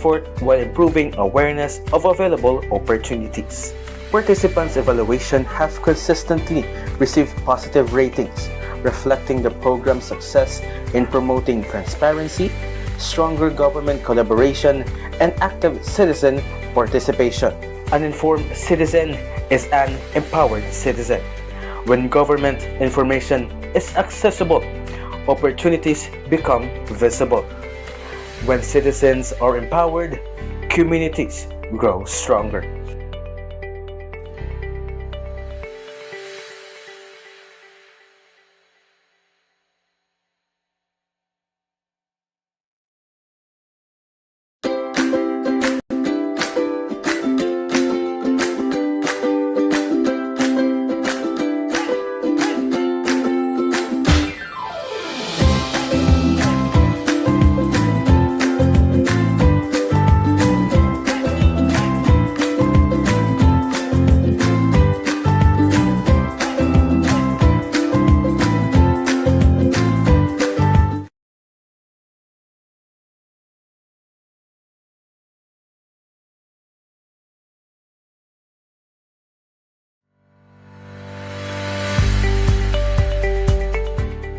effort while improving awareness of available opportunities. Participants' evaluation have consistently received positive ratings, reflecting the program's success in promoting transparency, stronger government collaboration, and active citizen participation. An informed citizen is an empowered citizen. When government information is accessible, opportunities become visible. When citizens are empowered, communities grow stronger.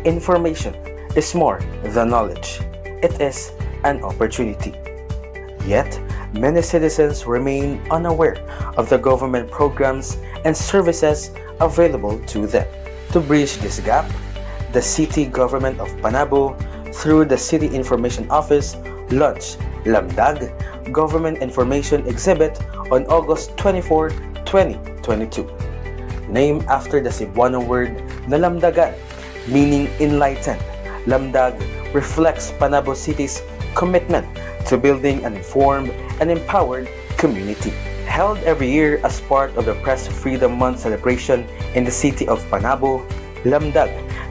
Information is more than knowledge. It is an opportunity. Yet, many citizens remain unaware of the government programs and services available to them. To bridge this gap, the city government of Panabo, through the City Information Office, launched Lamdag Government Information Exhibit on August 24, 2022. Named after the Cebuano word na lamdagan, meaning enlightened, Lamdag reflects Panabo City's commitment to building an informed and empowered community. Held every year as part of the Press Freedom Month celebration in the city of Panabo, Lamdag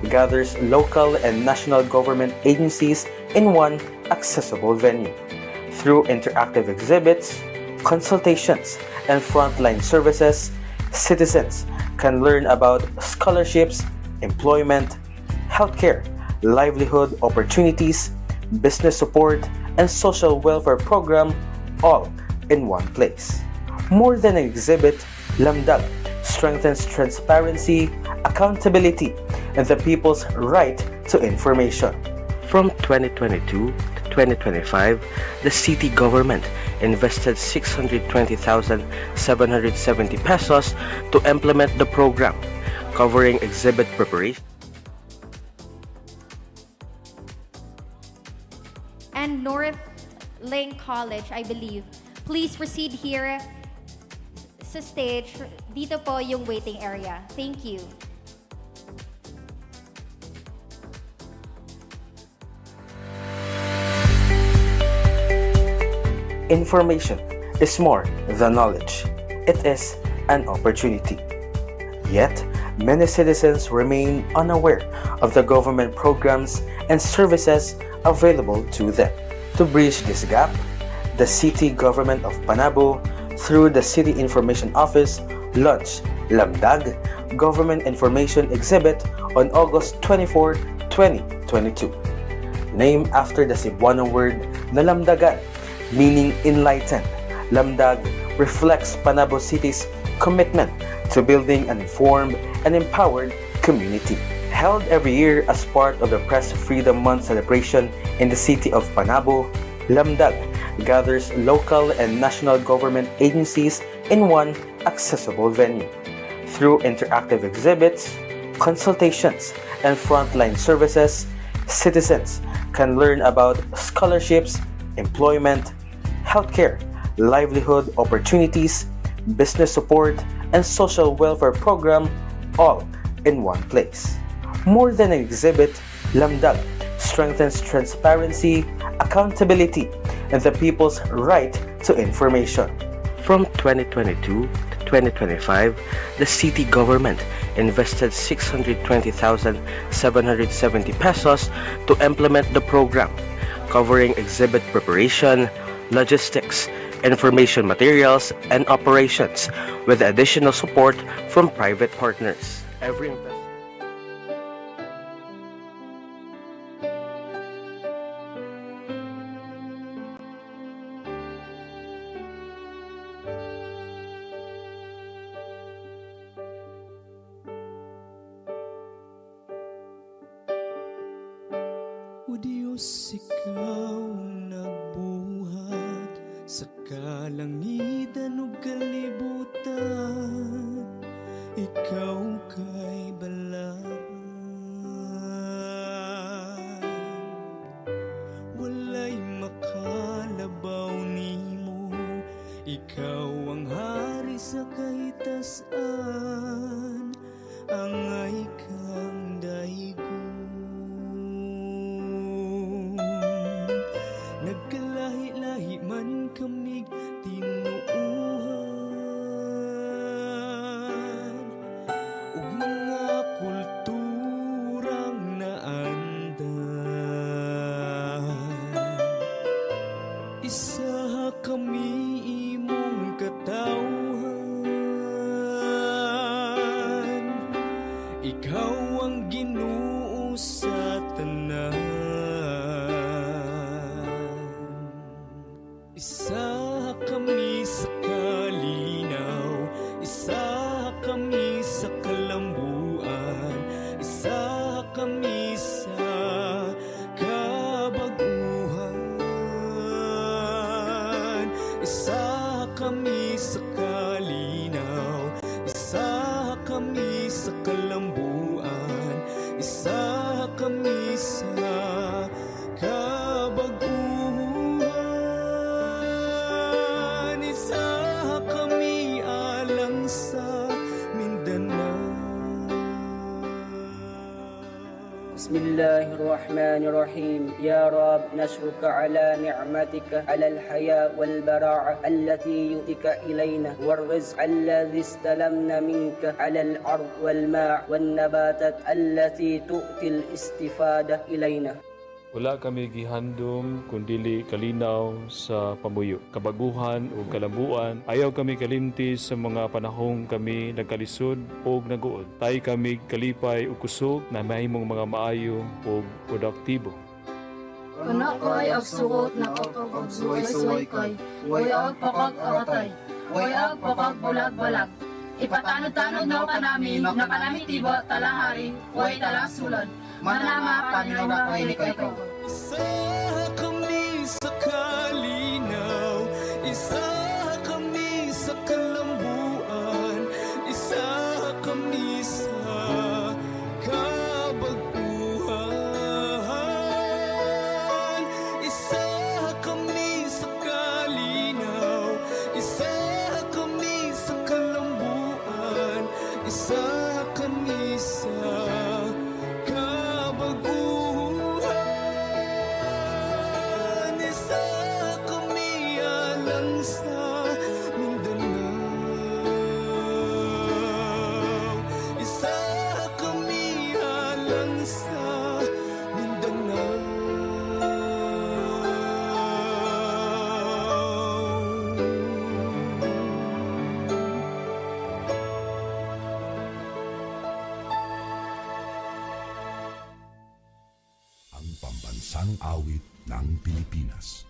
gathers local and national government agencies in one accessible venue. Through interactive exhibits, consultations, and frontline services, citizens can learn about scholarships, employment, healthcare, livelihood opportunities, business support, and social welfare program all in one place. More than an exhibit, Lamdag strengthens transparency, accountability, and the people's right to information. From 2022 to 2025, the city government invested 620,770 pesos to implement the program, covering exhibit preparation and North Lane College, I believe. Please proceed here sa stage. Dito po yung waiting area. Thank you. Information is more than knowledge. It is an opportunity. Yet, many citizens remain unaware of the government programs and services available to them. To bridge this gap, the city government of Panabo, through the City Information Office, launched Lamdag Government Information Exhibit on August 24, 2022. Named after the Cebuano word na lamdagan, meaning enlightened, Lamdag reflects Panabo City's commitment to building an informed and empowered community. Held every year as part of the Press Freedom Month celebration in the city of Panabo, Lamdag gathers local and national government agencies in one accessible venue. Through interactive exhibits, consultations, and frontline services, citizens can learn about scholarships, employment, healthcare, livelihood opportunities, business support, and social welfare program all in one place. More than an exhibit, Lamdag strengthens transparency, accountability, and the people's right to information. From 2022 to 2025, the city government invested 620,770 pesos to implement the program, covering exhibit preparation, logistics, information materials, and operations, with additional support from private partners. Every investment O Diyos, Ikaw ang nagbuhat sa kalangitan ug kalibutan, Ikaw kay balaan. Walay makalabaw nimo, Ikaw ang hari sa kahitasan, angay kang daygon. Nagkalahi-lahi man kamig tinuuhan, ug mga kulturang naandan. Isa kami imong katawhan, Ikaw ang Ginoo sa tanan. Isa kami sa kalinaw, isa kami sa kalambuan, isa kami sa kabaguhan. Isa kami sa kalinaw, isa kami sa kalambuan, isa kami sa kabaguhan. Isa kami alang sa Mindanao. Bismillahirrahmanirrahim. Ya Rab, nashkuruka ala ni'matika ala al-haya wal-bara'a allati yu'tika ilayna wal-rizq alladhi istalamna minka ala al-ard wal-ma' wal-nabatat allati tu'ti al-istifada ilayna. Wala kami gihandom kundili kalinaw sa pamuyo, kabaguhan o kalambuan. Ayaw kami kalimti sa mga panahong kami nagkalisod o naguod. Tay kami kalipay o kusog na mahimong mga maayo o produktibo. Kana ko'y agsuot na otog og suway-suway ko'y, way ag pakag-aratay, way ag pakag-bulag-balag. Ipatanod-tanod na kanami, na kanami tiba talahari, way talang sulad. Manama paninaw na ko'y ni kayo. Isa kami sa kalinaw, isa kami sa kalambuan, isa kami sa kabaguhan. Isa kami sa kalinaw, isa kami sa kalambuan, isa kami sa kabaguhan. Isa kami alang sa Mindanao. Isa kami alang sa Mindanao. Ang pambansang awit ng Pilipinas.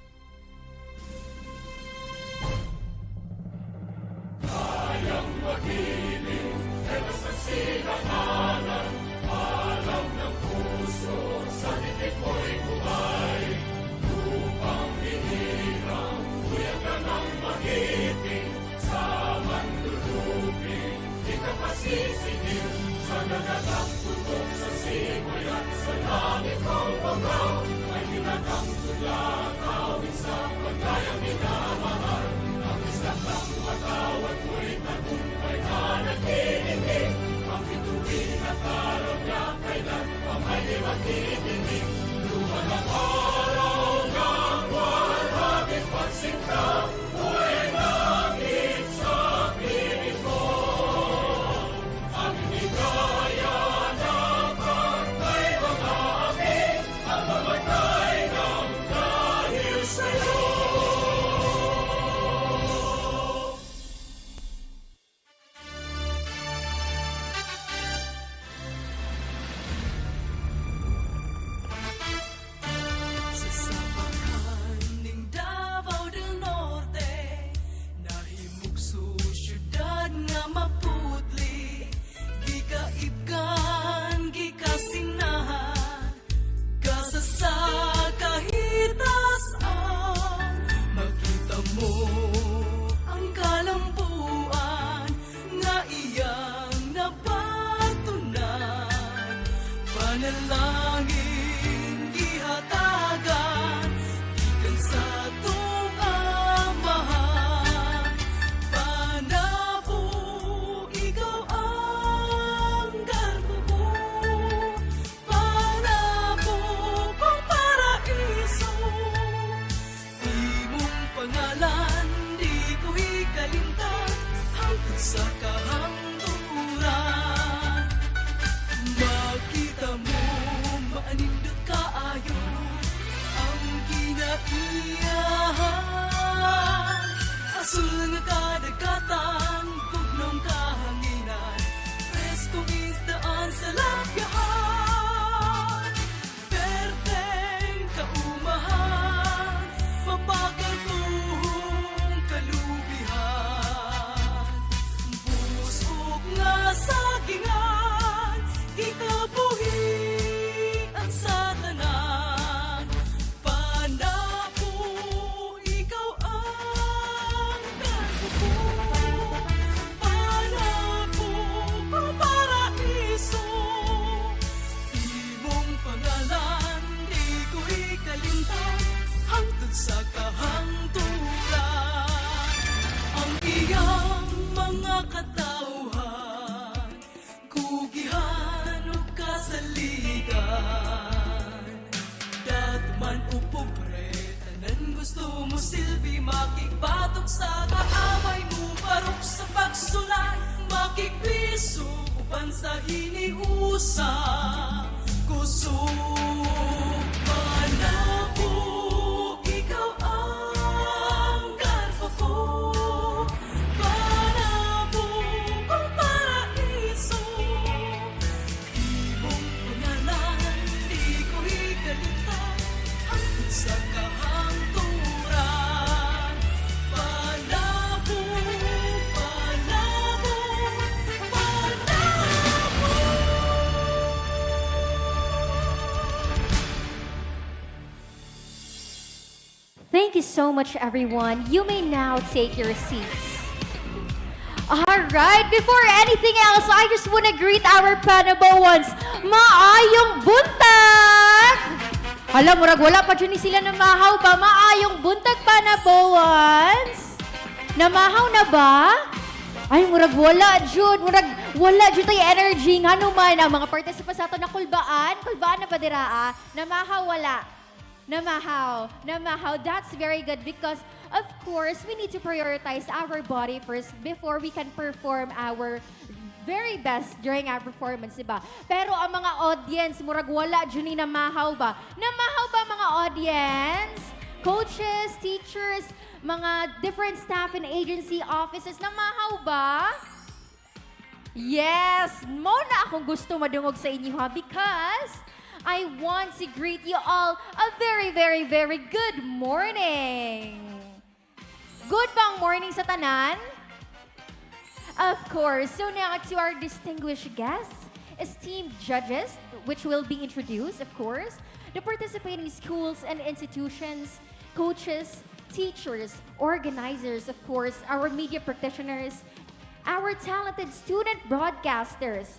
Sa langit kong pagaw, ay hinatang tula, sa kahanturan. Makita mo maanindot kaayo ang kinaiyahan. Asul nga kadagatan, pugnong kahanginan, preskong isdaan sa lagyahan. Perteng kaumahan, mabagal buhong kalubihan. Busok nga sagingan, kikabuhi ang satanan. Panabo, ikaw ang kalbo ko. Panabo, ang paraiso. Imong pangalan, di ko'y kalimtan, hangtod sa kahangturan. Ang iyang mga katauhan, kugihan o kasaligan. Datuman o pobre, tanan gusto mo silbi, makikbatok sa kaaway mo, barok sa pagsulay, makikpiso, upan sa hiniusa. Kusog, Panabo, ikaw ang kalbo ko. Panabo, ang paraiso. Imong pangalan, di ko'y kalimtan, hangtod sa kahangturan. Panabo, Panabo, Panabo. Thank you so much, everyone. You may now take your seats. Alright, before anything else, I just want to greet our Panabo ones. Maayong buntag! Alam, murag wala pa dyan sila namahaw ba? Maayong buntag, Panabo ones. Namahaw na ba? Ay, murag wala, Jud. Murag wala, Jud, tayo energy. Nga naman, ang mga participants sa ito na kulbaan. Kulbaan na ba diraa? Namahaw, wala. Namahaw. Namahaw. That's very good because, of course, we need to prioritize our body first before we can perform our very best during our performance, diba? Pero ang mga audience, murag wala, Juni, namahaw ba? Namahaw ba mga audience? Coaches, teachers, mga different staff and agency offices, namahaw ba? Yes! Mo na akong gusto madungog sa inyo ha because I want to greet you all a very, very, very good morning. Good bang morning sa tanan? Of course. So now to our distinguished guests, esteemed judges, which will be introduced, of course, the participating schools and institutions, coaches, teachers, organizers, of course, our media practitioners, our talented student broadcasters.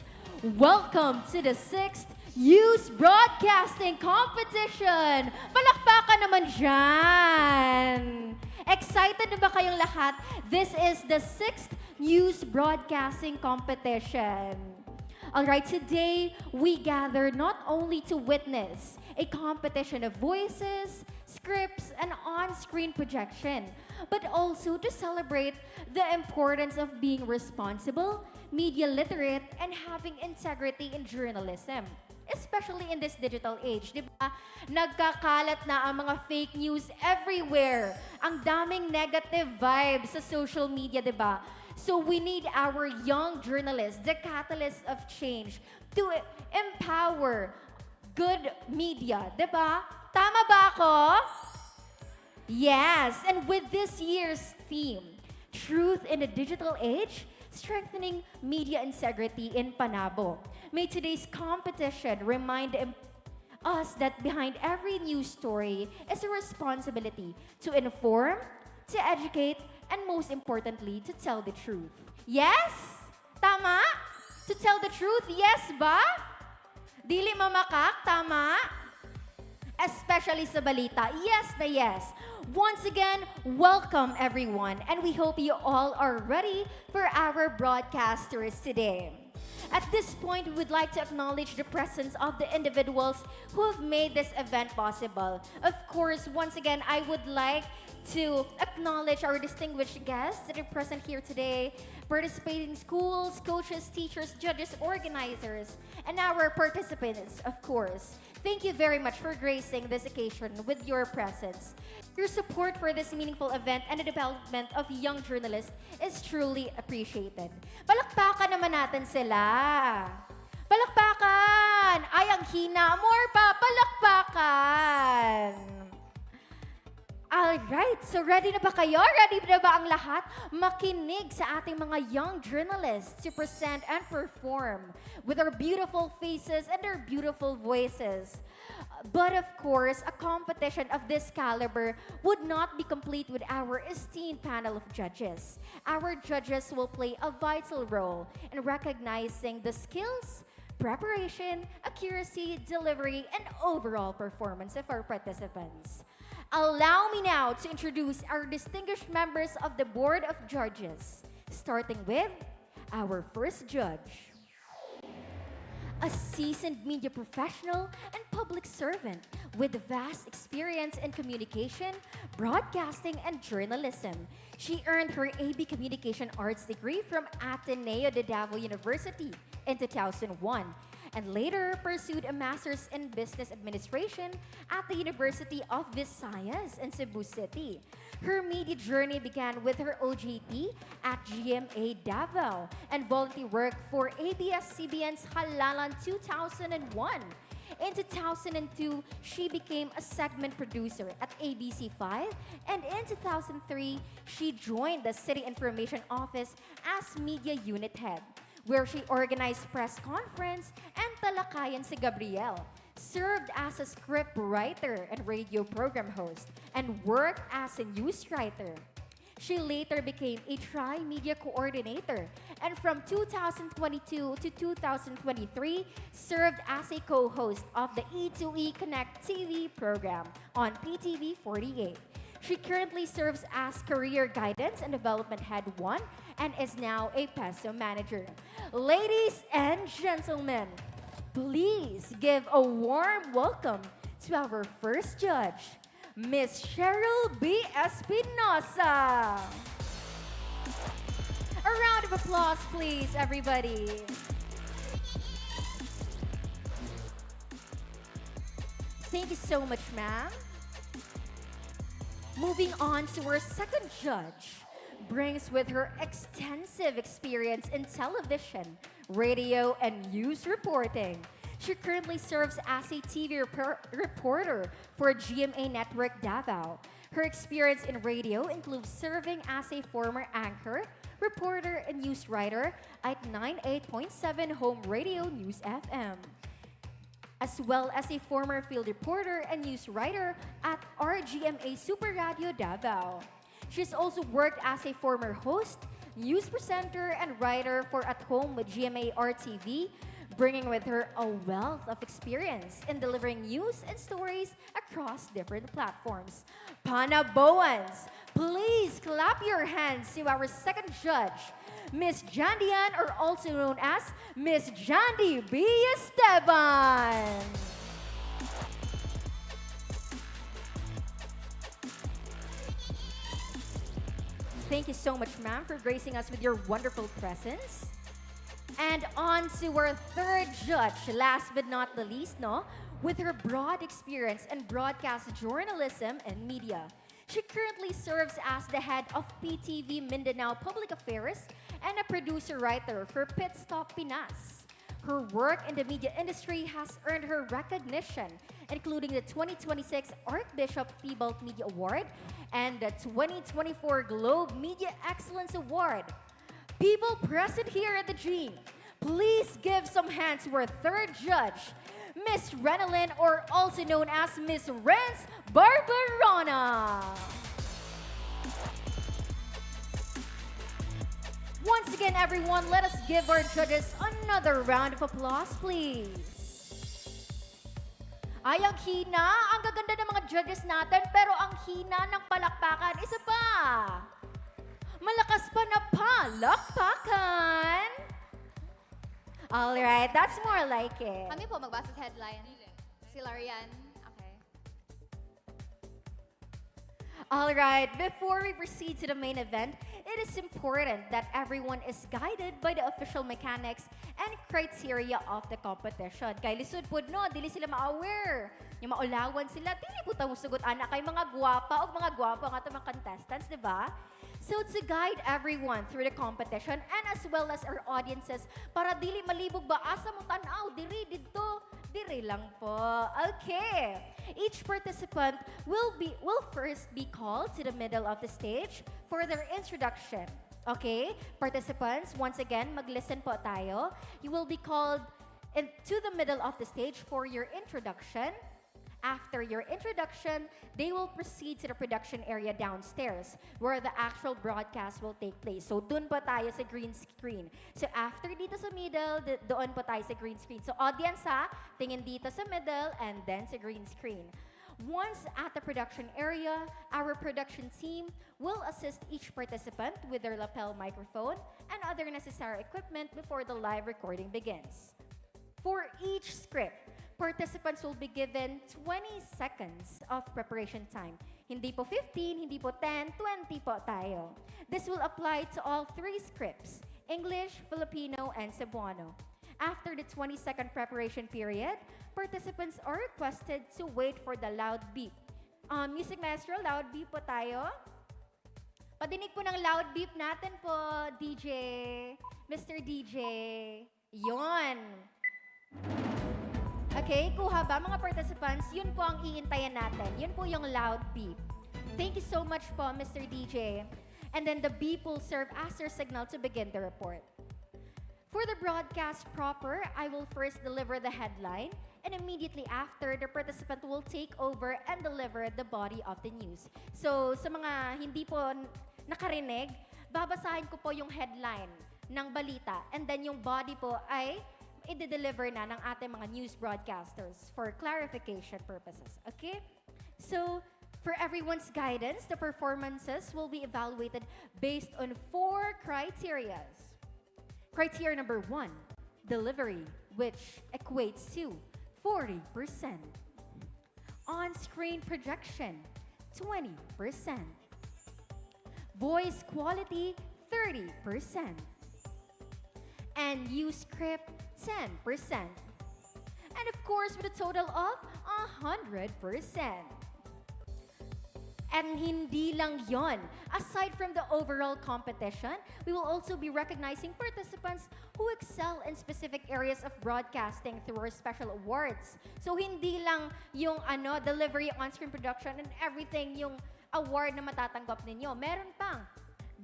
Welcome to the 6th Youth Broadcasting Competition! Palakpakan naman dyan! Excited na ba kayong lahat? This is the 6th Youth Broadcasting Competition. Alright, today we gather not only to witness a competition of voices, scripts, and on-screen projection, but also to celebrate the importance of being responsible, media literate, and having integrity in journalism. Especially in this digital age, di ba? Nagkakalat na ang mga fake news everywhere. Ang daming negative vibes sa social media, di ba? So we need our young journalists, the catalyst of change, to empower good media, di ba? Tama ba ako? Yes, and with this year's theme, Truth in a Digital Age, Strengthening Media Integrity in Panabo. May today's competition remind us that behind every news story is a responsibility to inform, to educate, and most importantly, to tell the truth. Yes? Tama? To tell the truth, yes ba? Dili mamakak, tama? Especially sa balita, yes na yes. Once again, welcome everyone, and we hope you all are ready for our broadcasters today. At this point, we would like to acknowledge the presence of the individuals who have made this event possible. Of course, once again, I would like to acknowledge our distinguished guests that are present here today, participating schools, coaches, teachers, judges, organizers, and our participants, of course. Thank you very much for gracing this occasion with your presence. Your support for this meaningful event and the development of young journalists is truly appreciated. Palakpakan naman natin sila. Palakpakan! Ay, ang hina. More pa, palakpakan! Alright, so ready na ba kayo? Ready na ba ang lahat makinig sa ating mga young journalists to present and perform with their beautiful faces and their beautiful voices? But of course, a competition of this caliber would not be complete with our esteemed panel of judges. Our judges will play a vital role in recognizing the skills, preparation, accuracy, delivery, and overall performance of our participants. Allow me now to introduce our distinguished members of the Board of Judges, starting with our first judge. A seasoned media professional and public servant with vast experience in communication, broadcasting, and journalism. She earned her AB Communication Arts degree from Ateneo de Davao University in 2001 and later pursued a master's in business administration at the University of Visayas in Cebu City. Her media journey began with her OJT at GMA Davao and volunteer work for ABS-CBN's Halalan 2001. In 2002, she became a segment producer at ABC5, and in 2003, she joined the City Information Office as media unit head, where she organized press conference and talakayan si Gabriel, served as a script writer and radio program host, and worked as a news writer. She later became a tri-media coordinator, and from 2022 to 2023, served as a co-host of the E2E Connect TV program on PTV 48. She currently serves as Career Guidance and Development Head 1 and is now a PESO manager. Ladies and gentlemen, please give a warm welcome to our first judge, Miss Cheryl B. Espinosa. A round of applause, please, everybody. Thank you so much, ma'am. Moving on to our second judge, brings with her extensive experience in television, radio, and news reporting. She currently serves as a TV reporter for GMA Network Davao. Her experience in radio includes serving as a former anchor, reporter, and news writer at 98.7 Home Radio News FM, as well as a former field reporter and news writer at RGMA Super Radio Davao. She's also worked as a former host, news presenter, and writer for At Home with GMA RTV, bringing with her a wealth of experience in delivering news and stories across different platforms. Panaboans, please clap your hands to our second judge, Miss Jandian, or also known as Miss Jandy B. Esteban. Thank you so much, ma'am, for gracing us with your wonderful presence. And on to our third judge, last but not the least, no? With her broad experience in broadcast journalism and media. She currently serves as the head of PTV Mindanao Public Affairs and a producer-writer for Pit Stop Pinas. Her work in the media industry has earned her recognition, including the 2026 Archbishop Theobald Media Award and the 2024 Globe Media Excellence Award. People present here at the Dream, please give some hands to our third judge, Miss Renalyn, or also known as Miss Renz Barbarona. Once again, everyone, let us give our judges another round of applause, please. Ay, ang hina. Ang gaganda ng mga judges natin, pero ang hina ng palakpakan. Isa pa. Malakas pa na palakpakan. Alright, that's more like it. Kami po magbasa sa headline. Si Larian. Okay. All right, before we proceed to the main event, it is important that everyone is guided by the official mechanics and criteria of the competition. Kay lisod po no, dili sila ma-aware. Yung maulawan sila, dili po tamo sugot anak kay mga gwapa o mga gwapo nga mga contestants, di ba? So to guide everyone through the competition and as well as our audiences para dili malibog ba asa mo tan-aw diri didto diri lang po. Okay. Each participant will first be called to the middle of the stage for their introduction. Okay? Participants, once again, mag-listen po tayo. You will be called to the middle of the stage for your introduction. After your introduction, they will proceed to the production area downstairs where the actual broadcast will take place. So, dun pa tayo sa green screen. So, after dito sa middle, doon pa tayo sa green screen. So, audience ha, tingin dito sa middle and then sa green screen. Once at the production area, our production team will assist each participant with their lapel microphone and other necessary equipment before the live recording begins. For each script, participants will be given 20 seconds of preparation time. Hindi po 15, hindi po 10, 20 po tayo. This will apply to all 3 scripts, English, Filipino, and Cebuano. After the 20-second preparation period, participants are requested to wait for the loud beep. Music maestro, loud beep po tayo. Padinig po ng loud beep natin po, DJ. Mr. DJ. Yon. Okay, kuha ba mga participants? Yun po ang iintayan natin. Yun po yung loud beep. Thank you so much po, Mr. DJ. And then the beep will serve as your signal to begin the report. For the broadcast proper, I will first deliver the headline, and immediately after, the participant will take over and deliver the body of the news. So, sa mga hindi po nakarinig, babasahin ko po yung headline ng balita, and then yung body po ay i-deliver na ng ating mga news broadcasters for clarification purposes. Okay? So, for everyone's guidance, the performances will be evaluated based on 4 criteria. Criteria number 1, delivery, which equates to 40%. On-screen projection, 20%. Voice quality, 30%. And news script, 10%. And of course, with a total of 100%. And hindi lang yon. Aside from the overall competition, we will also be recognizing participants who excel in specific areas of broadcasting through our special awards. So hindi lang yung delivery, on-screen production, and everything yung award na matatanggap ninyo. Meron pang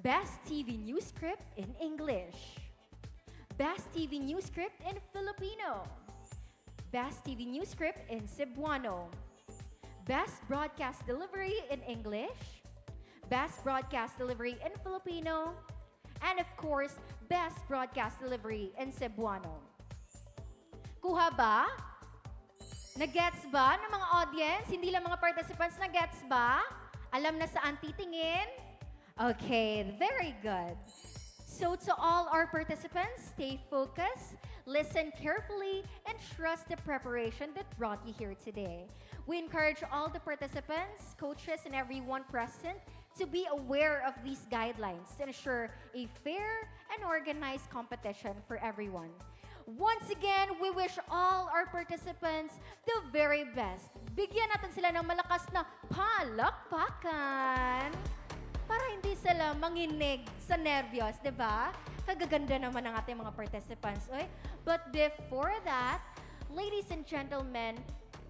Best TV News Script in English. Best TV News Script in Filipino. Best TV News Script in Cebuano. Best Broadcast Delivery in English. Best Broadcast Delivery in Filipino. And of course, Best Broadcast Delivery in Cebuano. Kuha ba? Nag-gets ba ng mga audience? Hindi lang mga participants na-gets ba? Alam na saan titingin? Okay, very good. So to all our participants, stay focused, listen carefully, and trust the preparation that brought you here today. We encourage all the participants, coaches, and everyone present to be aware of these guidelines to ensure a fair and organized competition for everyone. Once again, we wish all our participants the very best. Bigyan natin sila ng malakas na palakpakan para hindi sila manginig sa nervyos, di ba? Kagaganda naman ng ating mga participants. Oy. But before that, ladies and gentlemen,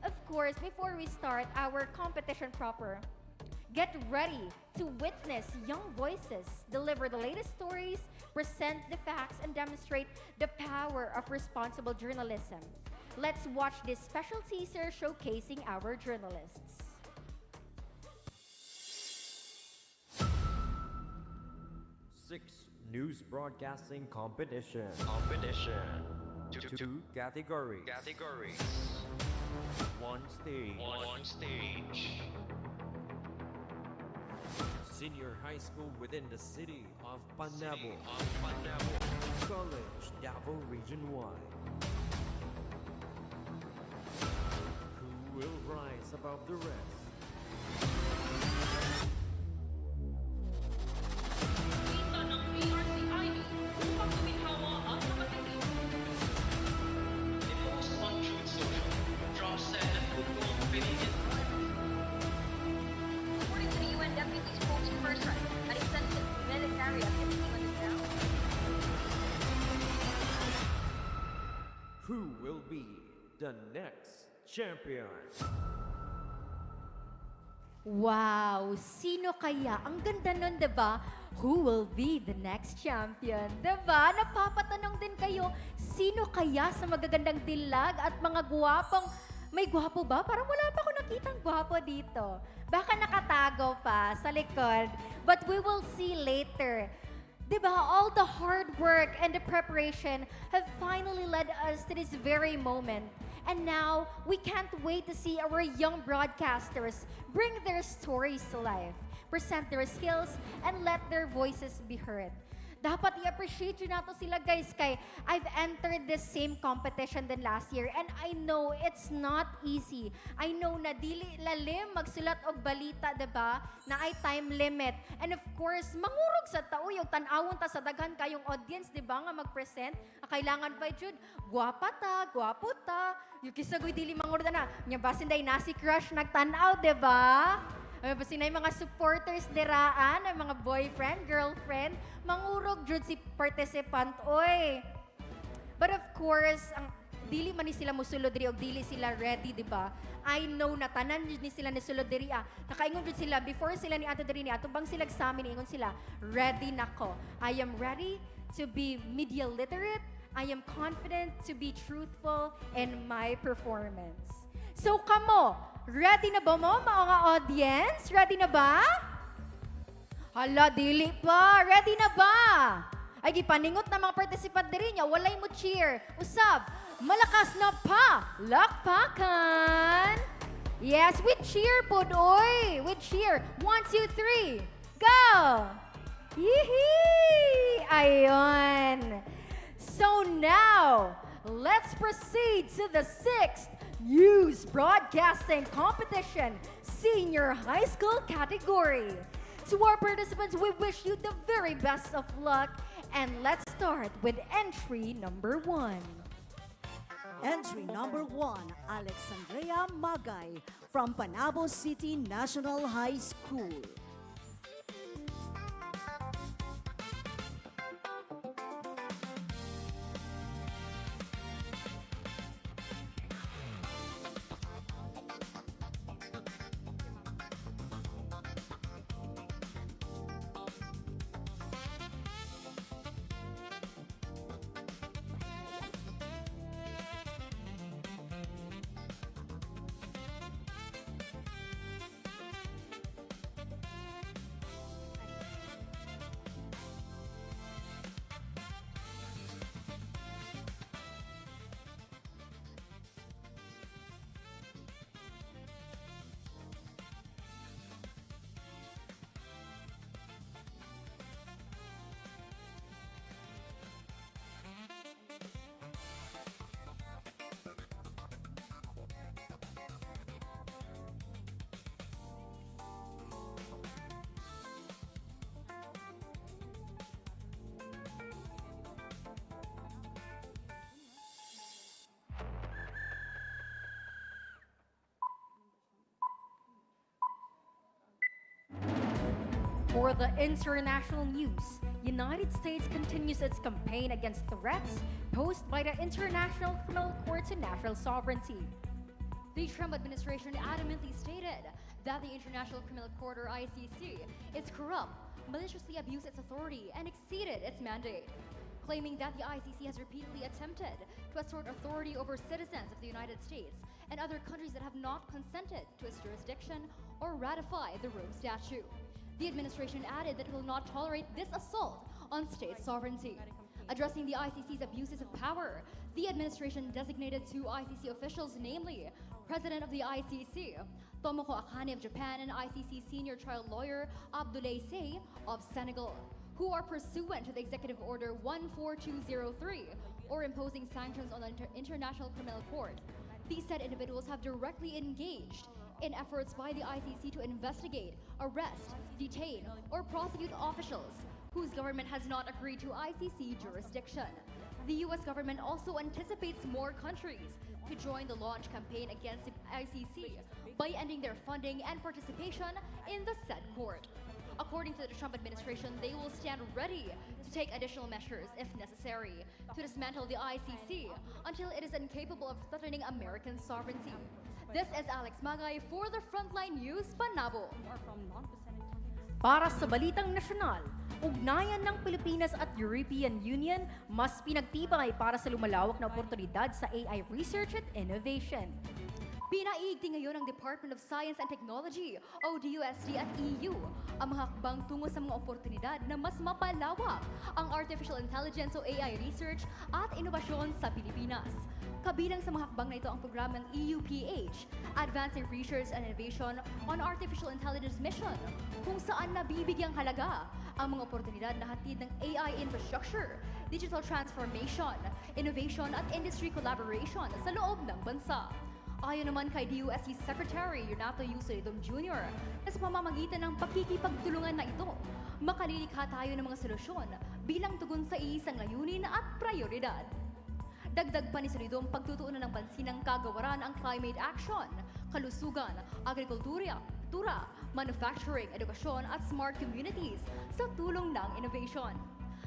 of course, before we start our competition proper, get ready to witness young voices deliver the latest stories, present the facts, and demonstrate the power of responsible journalism. Let's watch this special teaser showcasing our journalists. News broadcasting competition. Two categories. One stage. Senior high school within the city of Panabo. College, Davao Region 1. Who will rise above the rest? the next champion. Wow! Sino kaya? Ang ganda nun, diba? Who will be the next champion? Diba? Napapatanong din kayo, sino kaya sa magagandang dilag at mga gwapong... May gwapo ba? Parang wala pa ako nakitang gwapo dito. Baka nakatago pa sa likod. But we will see later. Diba, all the hard work and the preparation have finally led us to this very moment. And now, we can't wait to see our young broadcasters bring their stories to life, present their skills, and let their voices be heard. Dapat i-appreciate yun nato sila, guys, kay I've entered this same competition than last year and I know it's not easy. I know na dili lalim magsulat og balita, diba? Na ay time limit. And of course, mangurog sa tao yung tanawon ta sa daghan kayong audience, diba, nga mag-present. Kailangan ba, Jude? Gwapa ta, gwapo ta. Yung kisagoy dili mangurog na. Nya basin day nasi crush nagtanaw, diba? Ay, basta na yung mga supporters diraan, ang mga boyfriend, girlfriend, mangurog jud si participant, oy. But of course, ang dili man ni sila musulod diri og dili sila ready, di ba? I know na tanan jud ni sila ni sulod diri Nakaingon jud sila before sila ni ato diri ni ato bang sila sa amin ingon sila, ready nako. I am ready to be media literate. I am confident to be truthful in my performance. So kamo, ready na ba mo, mga audience? Ready na ba? Hala, dili pa. Ready na ba? Ay, gipaningot na mga participant diri niya. Walay mo cheer. Usab, malakas na pa. Lakpakan. Yes, with cheer po, oy. With cheer. 1, 2, 3. Go! Yee! Ayon. So now, let's proceed to the 6th News Broadcasting Competition Senior High School category. To our participants, we wish you the very best of luck. And let's start with entry number 1. Entry number 1, Alexandria Magay from Panabo City National High School. For the international news, United States continues its campaign against threats posed by the International Criminal Court to national sovereignty. The Trump administration adamantly stated that the International Criminal Court, or ICC, is corrupt, maliciously abused its authority, and exceeded its mandate, claiming that the ICC has repeatedly attempted to assert authority over citizens of the United States and other countries that have not consented to its jurisdiction or ratified the Rome Statute. The administration added that it will not tolerate this assault on state sovereignty. Addressing the ICC's abuses of power, the administration designated 2 ICC officials, namely President of the ICC, Tomoko Akane of Japan, and ICC senior trial lawyer Abdoulaye Seye of Senegal, who are pursuant to the Executive Order 14203, or imposing sanctions on the International Criminal Court. These said individuals have directly engaged in efforts by the ICC to investigate, arrest, detain, or prosecute officials whose government has not agreed to ICC jurisdiction. The US government also anticipates more countries to join the launch campaign against the ICC by ending their funding and participation in the said court. According to the Trump administration, they will stand ready to take additional measures if necessary to dismantle the ICC until it is incapable of threatening American sovereignty. This is Alex Magay for the Frontline News, Panabo. Para sa Balitang Nasyonal, ugnayan ng Pilipinas at European Union mas pinagtibay para sa lumalawak na oportunidad sa AI research at innovation. Pinaigting ngayon ng Department of Science and Technology o DUST at EU ang mga hakbang tungo sa mga oportunidad na mas mapalawak ang artificial intelligence o AI research at inobasyon sa Pilipinas. Kabilang sa mga hakbang na ito ang programang EUPH, Advancing Research and Innovation on Artificial Intelligence Mission, kung saan nabibigyang halaga ang mga oportunidad na hatid ng AI infrastructure, digital transformation, innovation at industry collaboration sa loob ng bansa. Ayon naman kay DUST Secretary Renato Yusolidom Jr. na sa pamamagitan ng pakikipagtulungan na ito, makalilikha tayo ng mga solusyon bilang tugon sa iisang layunin at prioridad. Dagdag pa ni Solidom pagtutuunan ng pansin ng kagawaran ang climate action, kalusugan, agrikultura, manufacturing, edukasyon at smart communities sa tulong ng innovation.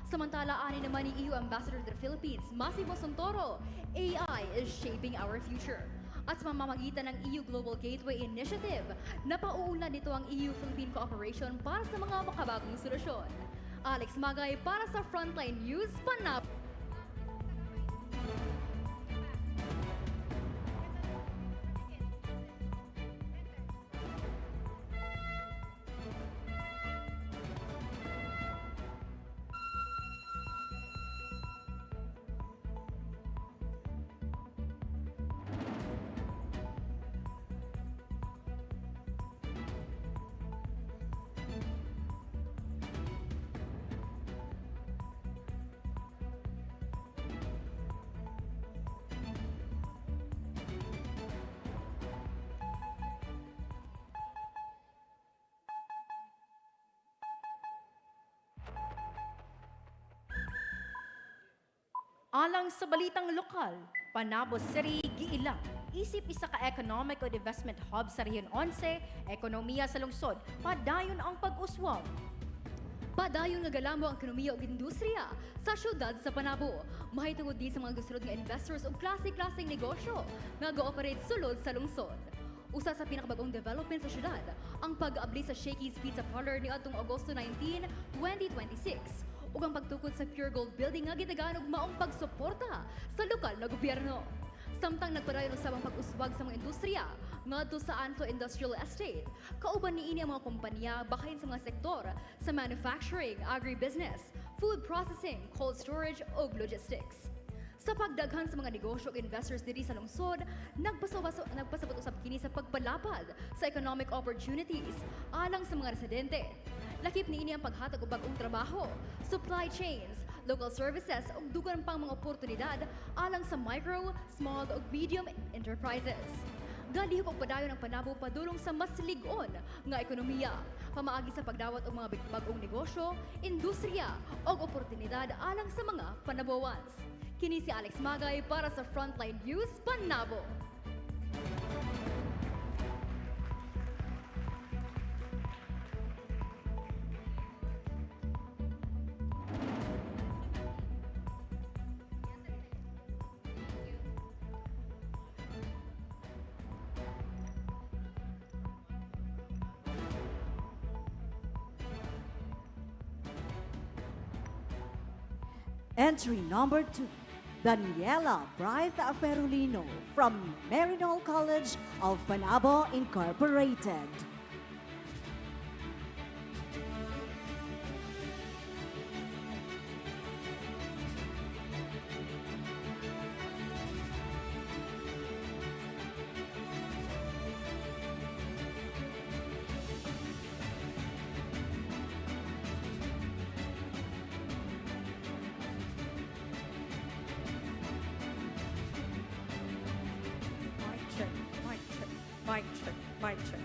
Samantala, ani naman ni EU Ambassador to the Philippines, Massimo Sontoro, AI is shaping our future. At sa mamamagitan ng EU Global Gateway Initiative, napauunlad nito ang EU-Philippine cooperation para sa mga makabagong solusyon. Alex Magay para sa Frontline News, Panabo. Alang sa balitang lokal, Panabo City, giilang. Isip isa ka economic o investment hub sa Rehiyon 11, ekonomiya sa lungsod, padayon ang pag-uswag. Padayon nga galamo ang ekonomiya ug industriya sa syudad sa Panabo. Mahitungod din sa mga gusto nga investors ug klase-klaseng negosyo nga go-operate sulod sa lungsod. Usa sa pinakabagong development sa syudad, ang pag-abli sa Shakey's Pizza Parlor ni atong Agosto 19, 2026. Ug ang pagtukod sa Pure Gold Building nga gidagahan og maong pagsuporta sa lokal na gobyerno. Samtang nagpadayon sa pag-uswag sa mga industriya ngadto sa Anto Industrial Estate, kauban niini ang mga kompanya bahin sa mga sektor sa manufacturing, agribusiness, food processing, cold storage ug logistics. Sa pagdaghan sa mga negosyo ug investors diri sa lungsod, nagpasabot usab kini sa pagpalapad sa economic opportunities alang sa mga residente. Lakip niini ang paghatag og bag-ong trabaho, supply chains, local services ug dugang pang mga oportunidad alang sa micro, small ug medium enterprises. Galihok og padayon ang Panabo padulong sa mas lig-on nga ekonomiya, pamaagi sa pagdawat og mga bag-ong negosyo, industriya ug oportunidad alang sa mga Panaboans. Kini si Alex Magay para sa Frontline News, Panabo. Entry number 2, Daniela Brythe Ferulino from Marinol College of Panabo Incorporated. Mic check.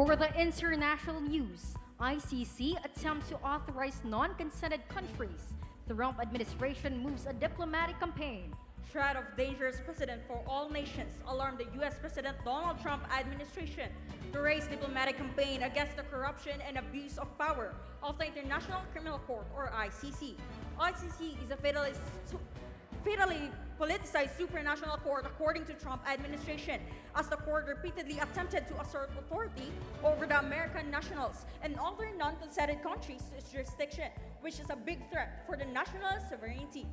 For the international news, ICC attempts to authorize non-consented countries. Trump administration moves a diplomatic campaign. Threat of dangerous precedent for all nations alarmed the U.S. President Donald Trump administration to raise diplomatic campaign against the corruption and abuse of power of the International Criminal Court, or ICC. ICC is a fatally politicized supranational court according to Trump administration, as the court repeatedly attempted to assert authority over the American nationals and other non-consented countries to its jurisdiction, which is a big threat for the national sovereignty.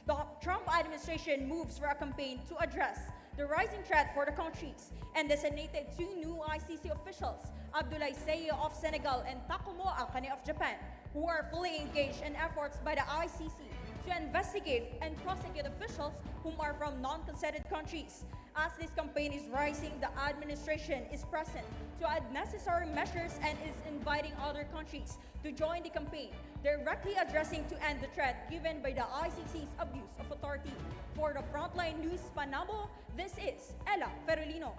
The Trump administration moves for a campaign to address the rising threat for the countries and designated 2 new ICC officials, Abdoulaye Seye of Senegal and Takumo Akane of Japan, who are fully engaged in efforts by the ICC to investigate and prosecute officials whom are from non-consented countries. As this campaign is rising, the administration is present to add necessary measures and is inviting other countries to join the campaign, directly addressing to end the threat given by the ICC's abuse of authority. For the Frontline News Panabo, this is Ella Ferolino.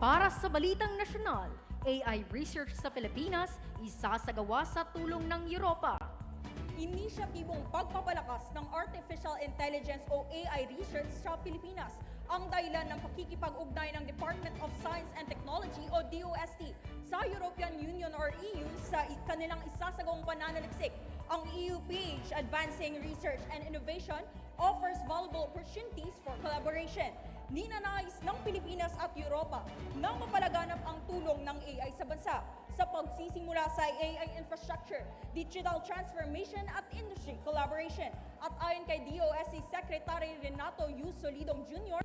Para sa Balitang Nasyonal, AI research sa Pilipinas isasagawa sa tulong ng Europa. Inisyatibong pagpapalakas ng Artificial Intelligence o AI research sa Pilipinas ang dahilan ng pakikipag-ugnay ng Department of Science and Technology o DOST sa European Union or EU sa kanilang isasagawang pananaliksik. Ang EU-PH Advancing Research and Innovation offers valuable opportunities for collaboration. Ninanais ng Pilipinas at Europa na mapalaganap ang tulong ng AI sa bansa sa pagsisimula sa AI infrastructure, digital transformation at industry collaboration. At ayon kay DOST Secretary Renato U. Solidong Jr.,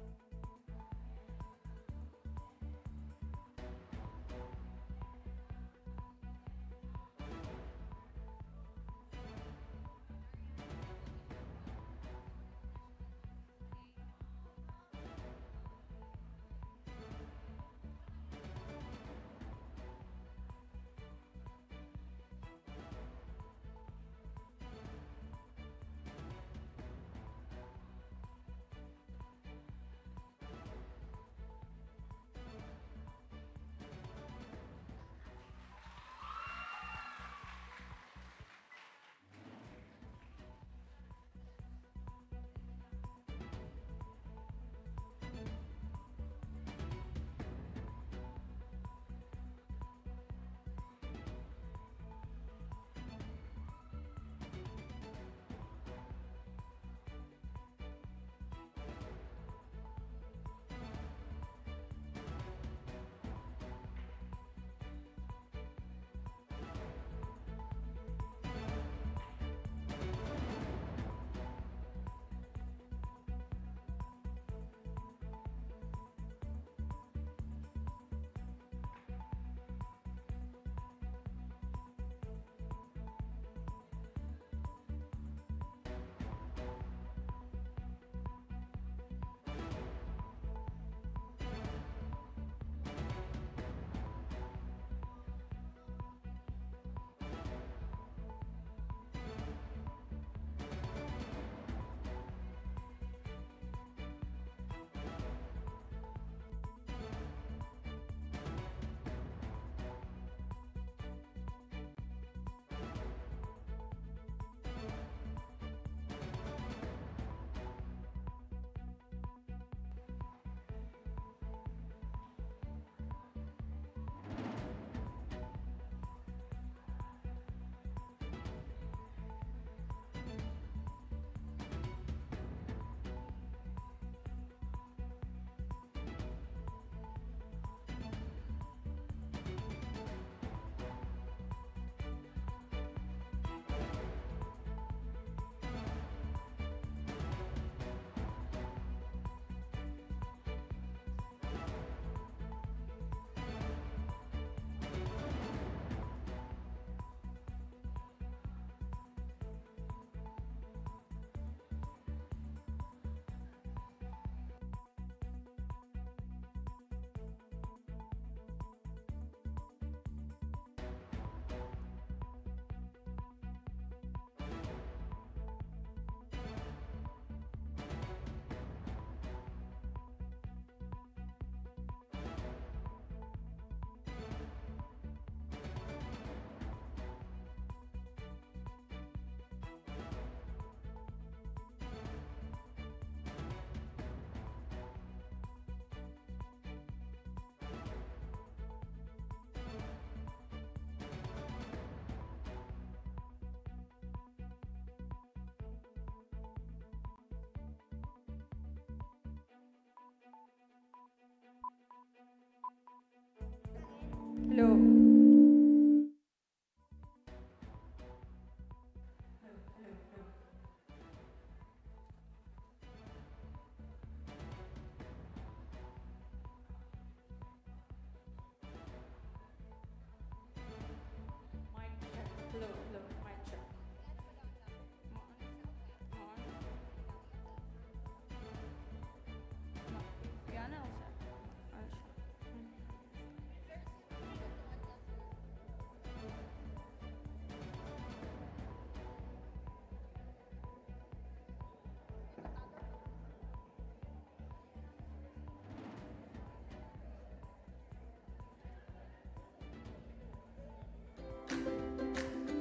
Hello. Mic check. Hello, hello. Mic check. Yan na, sir.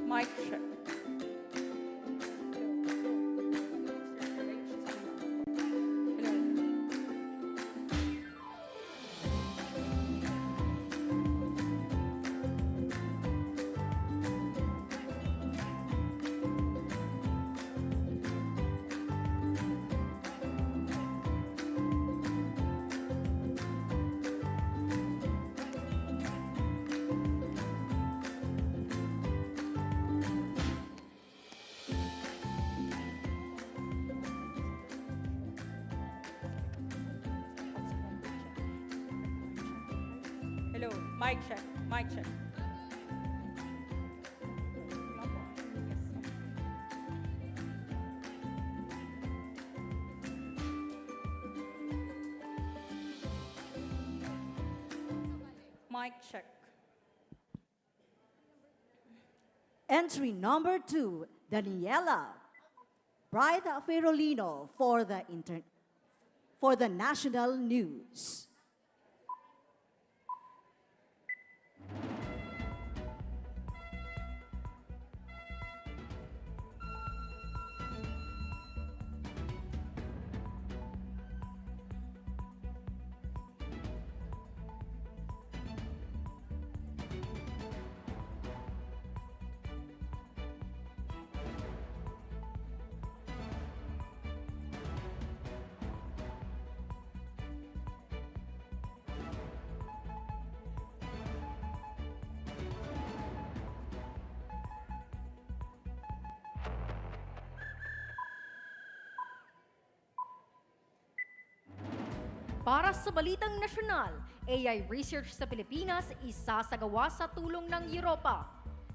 Mic check. Hello, mic check, mic check. Mic check. Entry number 2, Daniela Bright Ferolino for the national news. Para sa Balitang Nasyonal, AI research sa Pilipinas isasagawa sa tulong ng Europa.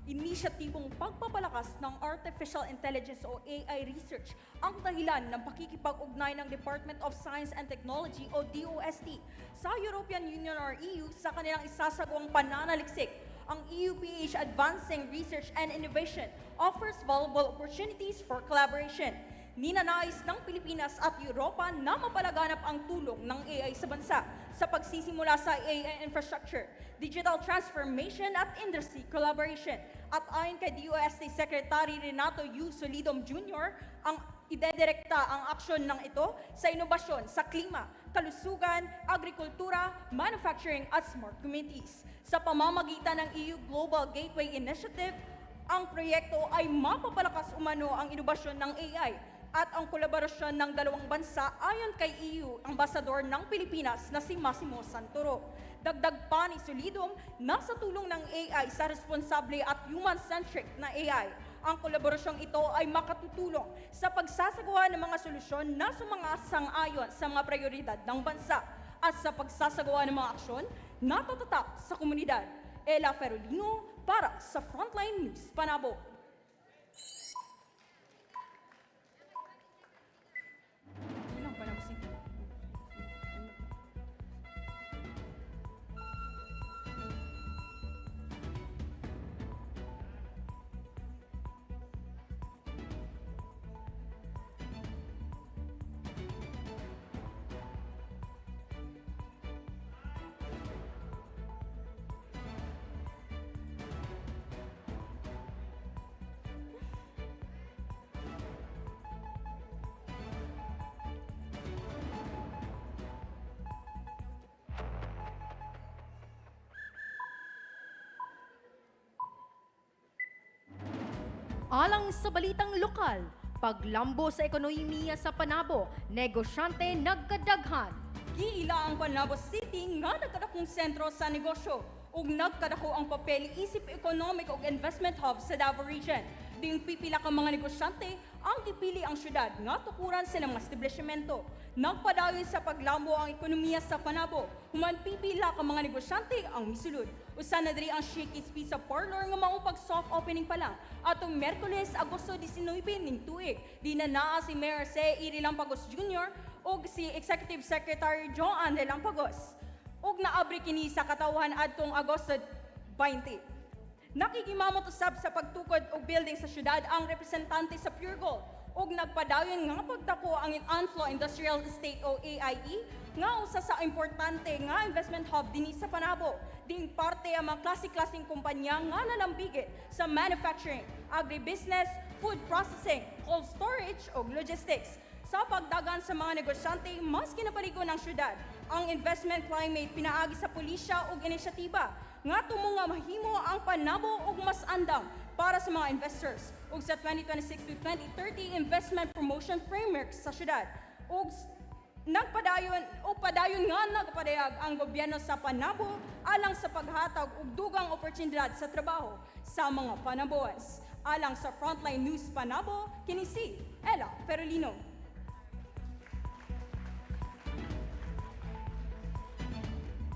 Inisyatibong pagpapalakas ng Artificial Intelligence o AI research ang dahilan ng pakikipag-ugnay ng Department of Science and Technology o DOST sa European Union or EU sa kanilang isasagawang pananaliksik. Ang EUPH Advancing Research and Innovation offers valuable opportunities for collaboration. Ninanais ng Pilipinas at Europa na mapalaganap ang tulong ng AI sa bansa sa pagsisimula sa AI infrastructure, digital transformation at industry collaboration. At ayon kay DOST Secretary Renato U. Solidum Jr., ang idedirekta ang aksyon ng ito sa inobasyon sa klima, kalusugan, agrikultura, manufacturing at smart communities. Sa pamamagitan ng EU Global Gateway Initiative, ang proyekto ay mapapalakas umano ang inobasyon ng AI at ang kolaborasyon ng dalawang bansa ayon kay EU Ambassador ng Pilipinas na si Massimo Santoro. Dagdag pa ni Solidum na sa tulong ng AI sa responsable at human-centric na AI, ang kolaborasyong ito ay makatutulong sa pagsasagawa ng mga solusyon na sumangasang-ayon sa mga prioridad ng bansa at sa pagsasagawa ng mga aksyon na tatatak sa komunidad. Ella Ferolino para sa Frontline News Panabo. Panabo City. Alang sa balitang lokal, paglambo sa ekonomiya sa Panabo, negosyante nagkadaghan. Giila ang Panabo City nga nagkadakong sentro sa negosyo. ug nagkadako ang papel isip economic ug investment hub sa Davao Region. Ding pipila ka mga negosyante ang gipili ang syudad nga tukuran sa mga establishmento. Nagpadayon sa paglambo ang ekonomiya sa Panabo, human pipila ka mga negosyante ang misulod. Usa na diri ang Shakey's Pizza Parlor nga maupag soft opening pa lang atong Miyerkules, Agosto 19 ning tuig. Di na naa si Mayor 𝐍𝐄𝐖𝐒 Lampagos Jr. ug si Executive Secretary Joan Lampagos. Ug naabri kini sa katawhan adtong Agosto 20. Nakikimamot usab sa pagtukod og building sa syudad ang representante sa Pure Gold ug nagpadayon nga pagdako ang Anflo Industrial Estate o AIE nga usa sa importante nga investment hub dinhi sa Panabo. Ding parte ang mga klase-klaseng kumpanya nga nalambigit sa manufacturing, agribusiness, food processing, cold storage ug logistics. Sa pagdagan sa mga negosyante, mas kinaparigo ng syudad ang investment climate pinaagi sa pulisya ug inisyatiba nga tumo nga mahimo ang Panabo ug mas andam para sa mga investors ug sa 2026 to 2030 investment promotion framework sa syudad ug nagpadayon ang gobyerno sa Panabo alang sa paghatag og dugang oportunidad sa trabaho sa mga Panaboans. Alang sa Frontline News Panabo, kini si Ella Ferolino.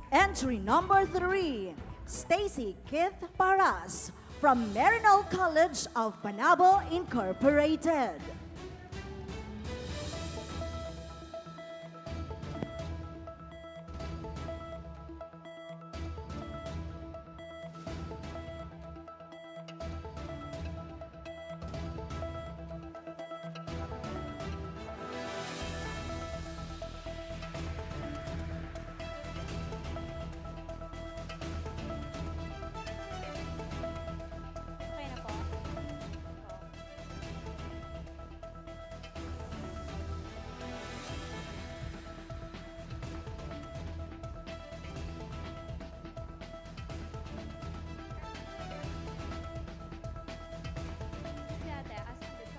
Entry number 3, Stacy Keith Paras from Marinol College of Panabo Incorporated. Okay na po. Si ate, asan dito?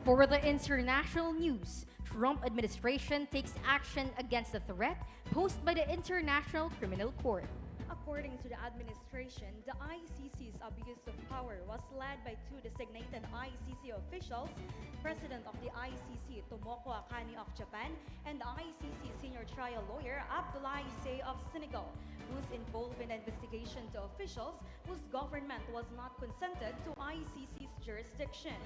For the international news, Trump administration takes action against the threat posed by the International Criminal Court. According to the administration, the ICC's abuse of power was led by two designated ICC officials, President of the ICC Tomoko Akani of Japan and the ICC senior trial lawyer Abdoulaye Seye of Senegal, who's involved in the investigation to officials whose government was not consented to ICC's jurisdiction.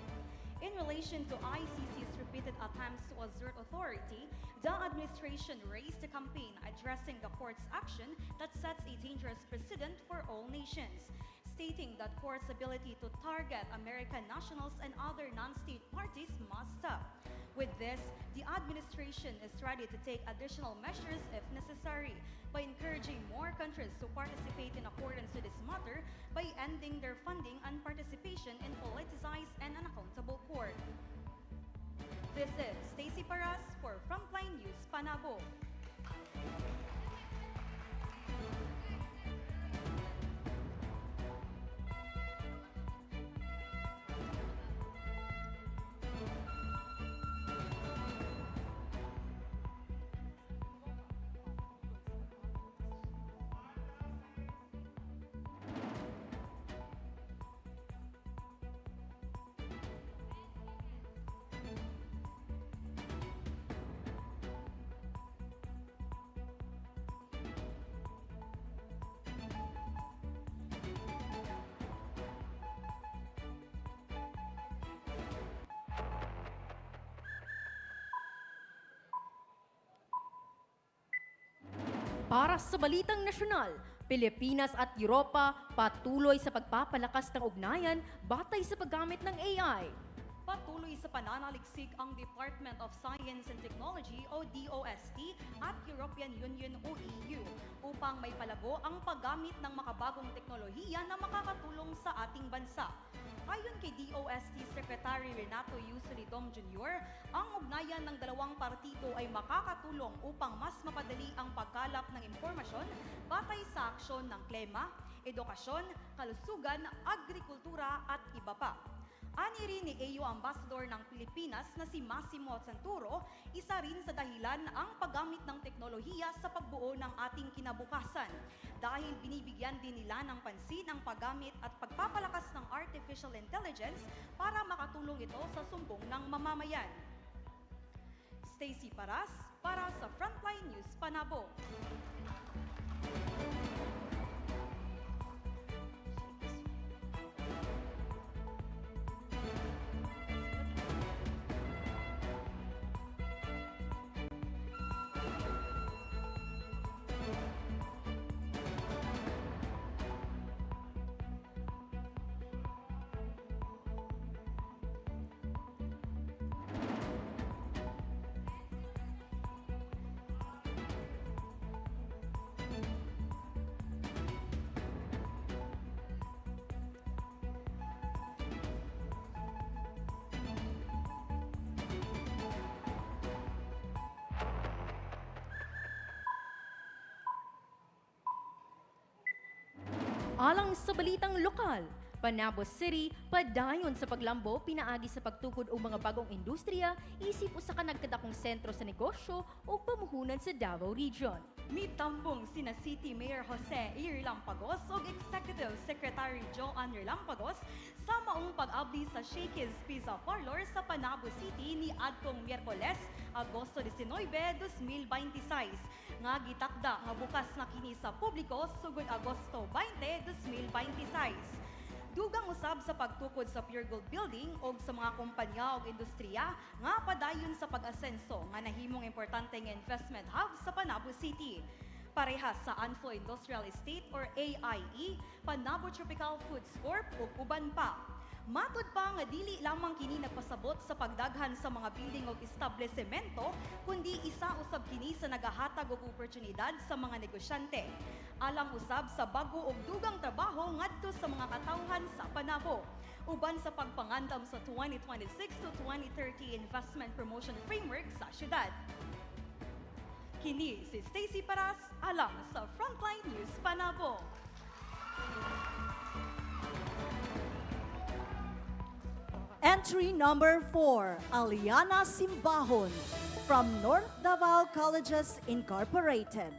In relation to ICC's repeated attempts to assert authority, the administration raised a campaign addressing the court's action that sets a dangerous precedent for all nations, stating that court's ability to target American nationals and other non-state parties must stop. With this, the administration is ready to take additional measures if necessary by encouraging more countries to participate in accordance with this matter by ending their funding and participation in politicized and unaccountable court. This is Stacy Paras for Frontline News Panabo. Para sa Balitang Nasyonal, Pilipinas at Europa patuloy sa pagpapalakas ng ugnayan batay sa paggamit ng AI. Patuloy sa pananaliksik ang Department of Science and Technology o DOST at European Union o EU upang may palago ang paggamit ng makabagong teknolohiya na makakatulong sa ating bansa. Ayon kay DOST Secretary Renato 𝐍𝐄𝐖𝐒 Jr., ang ugnayan ng dalawang partido ay makakatulong upang mas mapadali ang pagkalap ng impormasyon batay sa aksyon ng klima, edukasyon, kalusugan, agrikultura at iba pa. Ani rin ni AU Ambassador ng Pilipinas na si Massimo Santuro, isa rin sa dahilan ang paggamit ng teknolohiya sa pagbuo ng ating kinabukasan dahil binibigyan din nila ng pansin ang paggamit at pagpapalakas ng artificial intelligence para makatulong ito sa sumbong ng mamamayan. Stacy Paras para sa Frontline News Panabo. Alang sa balitang lokal, Panabo City, padayon sa paglambo, pinaagi sa pagtukod og mga bagong industriya, isip usa ka nagkadakong sentro sa negosyo o pamuhunan sa Davao Region. Mitambong sina City Mayor Jose Lampagos o Executive Secretary Joan Lampagos sa maong pag-abli sa Sh.𝐻𝑒's Pizza Parlor sa Panabo City ni adtong Miyerkules, Agosto 19, 2026. Nga gitakda nga bukas na kini sa publiko sugod Agosto 20, 2026. Dugang usab sa pagtukod sa Pure Gold Building o sa mga kumpanya o industriya nga padayon sa pag-asenso nga nahimong importanteng investment hub sa Panabo City. Parehas sa Anflo Industrial Estate or AIE, Panabo Tropical Foods Corp ug uban pa. Matud pa nga dili lamang kini nagpasabot sa pagdaghan sa mga building o establishmento, kundi isa usab kini sa nagahatag og oportunidad sa mga negosyante. Alang usab sa bago og dugang trabaho ngadto sa mga katawhan sa Panabo. Uban sa pagpangandam sa 2026 to 2030 Investment Promotion Framework sa syudad. Kini si Stacy Paras alang sa Frontline News Panabo. Entry number 4, Aliana Simbahon from North Davao Colleges Incorporated.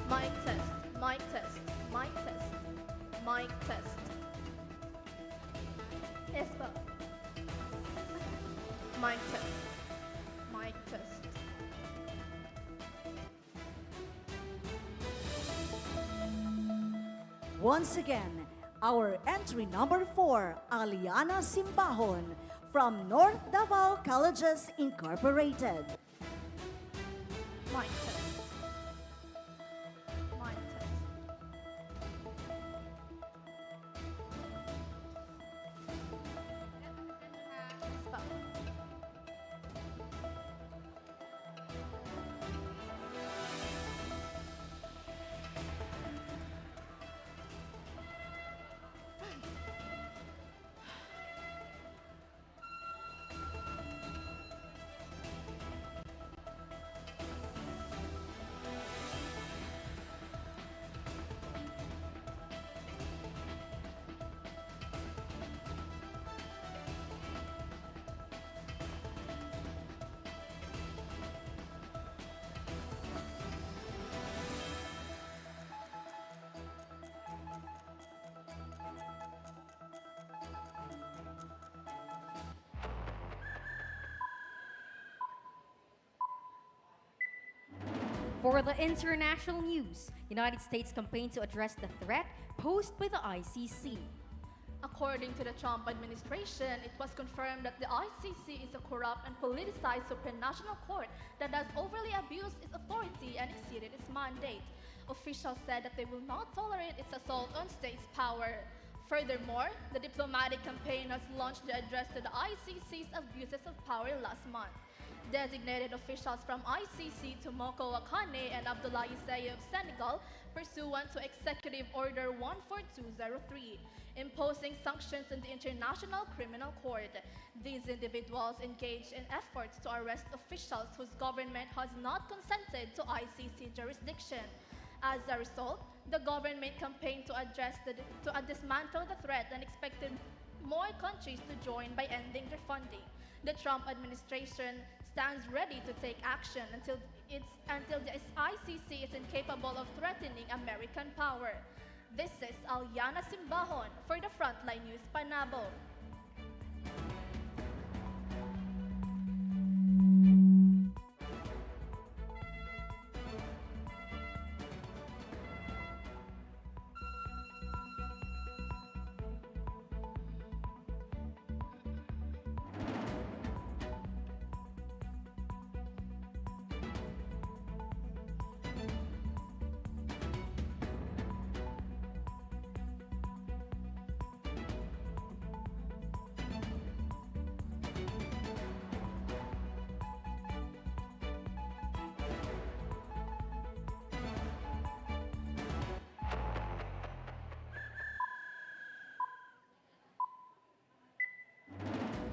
Mic test, mic test, mic test, mic test. Yes, but mic test, mic test. Once again, our entry number 4, Aliana Simbahon from North Davao Colleges Incorporated. Mic test. Mic test. Yes, but For the international news, United States campaign to address the threat posed by the ICC. According to the Trump administration, it was confirmed that the ICC is a corrupt and politicized supranational court that has overly abused its authority and exceeded its mandate. Officials said that they will not tolerate its assault on states' power. Furthermore, the diplomatic campaign has launched the address to the ICC's abuses of power last month. Designated officials from ICC to 𝐍𝐄𝐖𝐒 𝐁𝐑𝐃𝐂𝐀𝐃 and Abdullah Issaye of Senegal, pursuant to Executive Order 14203, imposing sanctions on the International Criminal Court. These individuals engaged in efforts to arrest officials whose government has not consented to ICC jurisdiction. As a result, the government campaigned to dismantle the threat and expected more countries to join by ending their funding. The Trump administration stands ready to take action until the ICC is incapable of threatening American power. This is Aliana Simbahon for the Frontline News Panabo.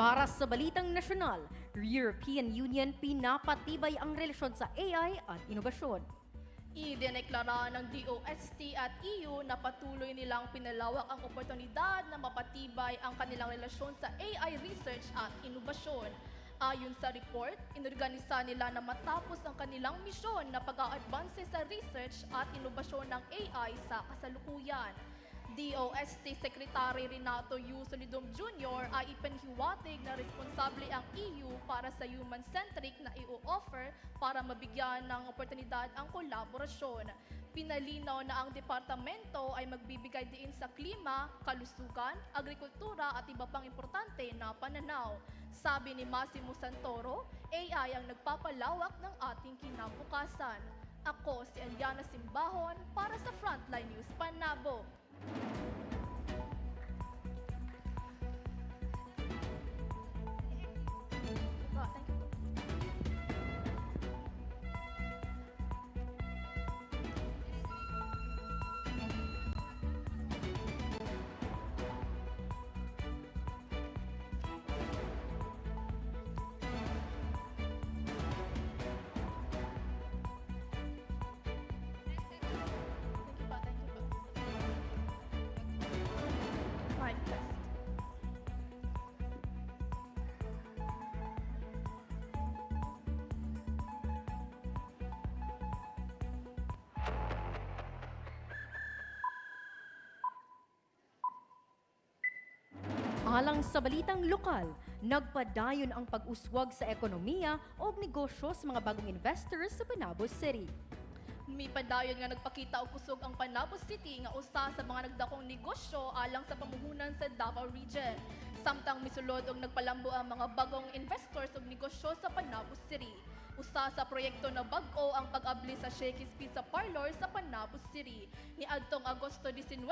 Para sa Balitang Nasyonal, European Union pinapatibay ang relasyon sa AI at inobasyon. Idineklara ng DOST at EU na patuloy nilang pinalawak ang oportunidad na mapatibay ang kanilang relasyon sa AI research at inobasyon. Ayon sa report, inorganisa nila na matapos ang kanilang misyon na pag-a-advance sa research at inobasyon ng AI sa kasalukuyan. DOST Secretary Renato U. Solidum Jr. ay ipinhiwatig na responsable ang EU para sa human-centric na i-offer para mabigyan ng oportunidad ang kolaborasyon. Pinalinaw na ang departamento ay magbibigay diin sa klima, kalusugan, agrikultura at iba pang importante na pananaw. Sabi ni Massimo Santoro, AI ang nagpapalawak ng ating kinabukasan. Ako si Aliana Simbahon para sa Frontline News Panabo. Alang sa balitang lokal, nagpadayon ang pag-uswag sa ekonomiya o negosyo sa mga bagong investors sa Panabo City. Mipadayon nga nagpakita og kusog ang Panabo City nga usa sa mga nagdakong negosyo alang sa pamumuhunan sa Davao Region. Samtang misulod og nagpalambo ang mga bagong investors og negosyo sa Panabo City. Usa sa proyekto na bag-o ang pag-abli sa Shakey's Pizza Parlor sa Panabo City. Niadtong Agosto 19,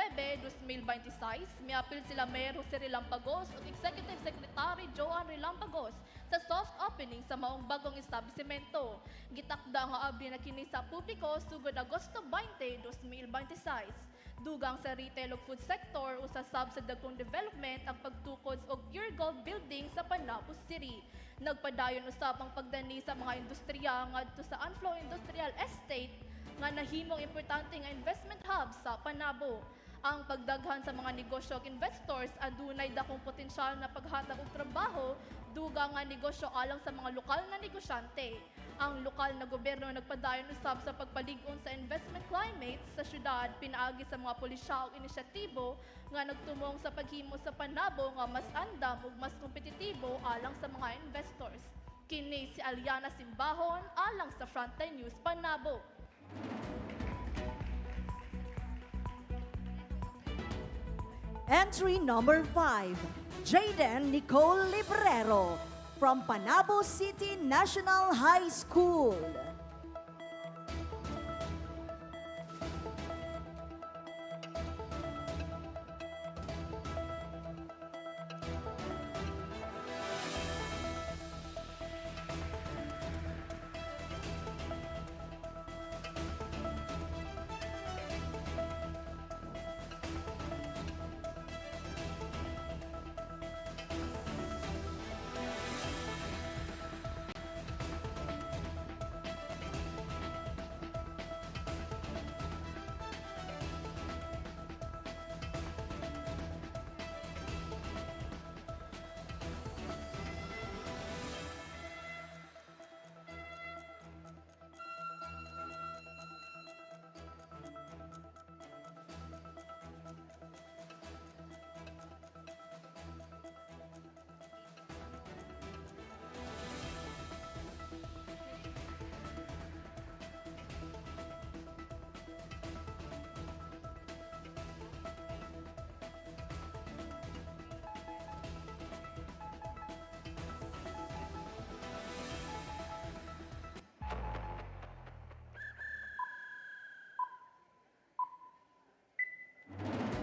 2026, miapil sila Mayor Jose Relampagos ug Executive Secretary Joan Relampagos sa soft opening sa maong bagong establishmento. Gitakda nga abli na kini sa publiko sugod Agosto 20, 2026. Dugang sa retail ug food sector usa sab sa dagkong development ang pagtukod og Pure Gold Building sa Panabo City. Nagpadayon usab ang pagdani sa mga industriya ngadto sa Anflow Industrial Estate nga nahimong importante nga investment hub sa Panabo. Ang pagdaghan sa mga negosyo ug investors adunay dakong potensyal na paghatag og trabaho dugang nga negosyo alang sa mga lokal nga negosyante. Ang lokal na gobyerno nagpadayon usab sa pagpalig-on sa investment climate sa syudad pinaagi sa mga pulisya ug inisyatibo nga nagtumong sa paghimo sa Panabo nga mas andam ug mas kompetitibo alang sa mga investors. Kini si Aliana Simbahon alang sa Frontline News Panabo. Entry number 5, Jaden Nicole Librero from Panabo City National High School.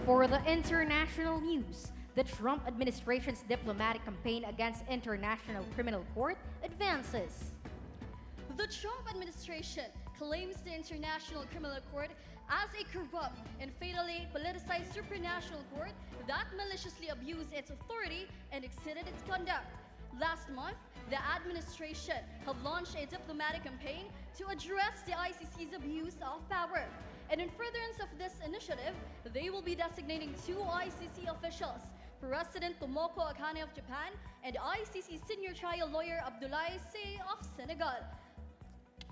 For the international news, the Trump administration's diplomatic campaign against International Criminal Court advances. The Trump administration claims the International Criminal Court as a corrupt and fatally politicized supranational court that maliciously abused its authority and exceeded its conduct. Last month, the administration have launched a diplomatic campaign to address the ICC's abuse of power. And in furtherance of this initiative, they will be designating 2 ICC officials, President Tomoko Akane of Japan and ICC senior trial lawyer Abdoulaye Seye of Senegal.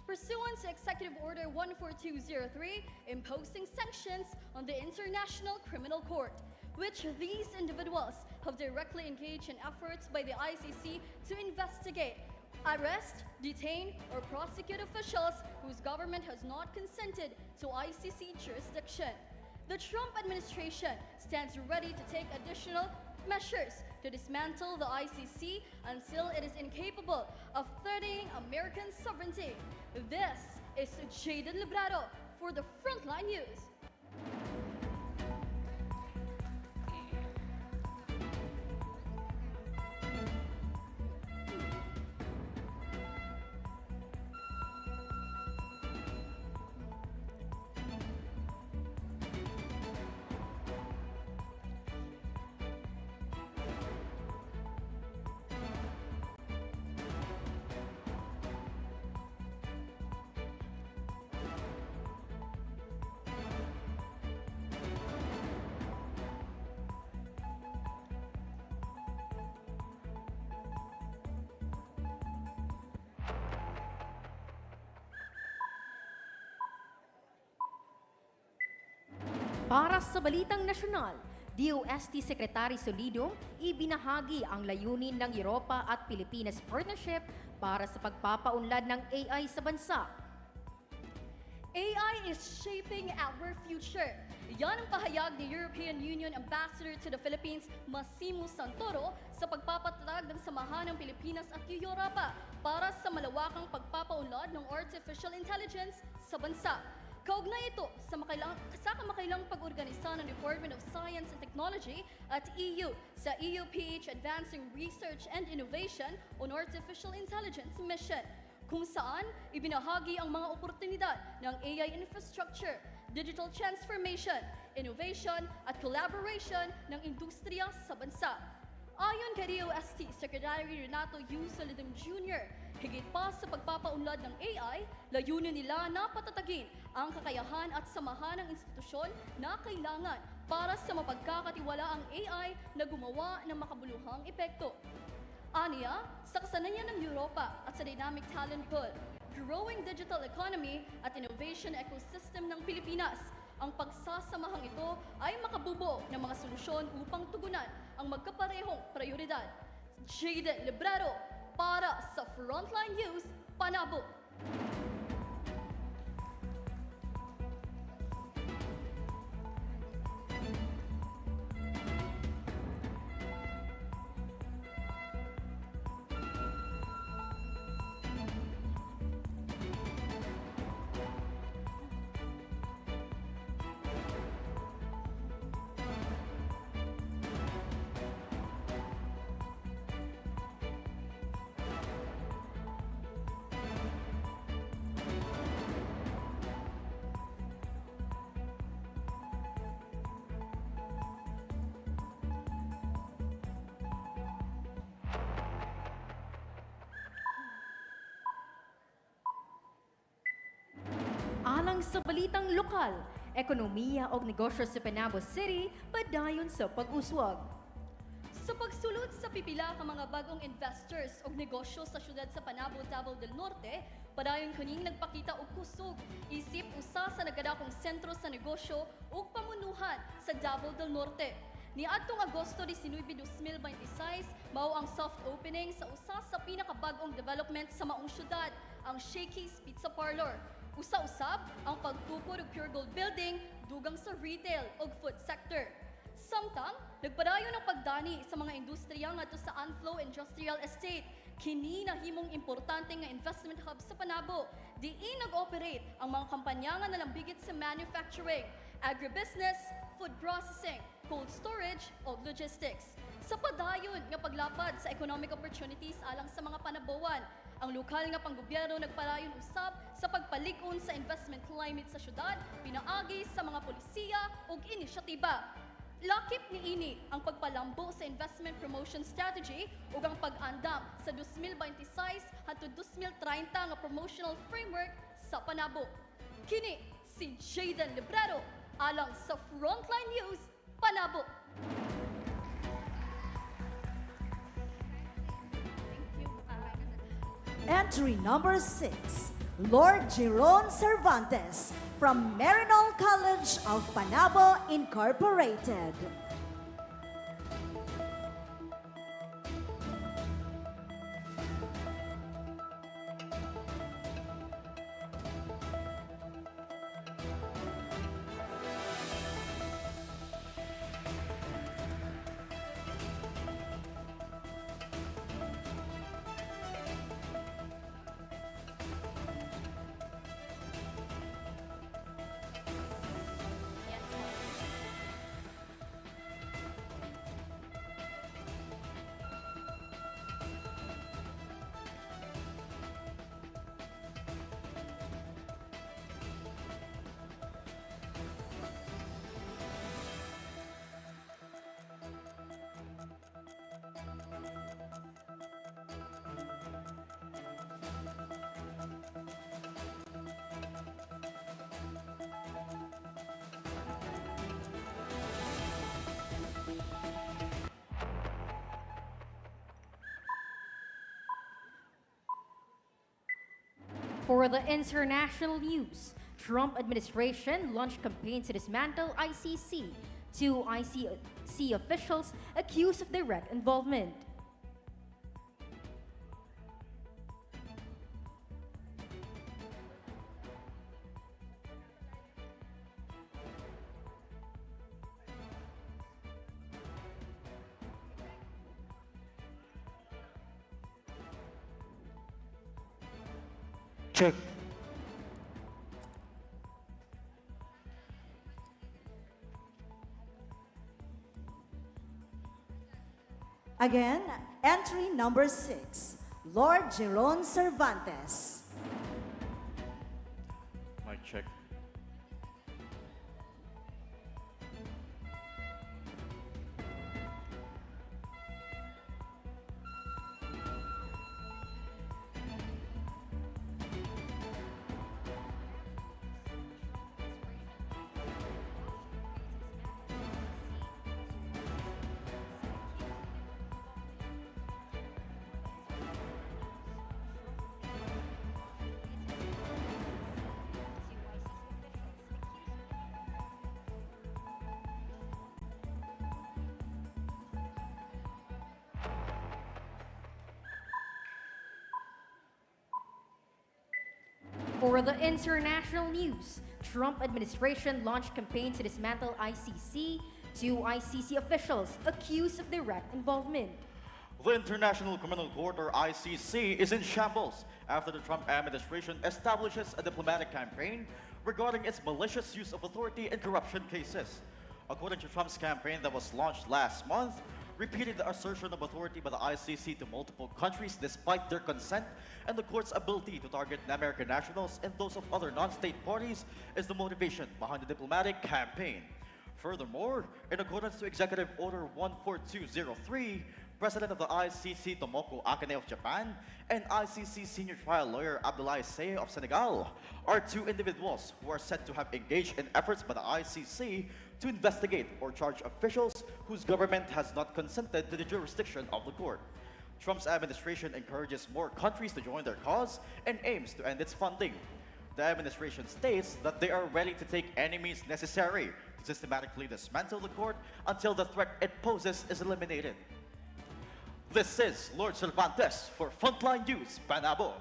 Pursuant to Executive Order 14203, imposing sanctions on the International Criminal Court, which these individuals have directly engaged in efforts by the ICC to investigate, arrest, detain, or prosecute officials whose government has not consented to ICC jurisdiction. The Trump administration stands ready to take additional measures to dismantle the ICC until it is incapable of threatening American sovereignty. This is Jaden Librero for the Frontline News. Para sa Balitang Nasyonal, DOST Secretary Solido ibinahagi ang layunin ng Europa at Pilipinas Partnership para sa pagpapaunlad ng AI sa bansa. AI is shaping our future. Yan ang pahayag ni European Union Ambassador to the Philippines, Massimo Santoro, sa pagpapatatag ng samahan ng Pilipinas at Europa para sa malawakang pagpapaunlad ng artificial intelligence sa bansa. Kaugnay ito sa kamakailang pag-organisa ng Department of Science and Technology at EU sa EU-PH Advancing Research and Innovation on Artificial Intelligence Mission, kung saan ibinahagi ang mga oportunidad ng AI infrastructure, digital transformation, innovation at collaboration ng industriya sa bansa. Ayon kay DOST Secretary Renato U. Solidim Jr., higit pa sa pagpapaunlad ng AI, layunin nila na patatagin ang kakayahan at samahan ng institusyon na kailangan para sa mapagkakatiwalaang AI na gumawa ng makabuluhang epekto. Aniya, sa kasanayan ng Europa at sa dynamic talent pool, growing digital economy at innovation ecosystem ng Pilipinas, ang pagsasamahang ito ay makabubuo ng mga solusyon upang tugunan ang magkaparehong prioridad. Jaden Librero para sa Frontline News, Panabo. lamang sa balitang lokal, ekonomiya o negosyo sa Panabo City, padayon sa pag-uswag. Sa pagsulod sa pipila ka mga bagong investors o negosyo sa syudad sa Panabo, Davao del Norte, padayon kuning nagpakita og kusog isip usa sa nagadakong sentro sa negosyo ug pamunuhan sa Davao del Norte. Niadtong Agosto 19, 2026, mao ang soft opening sa usa sa pinakabag-ong development sa maong syudad, ang 𝐍𝐄𝐖𝐒 Pizza Parlor. Usa-usab ang pagtukod og Pure Gold Building dugang sa retail ug food sector. Samtang, nagpadayon ang pagdani sa mga industriya ngadto sa Anflow Industrial Estate. Kini nahimong importante nga investment hub sa Panabo. Diin nag-operate ang mga kampanya nga nalambigit sa manufacturing, agribusiness, food processing, cold storage o logistics. Sa padayon nga paglapad sa economic opportunities alang sa mga Panaboan, ang lokal nga panggobyerno nagpadayon usab sa pagpalig-on sa investment climate sa syudad, pinaagi sa mga polisiya ug inisyatiba. Lakip niini ang pagpalambo sa investment promotion strategy ug ang pag-andam sa 2026 hangtod 2030 nga promotional framework sa Panabo. Kini si Jayden Librero alang sa Frontline News, Panabo. Entry number 6, Lord Jeron Cervantes from Marinol College of Panabo Incorporated. For the international news, Trump administration launched campaign to dismantle ICC. Two ICC officials accused of direct involvement. Check. Again, entry number 6, Lord Jeron Cervantes. Mic check. For the international news, Trump administration launched campaign to dismantle ICC. Two ICC officials accused of direct involvement. The International Criminal Court, or ICC, is in shambles after the Trump administration establishes a diplomatic campaign regarding its malicious use of authority in corruption cases. According to Trump's campaign that was launched last month, repeating the assertion of authority by the ICC to multiple countries despite their consent and the court's ability to target American nationals and those of other non-state parties is the motivation behind the diplomatic campaign. Furthermore, in accordance to Executive Order 14203, President of the ICC Tomoko Akane of Japan, and ICC Senior Trial Lawyer Abdoulaye Seye of Senegal are two individuals who are said to have engaged in efforts by the ICC to investigate or charge officials whose government has not consented to the jurisdiction of the court. Trump's administration encourages more countries to join their cause and aims to end its funding. The administration states that they are ready to take any means necessary to systematically dismantle the court until the threat it poses is eliminated. This is Lord Cervantes for Frontline News, Panabo.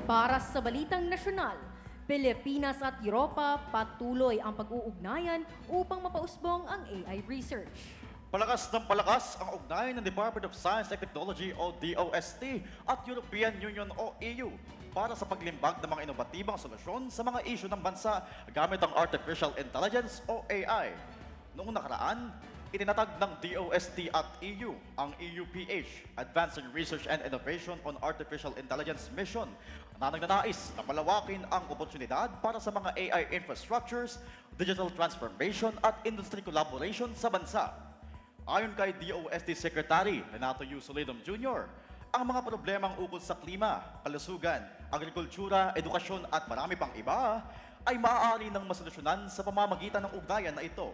Para sa Balitang Nasyonal, Pilipinas at Europa patuloy ang pag-uugnayan upang mapausbong ang AI research. Palakas ng palakas ang ugnayan ng Department of Science and Technology o DOST at European Union o EU para sa paglimbag ng mga inobatibang solusyon sa mga isyu ng bansa gamit ang Artificial Intelligence o AI. Noong nakaraan, itinatag ng DOST at EU ang EUPH, Advancing Research and Innovation on Artificial Intelligence Mission, na nagnanais na palawakin ang oportunidad para sa mga AI infrastructures, digital transformation at industry collaboration sa bansa. Ayon kay DOST Secretary Renato U. Solidum Jr., ang mga problemang ukol sa klima, kalusugan, agrikultura, edukasyon at marami pang iba ay maaari ng masolusyonan sa pamamagitan ng ugnayan na ito.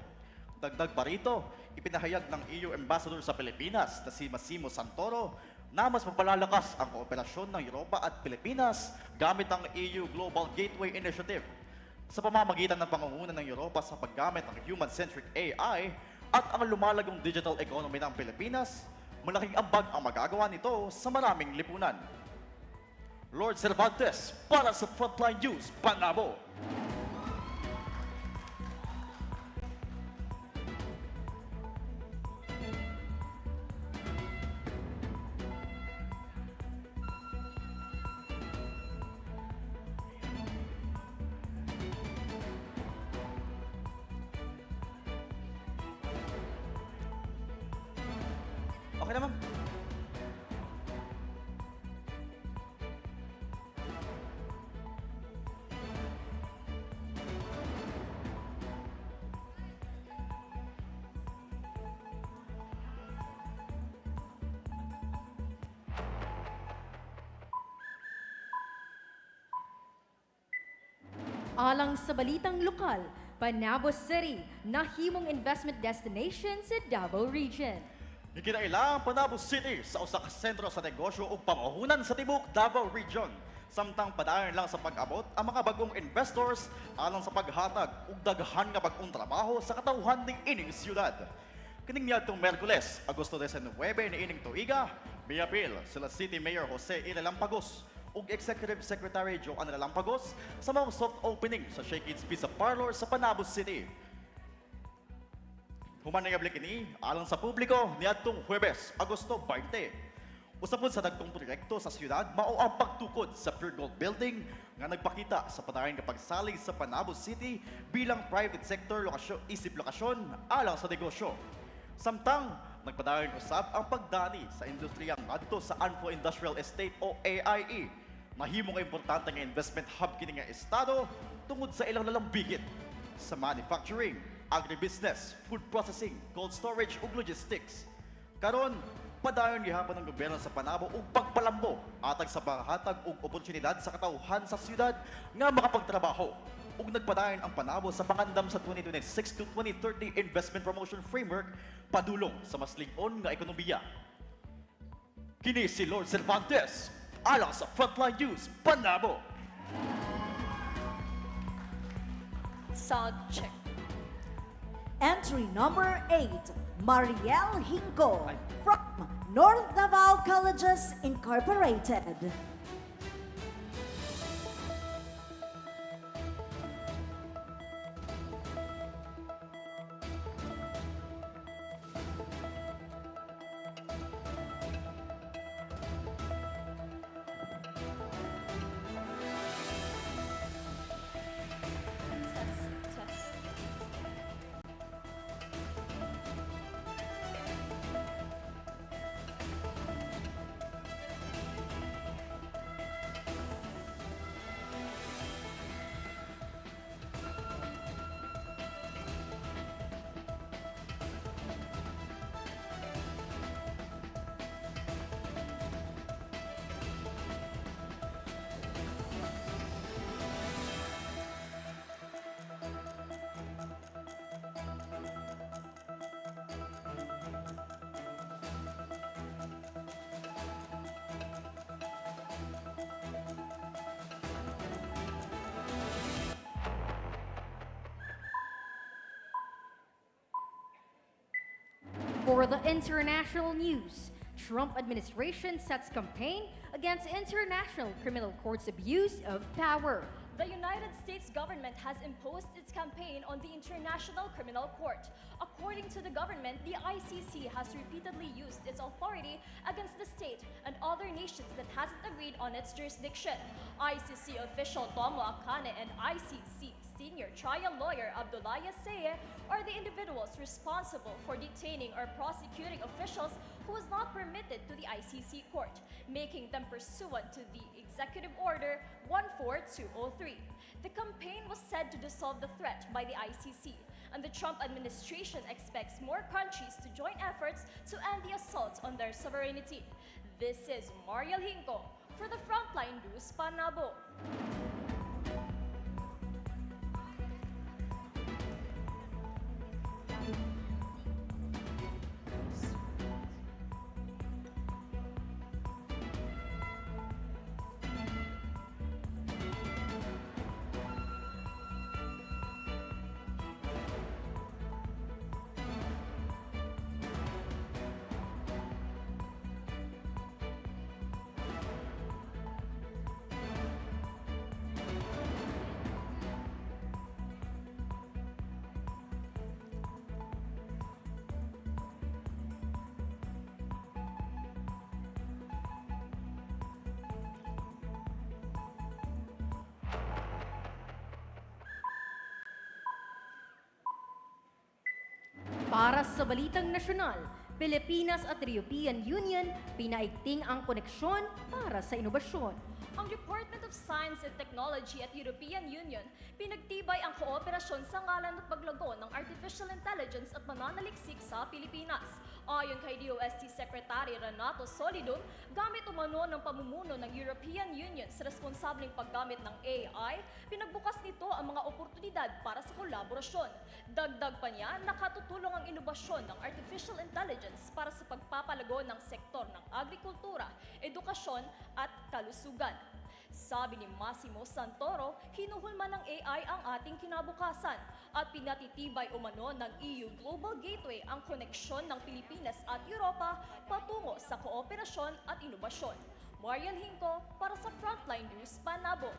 Dagdag pa rito, ipinahayag ng EU Ambassador sa Pilipinas na si Massimo Santoro na mas mapalalakas ang kooperasyon ng Europa at Pilipinas gamit ang EU Global Gateway Initiative. Sa pamamagitan ng pangunguna ng Europa sa paggamit ng human-centric AI at ang lumalagong digital economy ng Pilipinas, malaking ambag ang magagawa nito sa maraming lipunan. Lord Cervantes para sa Frontline News, Panabo. Okay naman. Alang sa balitang lokal, Panabo City, nahimong investment destination sa Davao Region. Ikinailang Panabo City sa usa ka sentro sa negosyo ug pamahunan sa tibok Davao Region. Samtang padayon lang sa pag-abot ang mga bagong investors alang sa paghatag ug daghan nga bag-ong trabaho sa katawhan ning ining siyudad. Kining niadtong Miyerkules, Agosto 19 niining tuiga, miapil sila City Mayor Jose E. Lampagos ug Executive Secretary Joanna Lampagos sa mga soft opening sa Shake It's Pizza Parlor sa Panabo City. Humanayable kini alang sa publiko niadtong Huwebes, Agosto 20. Usapod sa dagkong proyekto sa siyudad, mao ang pagtukod sa Pure Gold Building nga nagpakita sa padayon nga pagsalig sa Panabo City bilang private sector isip lokasyon alang sa negosyo. Samtang nagpadayon usab ang pagdani sa industriyang ngadto sa Anpo Industrial Estate o AIE. Mahimong importante nga investment hub kini nga estado tungod sa ilang lalambigit sa manufacturing, agribusiness, food processing, cold storage ug logistics. Karon, padayon gihapon ng gobyerno sa Panabo ug pagpalambo atag sa paghatag ug oportunidad sa katawhan sa siyudad nga makapagtrabaho. Ug nagpadayon ang Panabo sa pangandam sa 2026 to 2030 Investment Promotion Framework padulong sa mas lig-on nga ekonomiya. Kini si Lord Cervantes alang sa Frontline News, Panabo. Sound check. Entry number 8, Mariel Hingo from North Davao Colleges Incorporated. For the international news, Trump administration sets campaign against International Criminal Court's abuse of power. The United States government has imposed its campaign on the International Criminal Court. According to the government, the ICC has repeatedly used its authority against the state and other nations that hasn't agreed on its jurisdiction. ICC official Tomo Akane and ICC senior trial lawyer Abdullahi Seye are the individuals responsible for detaining or prosecuting officials who was not permitted to the ICC court, making them pursuant to the Executive Order 14203. The campaign was said to dissolve the threat by the ICC, and the Trump administration expects more countries to join efforts to end the assault on their sovereignty. This is Mariel Hinco for the Frontline News Panabo. Para sa Balitang Nasyonal, Pilipinas at European Union pinaigting ang koneksyon para sa inobasyon. Ang Department of Science and Technology at European Union pinagtibay ang kooperasyon sa ngalan at paglago ng artificial intelligence at mananaliksik sa Pilipinas. Ayon kay DOST Secretary Renato Solidum, gamit umano ng pamumuno ng European Union sa responsableng paggamit ng AI, pinagbukas nito ang mga oportunidad para sa kolaborasyon. Dagdag pa niya, nakatutulong ang inobasyon ng artificial intelligence para sa pagpapalago ng sektor ng agrikultura, edukasyon at kalusugan. Sabi ni Massimo Santoro, hinuhulma ng AI ang ating kinabukasan at pinatitibay umano ng EU Global Gateway ang koneksyon ng Pilipinas at Europa patungo sa kooperasyon at inobasyon. Mariel Hinco para sa Frontline News Panabo.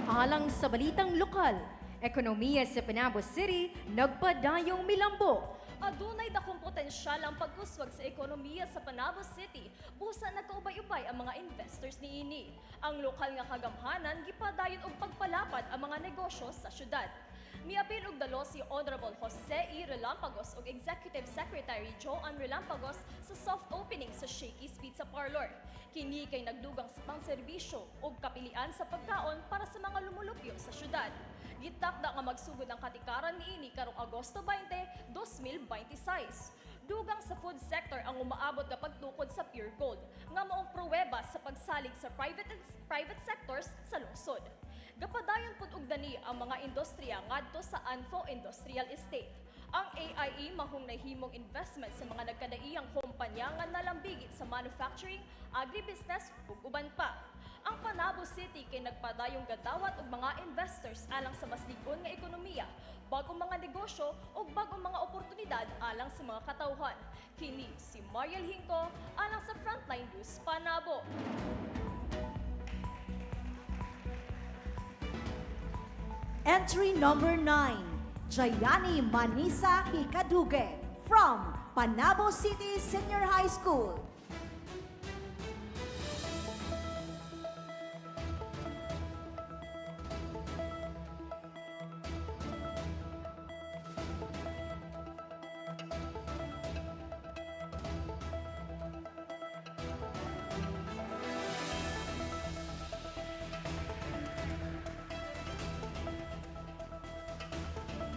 Alang sa balitang lokal, ekonomiya sa Panabo City nagpadayong milambo. Adunay dakong potensyal ang pag-uswag sa ekonomiya sa Panabo City, busa nagkaubay-ubay ang mga investors niini. Ang lokal nga kagamhanan gipadayon og pagpalapad ang mga negosyo sa syudad. Miapil og dalo si Honorable 𝐍𝐄𝐖𝐒 Relampagos ug Executive Secretary Joanne Relampagos sa soft opening sa Shakey's Pizza Parlor. Kini kay nagdugang sa pangserbisyo ug kapilian sa pagkaon para sa mga lumulupyo sa syudad. Gitakda nga magsugod ang katikaran niini karong Agosto 20, 2026. Dugang sa food sector ang umaabot nga pagtukod sa Pure Gold, nga maong pruweba sa pagsalig sa private sectors sa lungsod. Gapadayon pud og dani ang mga industriya ngadto sa Anfo Industrial Estate. Ang AIE mahong nahimong investment sa mga nagkadaiyang kumpanya nga nalambigit sa manufacturing, agribusiness ug uban pa. Ang Panabo City kay nagpadayong gadawat og mga investors alang sa mas ligon nga ekonomiya, bagong mga negosyo ug bagong mga oportunidad alang sa mga katawhan. Kini si Mariel Hingko alang sa Frontline News Panabo. Entry number 9, Jayani Manisa Hikaduge from Panabo City Senior High School.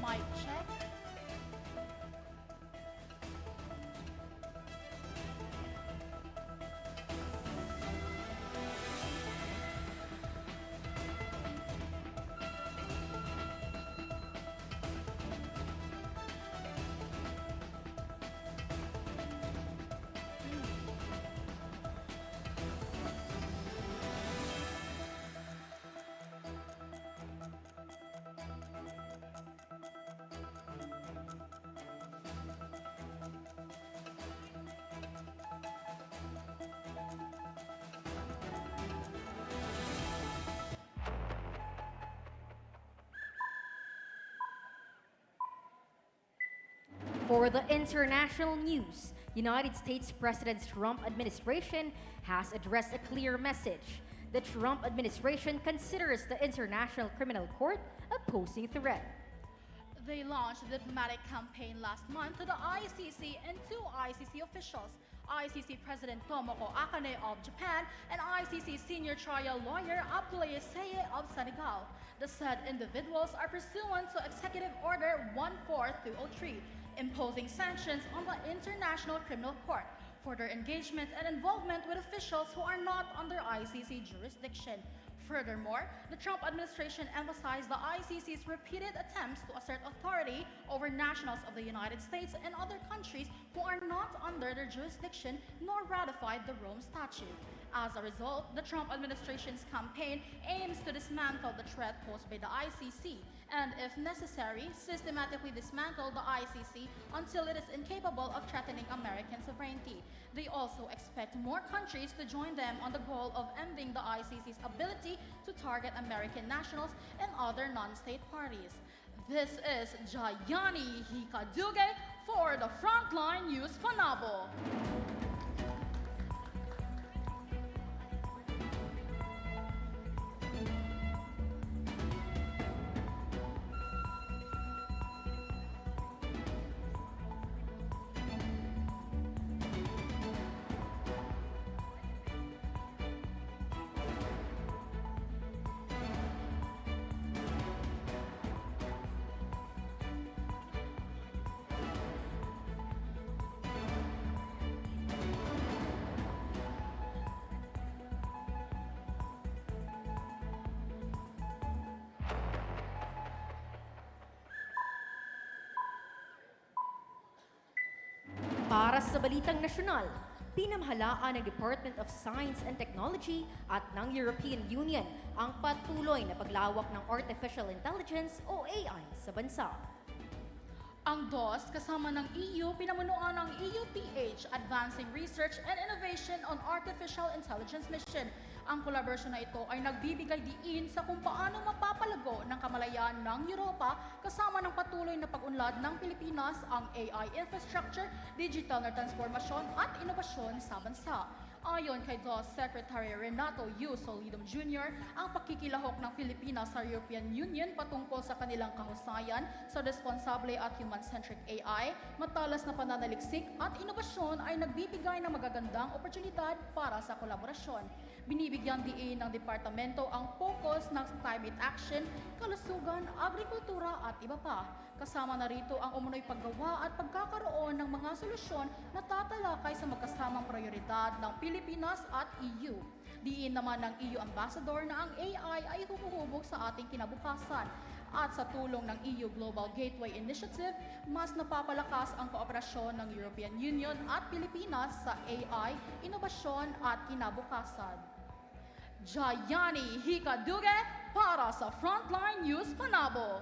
Mic check. For the international news, United States President Trump administration has addressed a clear message. The Trump administration considers the International Criminal Court a posing threat. They launched a diplomatic campaign last month to the ICC and two ICC officials, ICC President Tomoko Akane of Japan and ICC senior trial lawyer Abdoulaye Seye of Senegal. The said individuals are pursuant to Executive Order 14203, imposing sanctions on the International Criminal Court for their engagement and involvement with officials who are not under ICC jurisdiction. Furthermore, the Trump administration emphasized the ICC's repeated attempts to assert authority over nationals of the United States and other countries who are not under their jurisdiction nor ratified the Rome Statute. As a result, the Trump administration's campaign aims to dismantle the threat posed by the ICC and, if necessary, systematically dismantle the ICC until it is incapable of threatening American sovereignty. They also expect more countries to join them on the goal of ending the ICC's ability to target American nationals and other non-state parties. This is Jayani Hikaduge for the Frontline News Panabo. Para sa Balitang Nasyonal, pinamahalaan ng Department of Science and Technology at ng European Union ang patuloy na paglawak ng Artificial Intelligence o AI sa bansa. Ang DOS kasama ng EU pinamunuan ang EUPH Advancing Research and Innovation on Artificial Intelligence Mission. Ang collaboration na ito ay nagbibigay diin sa kung paano mapapalago ng kamalayan ng Europa kasama ng patuloy na pag-unlad ng Pilipinas ang AI infrastructure, digital na transformasyon at inobasyon sa bansa. Ayon kay DOS Secretary Renato U. Solidum Jr., ang pakikilahok ng Pilipinas sa European Union patungkol sa kanilang kahusayan sa responsable at human-centric AI, matalas na pananaliksik at inobasyon ay nagbibigay ng magagandang oportunidad para sa kolaborasyon. Binibigyan diin ng departamento ang focus ng climate action, kalusugan, agrikultura at iba pa. Kasama na rito ang umunoy paggawa at pagkakaroon ng mga solusyon na tatalakay sa magkasamang prioridad ng Pilipinas at EU. Diin naman ng EU Ambassador na ang AI ay humuhubog sa ating kinabukasan at sa tulong ng EU Global Gateway Initiative, mas napapalakas ang kooperasyon ng European Union at Pilipinas sa AI, inobasyon at kinabukasan. Jayani Hikaduge para sa Frontline News Panabo.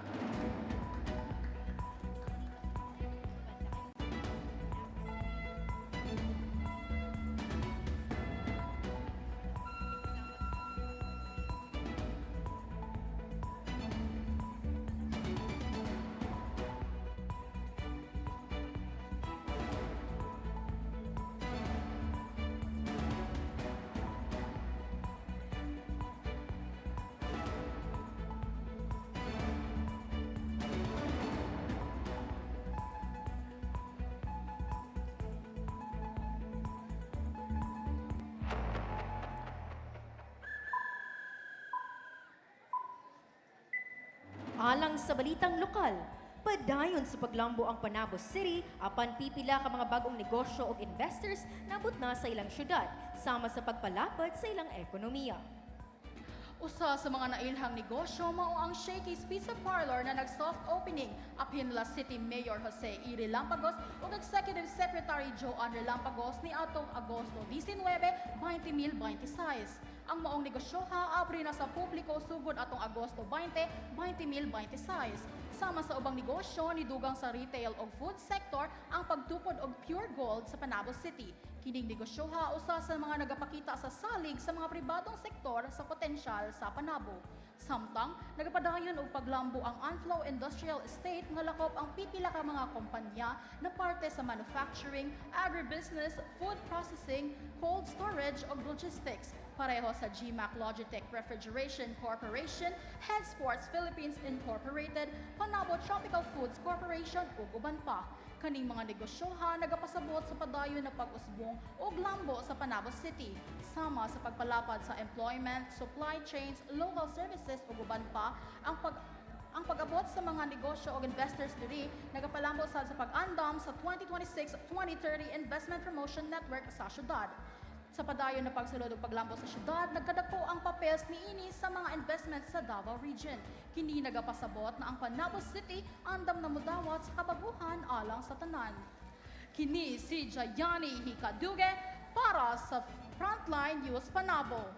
Alang sa balitang lokal, padayon sa paglambo ang Panabo City apan pipila ka mga bagong negosyo o investors nabot na sa ilang syudad, sama sa pagpalapad sa ilang ekonomiya. Usa sa mga nailhang negosyo mao ang Shakey's Pizza Parlor na nag-soft opening aphin la City Mayor Jose E. Relampagos ug Executive Secretary Joanne Relampagos ni atong Agosto 19, 2026. Ang maong negosyoha abri na sa publiko sugod atong Agosto 20, 2026. Sama sa ubang negosyo nidugang sa retail o food sector ang pagtukod og Pure Gold sa Panabo City. Kining negosyoha usa sa mga nagapakita sa salig sa mga pribadong sektor sa potensyal sa Panabo. Samtang nagapadayon og paglambo ang Anflow Industrial Estate nga lakop ang pipila ka mga kompanya na parte sa manufacturing, agribusiness, food processing, cold storage ug logistics. Pareho sa GMAC Logitech Refrigeration Corporation, Head Sports Philippines Incorporated, Panabo Tropical Foods Corporation ug uban pa. Kaning mga negosyohan nagapasabot sa padayon na pag-usbong o lambo sa Panabo City, sama sa pagpalapad sa employment, supply chains, local services ug uban pa. Ang pag-abot sa mga negosyo o investors diri nagapalambo sa pag-andam sa 2026-2030 Investment Promotion Network sa syudad. Sa padayon na pagsulod ug paglambo sa syudad, nagkadako ang papels niini sa mga investments sa Davao Region. Kini nagapasabot na ang Panabo City andam na mudawat sa kabaguhan alang sa tanan. Kini si Jayani Hikaduge para sa Frontline News Panabo.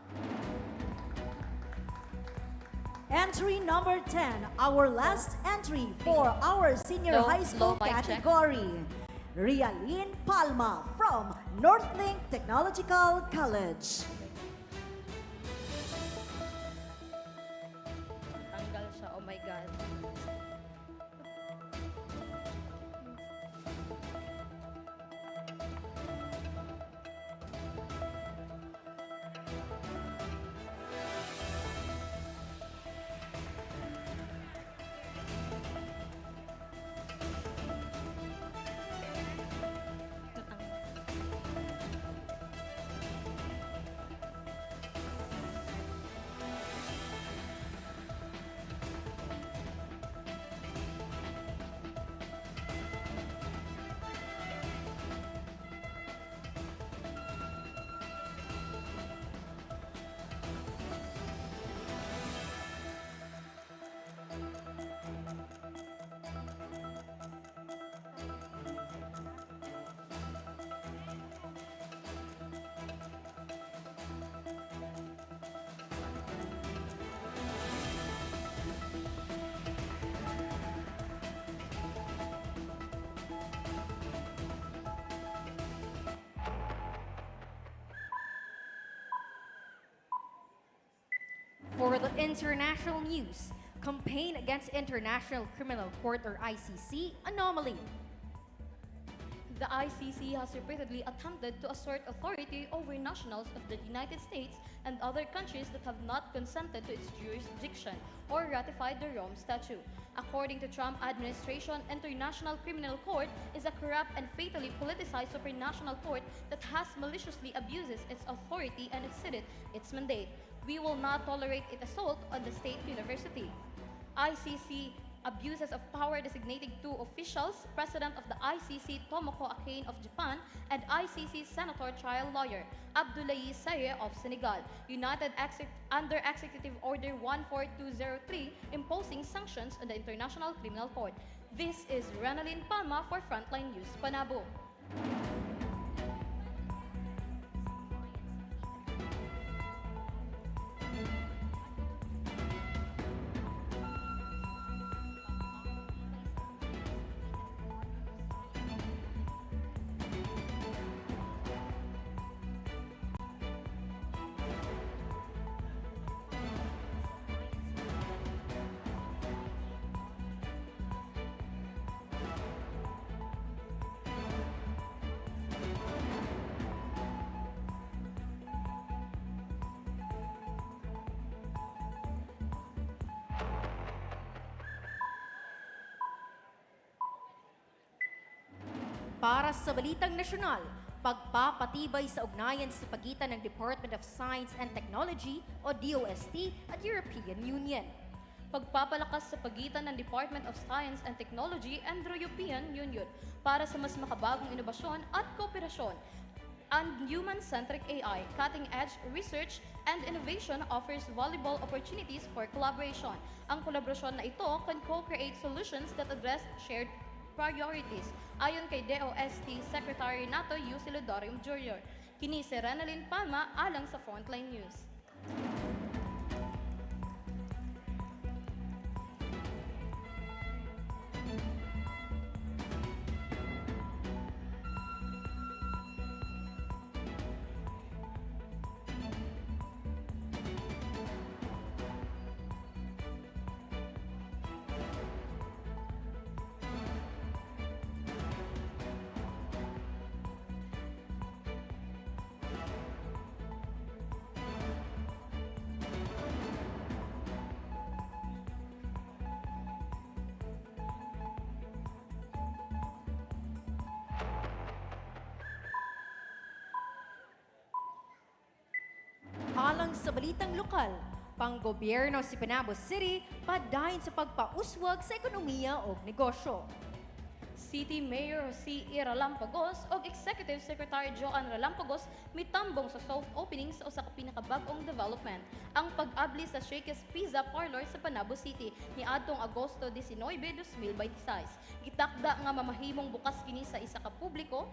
Entry number 10, our last entry for our senior high school category. Rialyn Palma from Northlink Technological College. Tanggal siya, oh my God. For the international news, campaign against International Criminal Court or ICC anomaly. The ICC has repeatedly attempted to assert authority over nationals of the United States and other countries that have not consented to its jurisdiction or ratified the Rome Statute. According to Trump administration, International Criminal Court is a corrupt and fatally politicized supranational court that has maliciously abuses its authority and exceeded its mandate. We will not tolerate its assault on the state university. ICC abuses of power designating two officials, President of the ICC Tomoko Akane of Japan and ICC Senator trial lawyer Abdoulaye Saye of Senegal, united under Executive Order 14203 imposing sanctions on the International Criminal Court. This is Renalyn Palma for Frontline News Panabo. Para sa Balitang Nasyonal, pagpapatibay sa ugnayan sa pagitan ng Department of Science and Technology o DOST at European Union. Pagpapalakas sa pagitan ng Department of Science and Technology and the European Union para sa mas makabagong inobasyon at kooperasyon. And human-centric AI, cutting-edge research and innovation offers valuable opportunities for collaboration. Ang kolaborasyon na ito can co-create solutions that address shared priorities, ayon kay DOST Secretary NATO Yussi Lodorium Jr. Kini si Renalyn Palma alang sa Frontline News. Alang sa balitang lokal, panggobyerno si Panabo City padayon sa pagpauswag sa ekonomiya o negosyo. City Mayor Jose Ralampagos o Executive Secretary Joan Ralampagos mitambong sa soft opening sa usa ka pinakabag-ong development, ang pag-abli sa Shakey's Pizza Parlor sa Panabo City niadtong Agosto 19, 2026. Gitakda nga mamahimong bukas kini sa isa ka publiko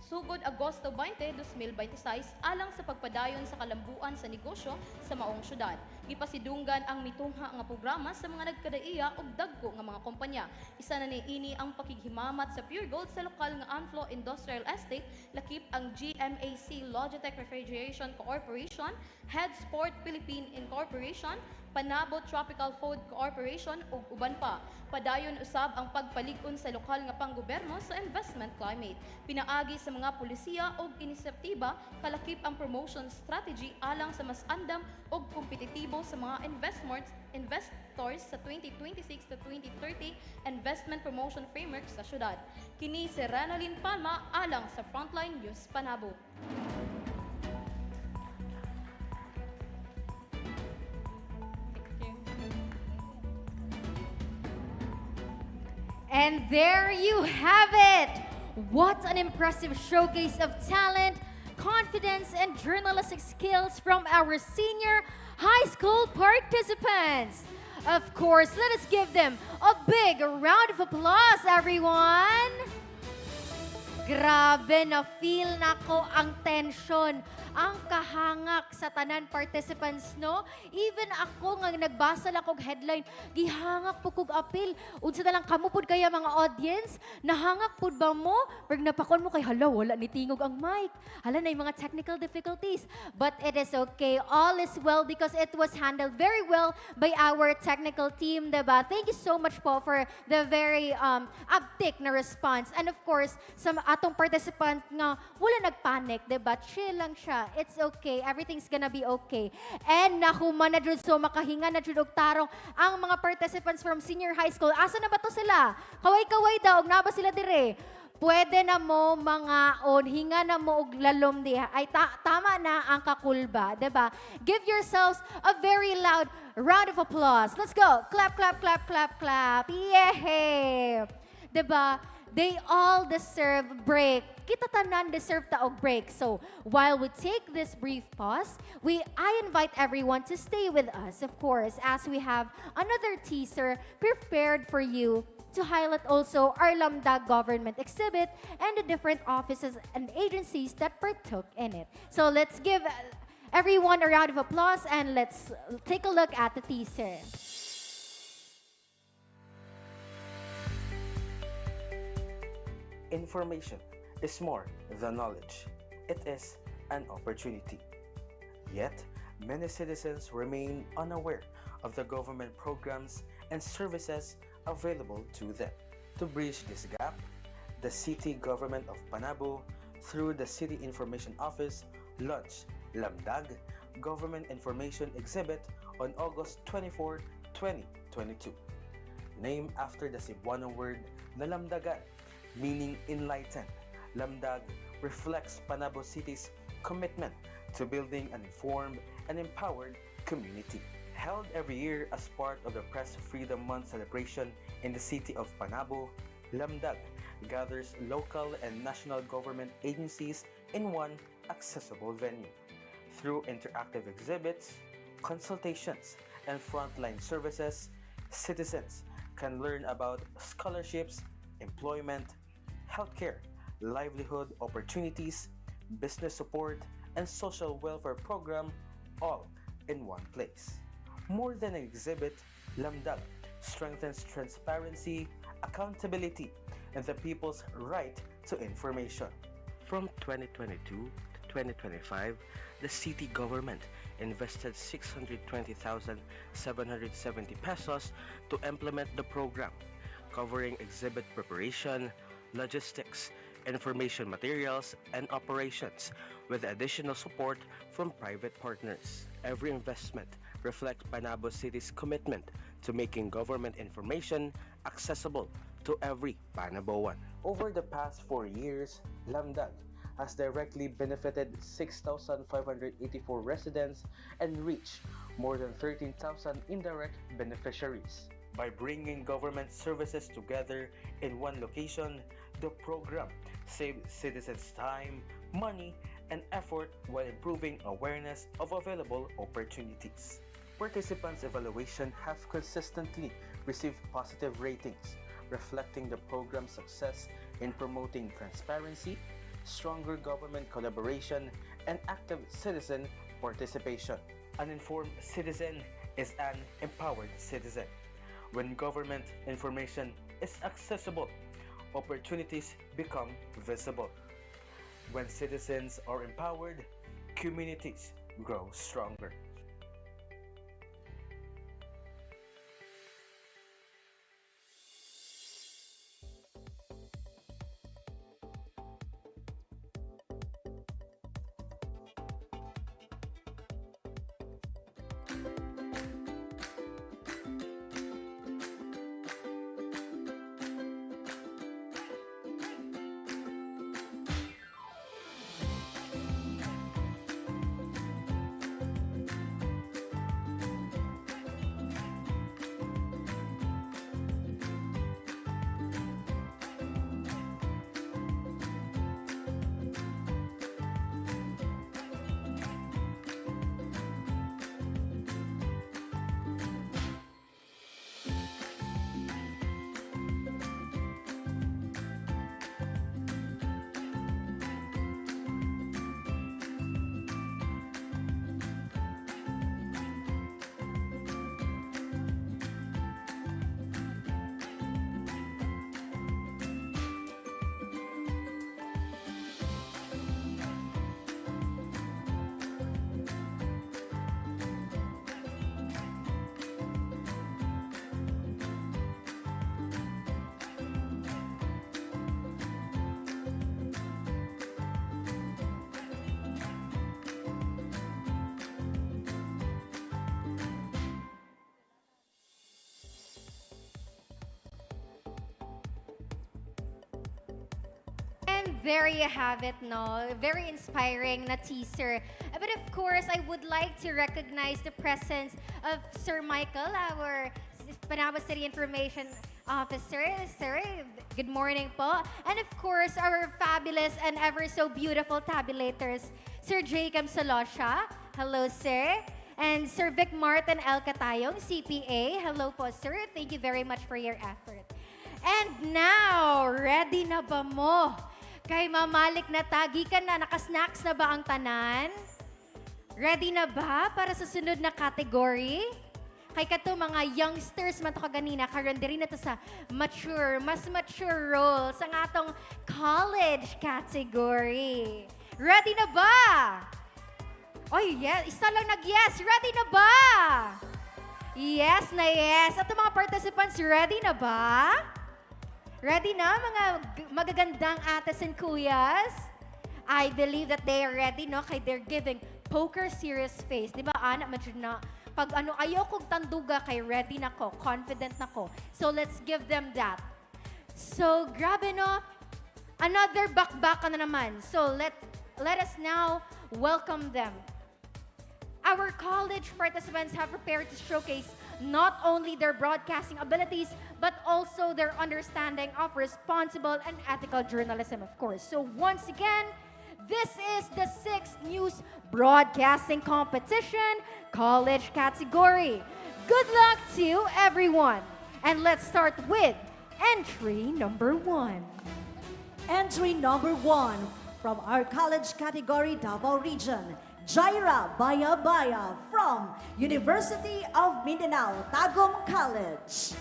sugod Agosto 20, 2026 alang sa pagpadayon sa kalambuan sa negosyo sa maong syudad. Gipasidunggan ang mitungha nga programa sa mga nagkadaiya ug dagko nga mga kompanya. Isa na niini ang pakighimamat sa Pure Gold sa lokal nga Anflo Industrial Estate, lakip ang GMAC Logitech Refrigeration Corporation, Head Sport Philippine Incorporation, Panabo Tropical Food Corporation ug uban pa. Padayon usab ang pagpalig-on sa lokal nga panggobyerno sa investment climate. Pinaagi sa mga pulisiya ug inisyatiba kalakip ang promotion strategy alang sa mas andam ug kompetitibo sa mga investors sa 2026 to 2030 investment promotion framework sa syudad. Kini si Renalyn Palma alang sa Frontline News Panabo. And there you have it! What an impressive showcase of talent, confidence, and journalistic skills from our senior high school participants. Of course, let us give them a big round of applause, everyone! Grabe, na-feel na ko ang tension, ang kahangak sa tanan participants, no? Even ako nga nagbasa lang kog headline, gihangak po kog apil. Unsa na lang kamo pud kaya mga audience, nahangak pud ba mo? Pag napakon mo kay hala wala ni tingog ang mic. Hala na yung mga technical difficulties. But it is okay. All is well because it was handled very well by our technical team, diba? Thank you so much po for the very uptick na response. And of course, sa atong participant nga wala nagpanic, diba? Chill lang siya. It's okay. Everything's gonna be okay. And nahuman na dyan, so makahinga na dyan og tarong ang mga participants from senior high school. Asa na ba to sila? Kaway-kaway daw. Na ba sila dire? Pwede na mo mga hinga na mo og lalom diha. Ay tama na ang kakulba, 'di ba? Give yourselves a very loud round of applause. Let's go. Clap, clap, clap, clap, clap. Yeah. 'Di ba? They all deserve break. Kita tanan deserve ta og break. So, while we take this brief pause, I invite everyone to stay with us, of course, as we have another teaser prepared for you to highlight also our Lamdag government exhibit and the different offices and agencies that partook in it. So let's give everyone a round of applause and let's take a look at the teaser. Information is more than knowledge. It is an opportunity. Yet, many citizens remain unaware of the government programs and services available to them. To bridge this gap, the city government of Panabo, through the City Information Office, launched Lamdag Government Information Exhibit on August 24, 2022. Named after the Cebuano word na lamdagan, meaning enlightened, Lamdag reflects Panabo City's commitment to building an informed and empowered community. Held every year as part of the Press Freedom Month celebration in the city of Panabo, Lamdag gathers local and national government agencies in one accessible venue. Through interactive exhibits, consultations, and frontline services, citizens can learn about scholarships, employment, healthcare, livelihood opportunities, business support, and social welfare program all in one place. More than an exhibit, Lamdag strengthens transparency, accountability, and the people's right to information. From 2022 to 2025, the city government invested 620,770 pesos to implement the program, covering exhibit preparation, logistics, information materials, and operations, with additional support from private partners. Every investment reflects Panabo City's commitment to making government information accessible to every Panaboan. Over the past 4 years, Lamdag has directly benefited 6,584 residents and reached more than 13,000 indirect beneficiaries. By bringing government services together in one location, the program saved citizens time, money, and effort while improving awareness of available opportunities. Participants' evaluation have consistently received positive ratings, reflecting the program's success in promoting transparency, stronger government collaboration, and active citizen participation. An informed citizen is an empowered citizen. When government information is accessible, opportunities become visible. When citizens are empowered, communities grow stronger. There you have it, no? Very inspiring na teaser. But of course, I would like to recognize the presence of Sir Michael, our Panabo City Information Officer. Sir, good morning po. And of course, our fabulous and ever so beautiful tabulators, Sir 𝐍𝐄𝐖𝐒. Hello, sir. And Sir Vic Martin L. Catayong, CPA. Hello po, sir. Thank you very much for your effort. And now, ready na ba mo? Kay mamalik na tagi ka na, nakasnacks na ba ang tanan? Ready na ba para sa sunod na category? Kay kato mga youngsters man to kaganina, karon diri na to sa mature, mas mature role sa atong college category. Ready na ba? Oy, yes, isa lang nag-yes. Ready na ba? Yes na yes. At mga participants, ready na ba? Ready na, mga magagandang ates and kuyas? I believe that they are ready, no? Kay they're giving poker serious face. Di ba, Ana? Medyo na, pag ano, ayaw kong tanduga, kay ready na ko, confident na ko. So, let's give them that. So, grabe, no? Another bakbakan na naman. So, let us now welcome them. Our college participants have prepared to showcase not only their broadcasting abilities, but also their understanding of responsible and ethical journalism, of course. So once again, this is the 6th News Broadcasting Competition College category. Good luck to everyone. And let's start with entry number 1. Entry number 1 from our college category Davao region, Jaira Baya from University of Mindanao, Tagum College.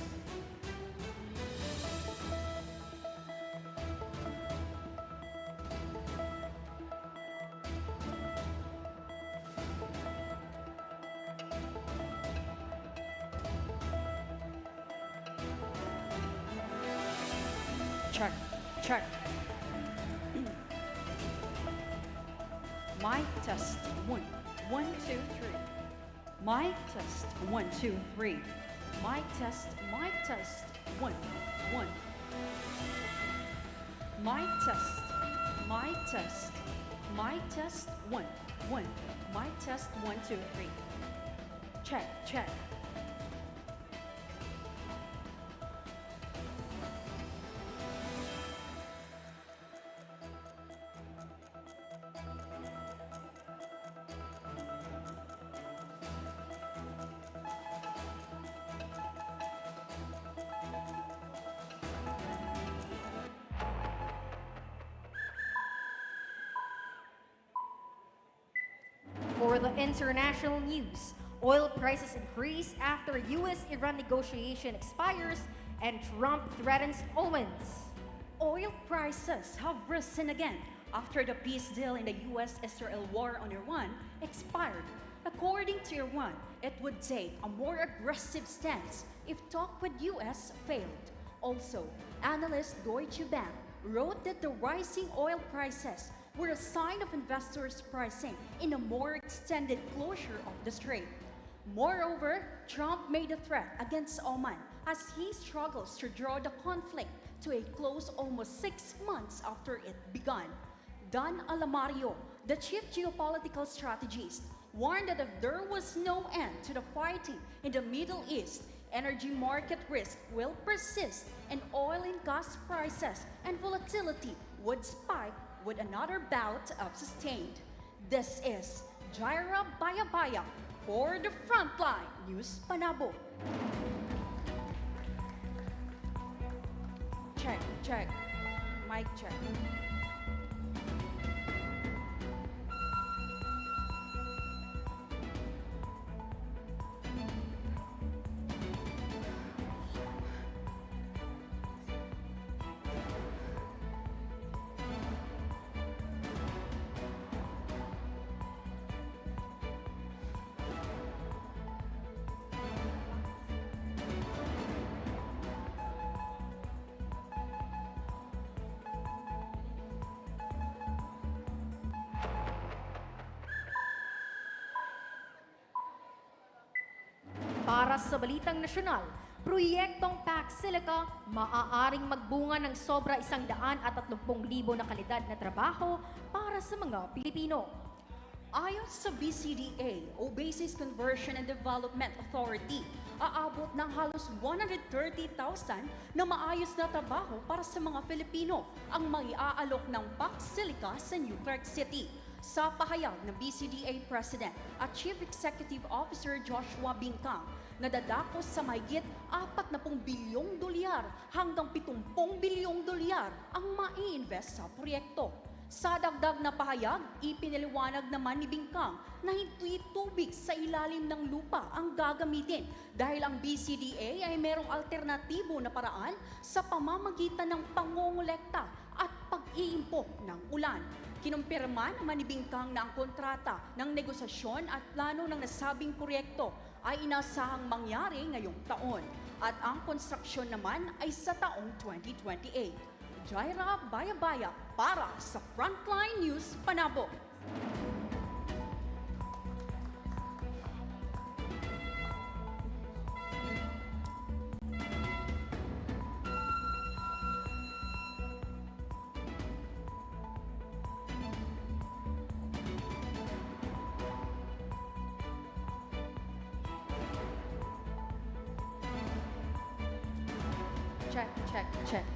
Check. Mic test 1, 1, 2, 3. Mic test 1, 2, 3. Mic test 1, 1. Mic test 1, 1. Mic test 1, 2, 3. Check. For the international news, oil prices increase after U.S.-Iran negotiation expires and Trump threatens omens. Oil prices have risen again after the peace deal in the U.S.-Israel war on Iran expired. According to Iran, it would take a more aggressive stance if talk with U.S. failed. Also, analyst Deutsche Bank wrote that the rising oil prices were a sign of investors' pricing in a more extended closure of the strait. Moreover, Trump made a threat against Oman as he struggles to draw the conflict to a close almost 6 months after it began. Dan Alamario, the chief geopolitical strategist, warned that if there was no end to the fighting in the Middle East, energy market risk will persist and oil and gas prices and volatility would spike with another bout of sustained. This is Jaira Baya for the Frontline News Panabo. Check. Mic check. Para sa Balitang Nasyonal, proyektong PAC Silica maaaring magbunga ng sobra 130,000 na kalidad na trabaho para sa mga Pilipino. Ayon sa BCDA o Basis Conversion and Development Authority, aabot ng halos 130,000 na maayos na trabaho para sa mga Filipino ang maiaalok ng PAC Silica sa New Clark City. Sa pahayag ng BCDA President at Chief Executive Officer Joshua Bingkang, nadadakos sa mahigit 40 bilyong dolyar hanggang 70 bilyong dolyar ang mai-invest sa proyekto. Sa dagdag na pahayag, ipinaliwanag naman ni Bingkang na hindi tubig sa ilalim ng lupa ang gagamitin dahil ang BCDA ay merong alternatibo na paraan sa pamamagitan ng pangongolekta at pag-iimpok ng ulan. Kinumpirma naman ni Bingkang na ang kontrata ng negosasyon at plano ng nasabing proyekto ay inasahang mangyari ngayong taon at ang konstruksyon naman ay sa taong 2028. Jaira Bayabaya para sa Frontline News Panabo. Check, check, check.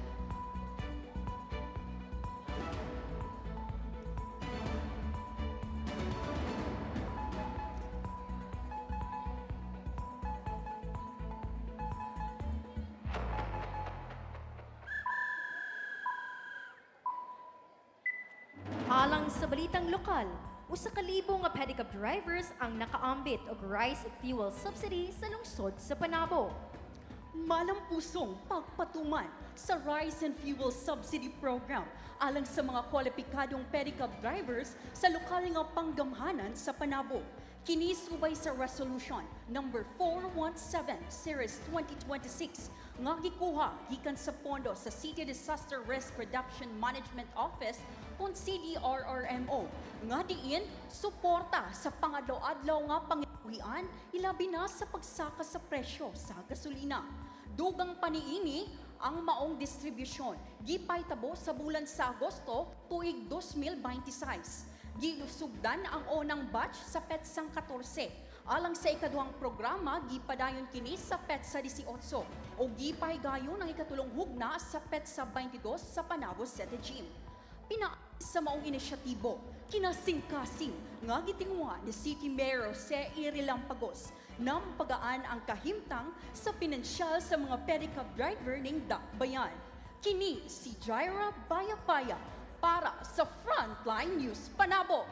Alang sa balitang lokal, usa ka libo nga pedicab drivers ang nakaambit og rice ug fuel subsidy sa lungsod sa Panabo. Malampusong pagpatuman sa Rice and Fuel Subsidy Program alang sa mga kwalipikadong pedicab drivers sa lokal nga panggamhanan sa Panabo. Kini subay sa Resolution number 417 Series 2026 nga gikuha gikan sa pondo sa City Disaster Risk Reduction Management Office kung CDRRMO nga diin suporta sa pangadlaw-adlaw nga pangipuhian ilabi na sa pagsaka sa presyo sa gasolina. Dugang paniini ang maong distribusyon gipahitabo sa bulan sa Agosto tuig 2026. Giusugdan ang unang batch sa petsang 14. Alang sa ikaduhang programa, gipadayon kini sa petsa 18 o gipahigayon ang ikatulong hugna sa petsa 22 sa Panabo City Gym. Pinaayos sa maong inisyatibo, kinasing-kasing nga gitinguha ni City Mayor 𝐍𝐄𝐖 Lampagos na mapagaan ang kahimtang sa pinansyal sa mga pedicab driver ning dakbayan. Kini si Jaira Bayapaya para sa Frontline News Panabo.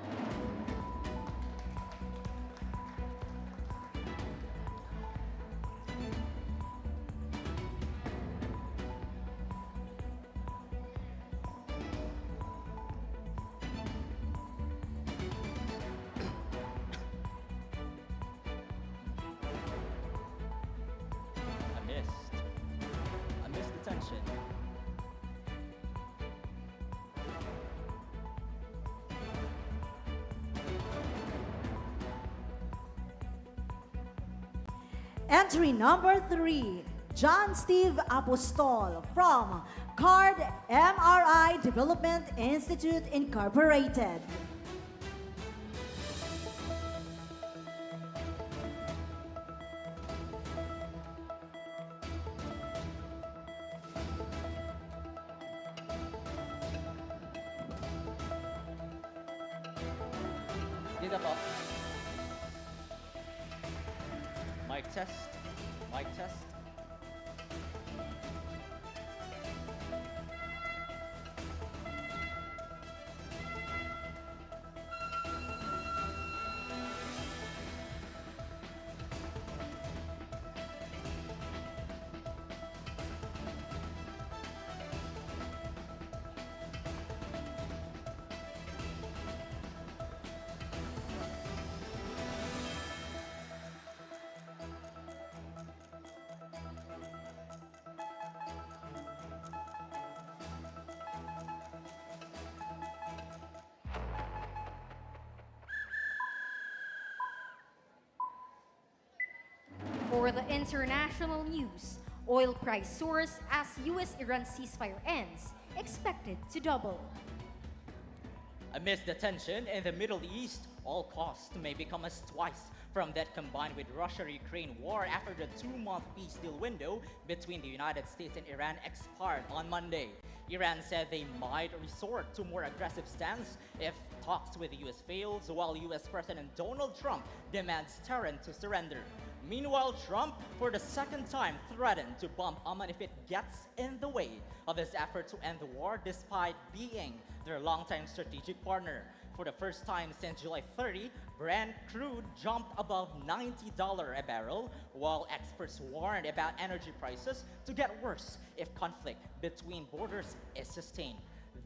I missed detention. Entry number 3, John Steve Apostol from Card MRI Development Institute Incorporated. Dito po. Mic test. Mic test. For the international news, Oil price soars as US-Iran ceasefire ends, expected to double. Amidst the tension in the Middle East, all costs may become as twice from that combined with Russia-Ukraine war after the 2-month peace deal window between the United States and Iran expired on Monday. Iran said they might resort to more aggressive stance if talks with the US fails, while US President Donald Trump demands Tehran to surrender. Meanwhile, Trump, for the second time, threatened to bomb Oman if it gets in the way of his effort to end the war despite being their longtime strategic partner. For the first time since July 30, Brent crude jumped above $90 a barrel, while experts warned about energy prices to get worse if conflict between borders is sustained.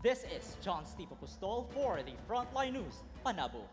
This is John Steve Apostol for the Frontline News, Panabo.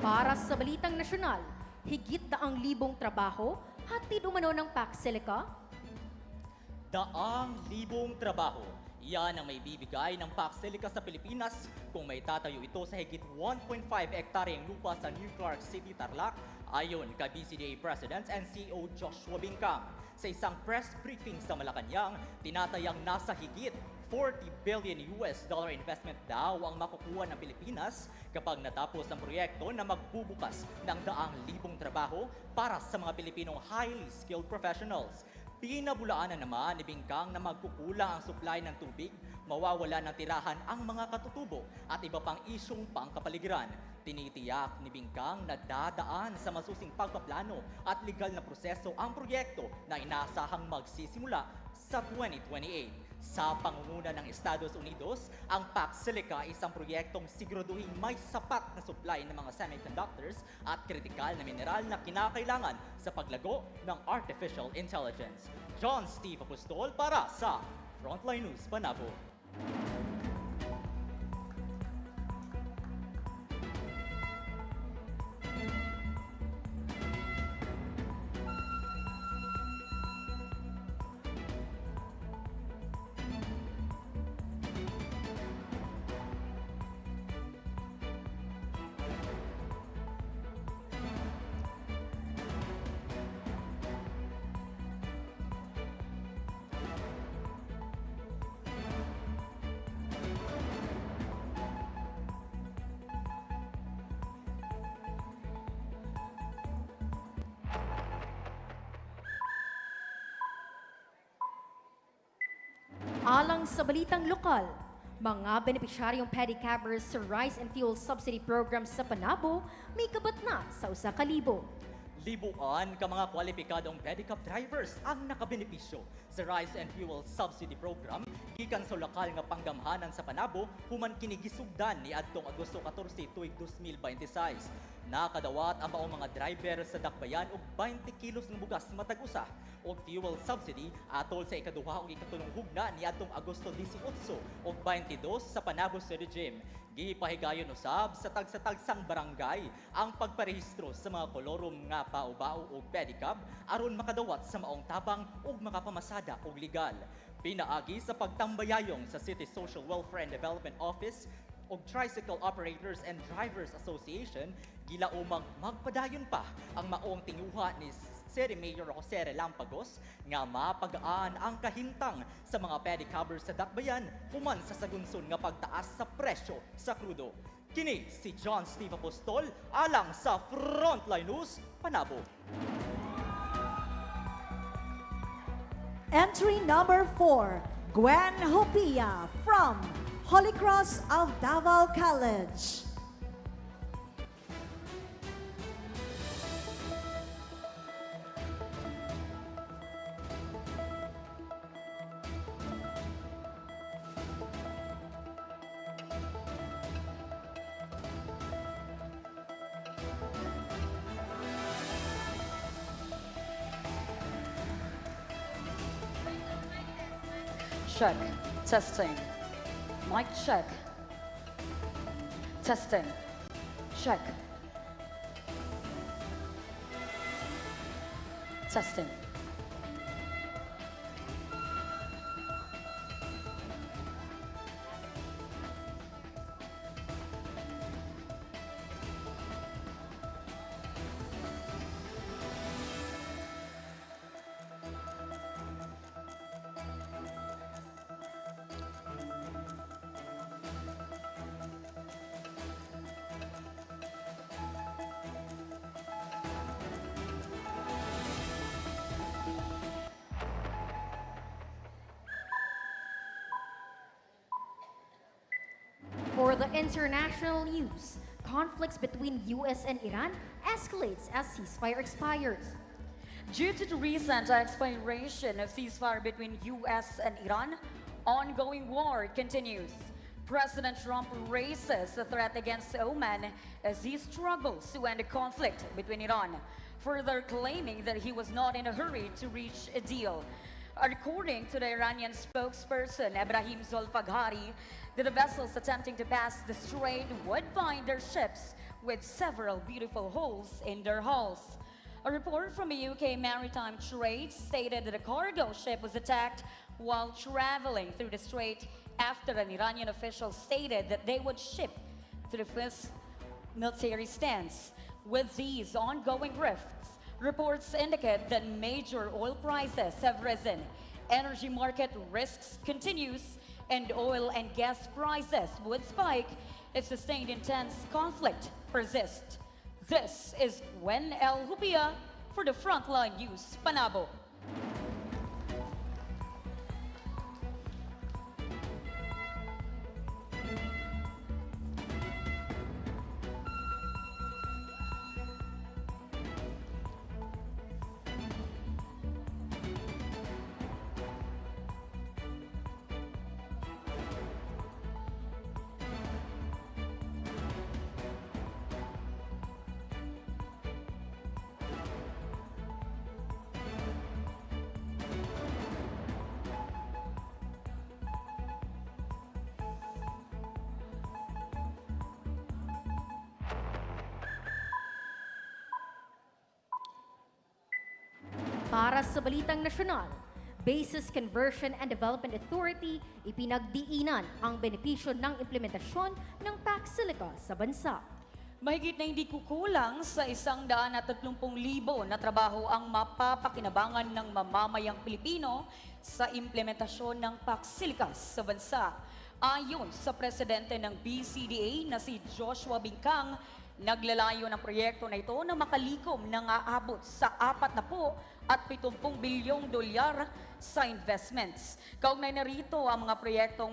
Para sa Balitang Nasyonal, higit 100,000 trabaho, hatid umano ng PAC Silica. 100,000 trabaho. Yan ang may bibigay ng PAC Silica sa Pilipinas kung may tatayo ito sa higit 1.5 hektaryeng lupa sa New Clark City, Tarlac, ayon kay BCDA President and CEO Joshua Bingkang. Sa isang press briefing sa Malacanang, tinatayang nasa higit 40 billion US dollar investment daw ang makukuha ng Pilipinas kapag natapos ang proyekto na magbubukas ng 100,000 trabaho para sa mga Pilipinong highly skilled professionals. Pinabulaanan naman ni Bingkang na magkukulang ang supply ng tubig, mawawala ng tirahan ang mga katutubo at iba pang isyong pangkapaligiran. Tinitiyak ni Bingkang na dadaan sa masusing pagpaplano at legal na proseso ang proyekto na inaasahang magsisimula sa 2028. Sa pangunguna ng Estados Unidos, ang PAC Silica ay isang proyektong siguraduhin may sapat na supply ng mga semiconductors at kritikal na mineral na kinakailangan sa paglago ng artificial intelligence. John Steve Apostol para sa Frontline News, Panabo. Alang sa balitang lokal, mga benepisyaryong pedicabbers sa Rice and Fuel Subsidy Program sa Panabo may kabat na sa 1,000. Libuan ka mga kwalipikadong pedicab drivers ang nakabenepisyo sa Rice and Fuel Subsidy Program gikan sa lokal nga panggamhanan sa Panabo human kinigisugdan ni adtong Agosto 14 tuig 2026. Nakadawat ang maong mga driver sa dakbayan og 20 kilos ng bugas matag usa og fuel subsidy atol sa ikaduha ug ikatulong hugna ni adtong Agosto 18 ug 22 sa Panabo City Gym. Gipahigayon usab sa tag-tagsang barangay ang pagparehistro sa mga kolorom nga paubao ug pedicab aron makadawat sa maong tabang ug makapamasada og legal. Pinaagi sa pagtambayayong sa City Social Welfare and Development Office o Tricycle Operators and Drivers Association, gilaumang magpadayon pa ang maong tinguha ni City Mayor Jose Relampagos nga mapagaan ang kahintang sa mga pedicabbers sa dakbayan human sa sagunson nga pagtaas sa presyo sa krudo. Kini si John Steve Apostol alang sa Frontline News, Panabo. Entry number 4, Gwen Hopia from Holy Cross of Davao College. Check. Testing. Mic check. Testing. Check. Testing. For the international news, conflicts between US and Iran escalates as ceasefire expires. Due to the recent expiration of ceasefire between US and Iran, ongoing war continues. President Trump raises a threat against Oman as he struggles to end the conflict between Iran, further claiming that he was not in a hurry to reach a deal. According to the Iranian spokesperson Ebrahim Zolfaghari, that the vessels attempting to pass the strait would find their ships with several beautiful holes in their hulls. A report from the UK Maritime Trade stated that a cargo ship was attacked while traveling through the strait after an Iranian official stated that they would ship to the first military stance. With these ongoing rifts, reports indicate that major oil prices have risen, energy market risks continues, and oil and gas prices would spike if sustained intense conflict persists. This is 𝐍𝐄𝐖𝐒 for the Frontline News, Panabo. Para sa Balitang Nasyonal, Bases Conversion and Development Authority ipinagdiinan ang benepisyo ng implementasyon ng tax silica sa bansa. Mahigit na hindi kukulang sa 130,000 na trabaho ang mapapakinabangan ng mamamayang Pilipino sa implementasyon ng tax silica sa bansa. Ayon sa presidente ng BCDA na si Joshua Bingkang, naglalayo ng proyekto na ito na makalikom ng aabot sa 40 at 70 bilyong dolyar sa investments. Kaugnay na rito ang mga proyektong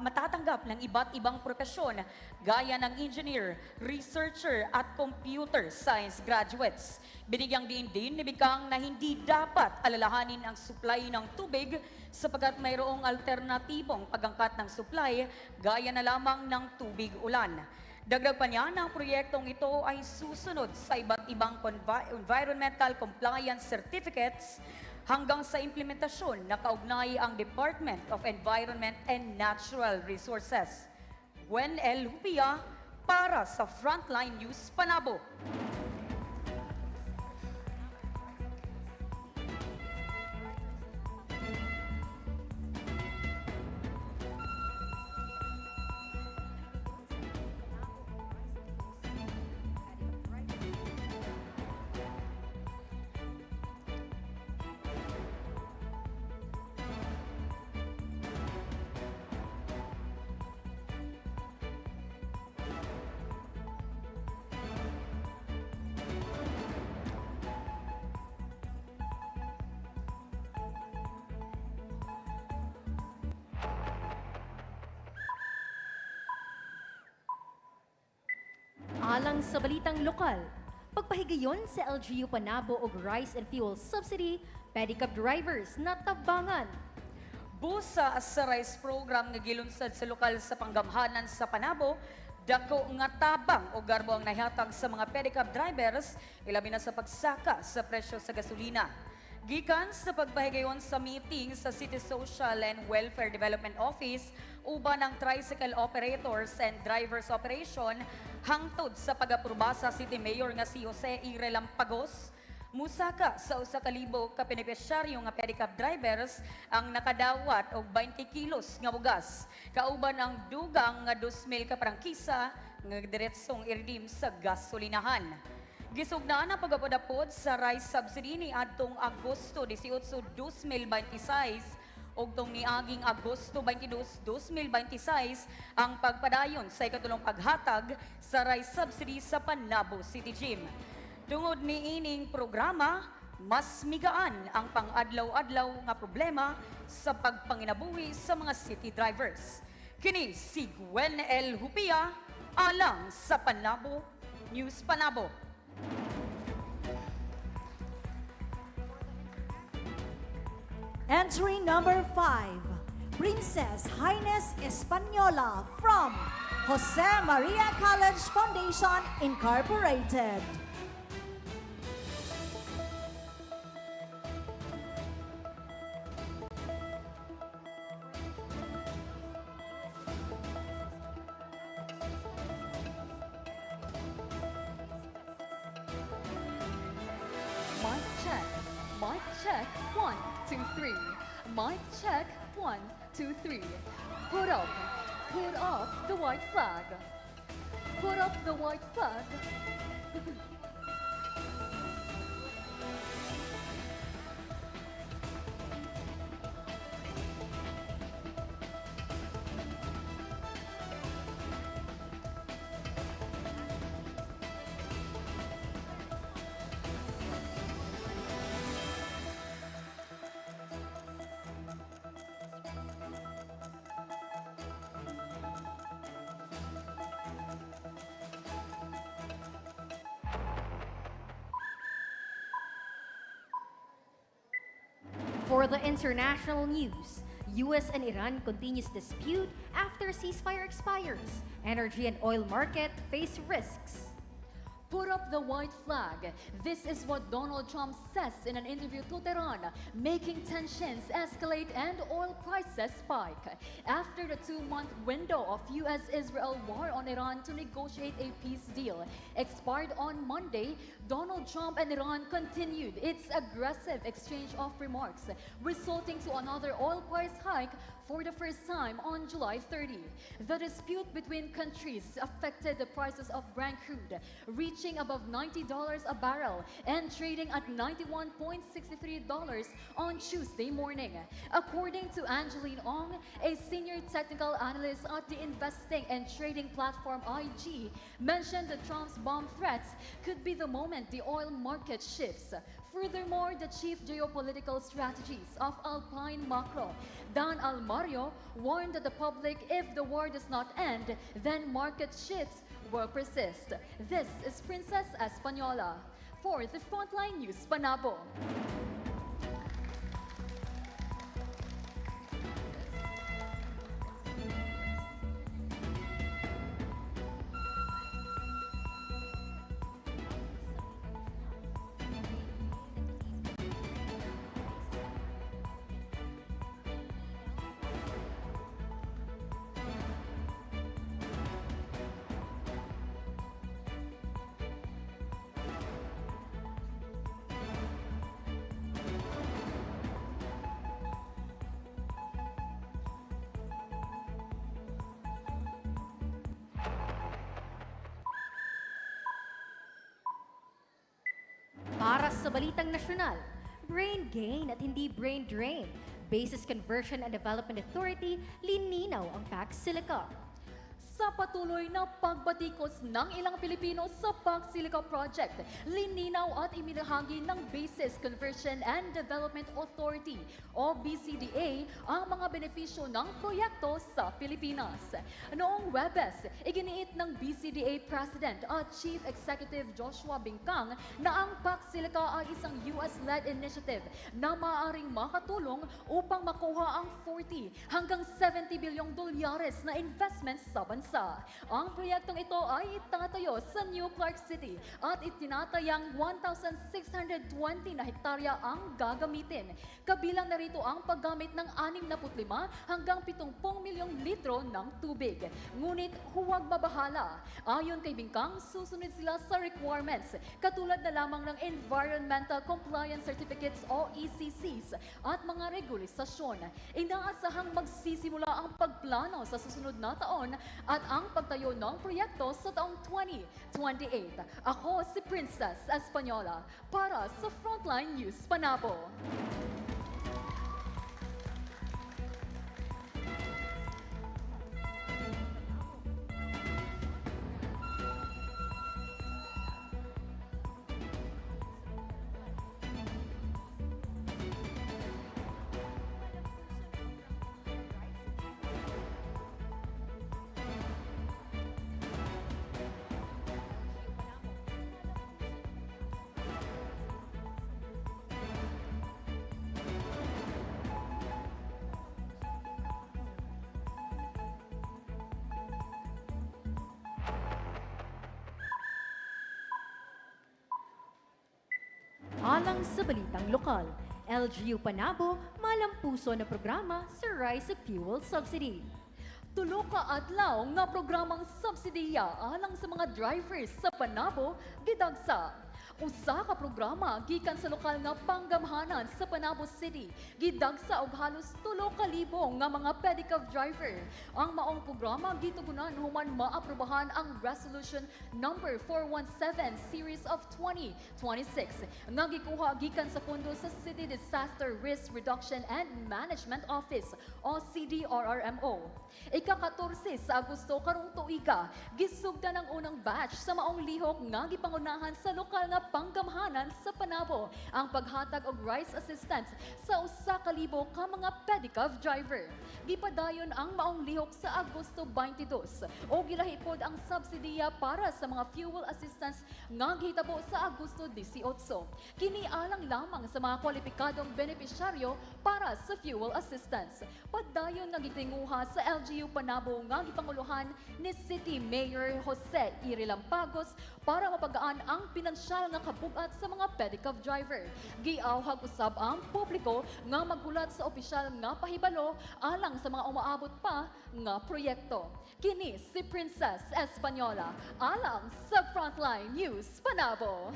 matatanggap ng iba't ibang propesyon gaya ng engineer, researcher at computer science graduates. Binigyang diin din ni Bingkang na hindi dapat alalahanin ang supply ng tubig sapagkat mayroong alternatibong pagangkat ng supply gaya na lamang ng tubig ulan. Dagdag pa niya na ang proyektong ito ay susunod sa iba't ibang environmental compliance certificates hanggang sa implementasyon na kaugnay ang Department of Environment and Natural Resources. 𝐍𝐿 para sa Frontline News, Panabo. Alang sa balitang lokal, pagpahigayon sa LGU Panabo og rice and fuel subsidy, pedicab drivers na tabangan. Busa sa rice program nga gilunsad sa lokal sa panggamhanan sa Panabo, Dako nga tabang o garbo ang nahihatag sa mga pedicab drivers, ilabi na sa pagsaka sa presyo sa gasolina. Gikan sa pagpahigayon sa meeting sa City Social and Welfare Development Office, uban ng tricycle operators and drivers operation, hangtod sa pag-aproba sa City Mayor nga si 𝐍𝐄𝐖𝐒 Lampagos, musaka sa 1,000 ka benepisyaryo nga pedicab drivers ang nakadawat og 20 kilos nga bugas. Kauban ang dugang nga 2,000 ka prangkisa nga diretsong i-redeem sa gasolinahan. Gisugnaan ang pagpapadapod sa rice subsidy ni adtong Agosto 18, 2026 ug tong niaging Agosto 22, 2026 ang pagpadayon sa ikatulong paghatag sa rice subsidy sa Panabo City Gym. Tungod ni ining programa, mas migaan ang pang-adlaw-adlaw nga problema sa pagpanginabuhi sa mga city drivers. Kini si Gwen L. Hupia, alang sa Panabo News Panabo. Entry number 5, Princess Highness Española from 𝐍𝐄𝐖𝐒 College Foundation Incorporated. Mic check, 1, 2, 3. Mic check, 1, 2, 3. Put up the white flag. Put up the white flag. For the international news, U.S. and Iran continues dispute after ceasefire expires. Energy and oil market face risks. Put up the white flag. This is what Donald Trump says in an interview to Tehran, making tensions escalate and oil prices spike. After the 2-month window of U.S.-Israel war on Iran to negotiate a peace deal expired on Monday, Donald Trump and Iran continued its aggressive exchange of remarks, resulting to another oil price hike for the first time on July 30. The dispute between countries affected the prices of Brent crude, reaching above $90 a barrel and trading at $91.63 on Tuesday morning. According to Angeline Ong, a senior technical analyst at the investing and trading platform IG, mentioned that Trump's bomb threats could be the moment the oil market shifts. Furthermore, the chief geopolitical strategist of Alpine Macro, Dan Almario, warned that the public, if the war does not end, then market shifts will persist. This is Princess Española for the Frontline News Panabo. Para sa Balitang Nasyonal, brain gain at hindi brain drain. Basis Conversion and Development Authority, lininaw ang PAC-SILICA. Sa patuloy na pagbatikos ng ilang Pilipino sa PAC-SILICA project, lininaw at iminahagi ng Basis Conversion and Development Authority o BCDA ang mga benepisyo ng proyekto sa Pilipinas. Noong Webes, iginiit ng BCDA President at Chief Executive Joshua Bingkang na ang PAC-SILICA ay isang US-led initiative na maaaring makatulong upang makuha ang 40 hanggang 70 bilyong dolyares na investments sa bansa. bansa. Ang proyektong ito ay itatayo sa New Clark City at itinatayang 1,620 na hektarya ang gagamitin. Kabilang na rito ang paggamit ng 65 hanggang 70 milyong litro ng tubig. Ngunit huwag mabahala. Ayon kay Bingkang, susunod sila sa requirements katulad na lamang ng Environmental Compliance Certificates o ECCs at mga regulasyon. Inaasahang magsisimula ang pagplano sa susunod na taon at ang pagtayo ng proyekto sa taong 2028. Ako si Princess Española para sa Frontline News Panabo. Alang sa balitang lokal, LGU Panabo malampuso na programa sa Rice Fuel Subsidy. Tulo ka adlaw nga programang subsidiya alang sa mga drivers sa Panabo gidagsa. Usa ka programa gikan sa lokal nga panggamhanan sa Panabo City gidagsa og halos 3,000 nga mga pedicab driver. Ang maong programa gitugunan human maaprubahan ang Resolution number 417 series of 2026 nga gikuha gikan sa pondo sa City Disaster Risk Reduction and Management Office o CDRRMO. Ika-14 sa Agosto karong tuiga gisugdan ang unang batch sa maong lihok nga gipangunahan sa lokal nga panggamhanan sa Panabo ang paghatag og rice assistance sa 1,000 ka mga pedicab driver. Gipadayon ang maong lihok sa Agosto 22 o gilahipod ang subsidiya para sa mga fuel assistance nga gihitabo sa Agosto 18. Kini alang lamang sa mga kwalipikadong benepisyaryo para sa fuel assistance. Padayon nga gitinguha sa LGU Panabo nga gipanguluhan ni City Mayor Jose Iri Lampagos para mapagaan ang pinansyal nga kabugat sa mga pedicab driver. Giawhag usab ang publiko nga maghulat sa opisyal nga pahibalo alang sa mga umaabot pa nga proyekto. Kini si Princess Española alang sa Frontline News Panabo.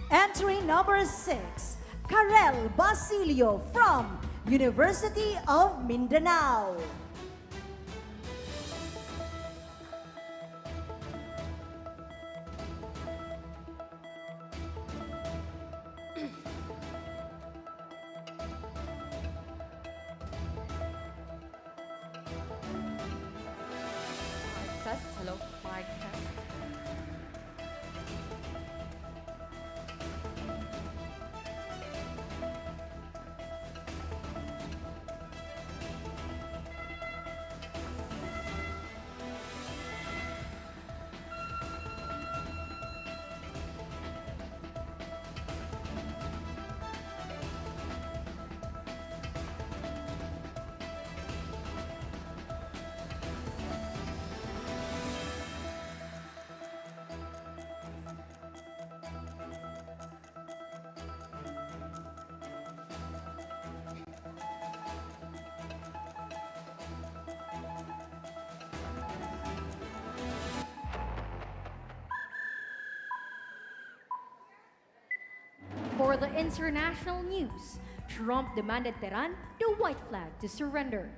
Entry number 6, Karel Basilio from University of Mindanao. Hello, mic test. For the international news, Trump demanded Tehran the white flag to surrender.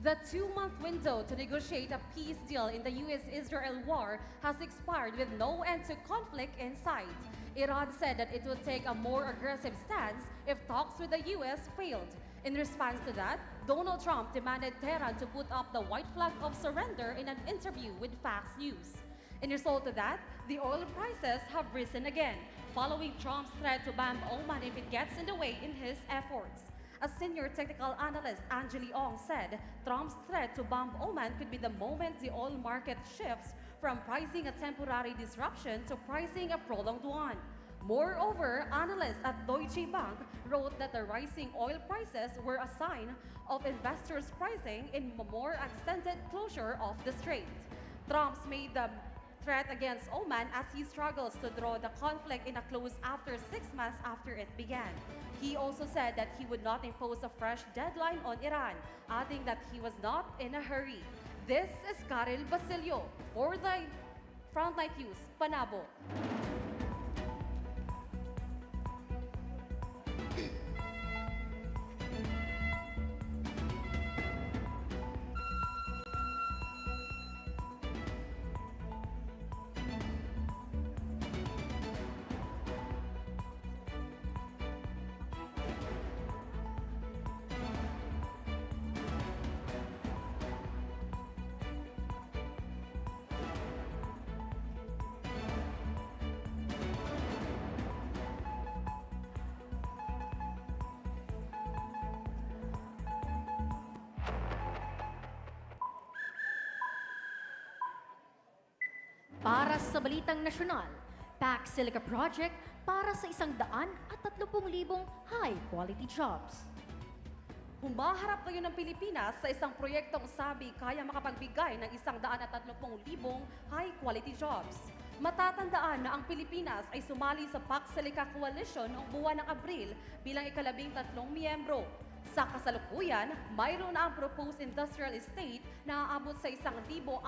The 2-month window to negotiate a peace deal in the US-Israel war has expired with no end to conflict in sight. Iran said that it would take a more aggressive stance if talks with the US failed. In response to that, Donald Trump demanded Tehran to put up the white flag of surrender in an interview with Fox News. In result of that, the oil prices have risen again, following Trump's threat to ban Oman if it gets in the way in his efforts. A senior technical analyst, Angeli Ong, said Trump's threat to bomb Oman could be the moment the oil market shifts from pricing a temporary disruption to pricing a prolonged one. Moreover, analysts at Deutsche Bank wrote that the rising oil prices were a sign of investors' pricing in a more extended closure of the strait. Trump's made the threat against Oman as he struggles to draw the conflict in a close after 6 months after it began. He also said that he would not impose a fresh deadline on Iran, adding that he was not in a hurry. This is Karel Basilio for the Frontline News, Panabo. Para sa Balitang Nasyonal, PAC Silica Project para sa 130,000 high-quality jobs. Humaharap ngayon ng Pilipinas sa isang proyektong sabi kaya makapagbigay ng 130,000 high-quality jobs. Matatandaan na ang Pilipinas ay sumali sa PAC Silica Coalition noong buwan ng Abril bilang ika-13 miyembro. Sa kasalukuyan, mayroon na ang proposed industrial estate na aabot sa 1,620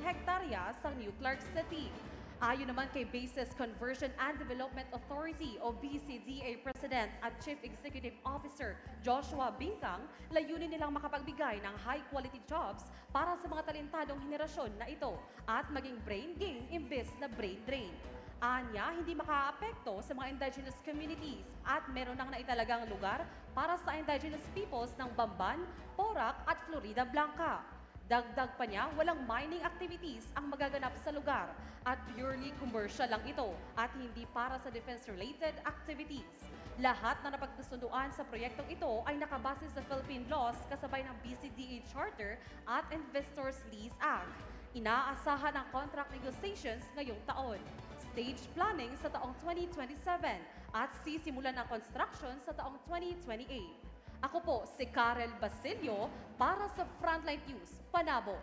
hektarya sa New Clark City. Ayon naman kay Bases Conversion and Development Authority o BCDA President at Chief Executive Officer Joshua Bingkang, layunin nilang makapagbigay ng high-quality jobs para sa mga talentadong henerasyon na ito at maging brain gain imbes na brain drain. Anya, hindi makaapekto sa mga indigenous communities at meron nang naitalagang lugar para sa indigenous peoples ng Bamban, Porac at Florida Blanca. Dagdag pa niya, walang mining activities ang magaganap sa lugar at purely commercial lang ito at hindi para sa defense-related activities. Lahat na napagkasunduan sa proyektong ito ay nakabase sa Philippine laws kasabay ng BCDA Charter at Investors Lease Act. Inaasahan ang contract negotiations ngayong taon. Stage planning sa taong 2027 at sisimulan ang construction sa taong 2028. Ako po si Karel Basilio para sa Frontline News, Panabo.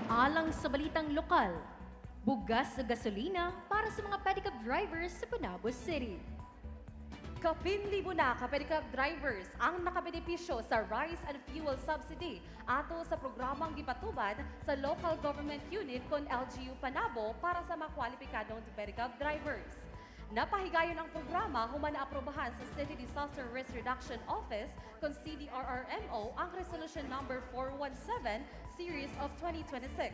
Alang sa balitang lokal, bugas sa gasolina para sa mga pedicab drivers sa Panabo City. Kapinlibo na ka-pedicab drivers ang nakabenepisyo sa Rice and Fuel Subsidy ato sa programang gipatubad sa local government unit kon LGU Panabo para sa mga kwalipikadong pedicab drivers. Napahigayon ang programa human naaprobahan sa City Disaster Risk Reduction Office kon CDRRMO ang Resolution Number 417 Series of 2026.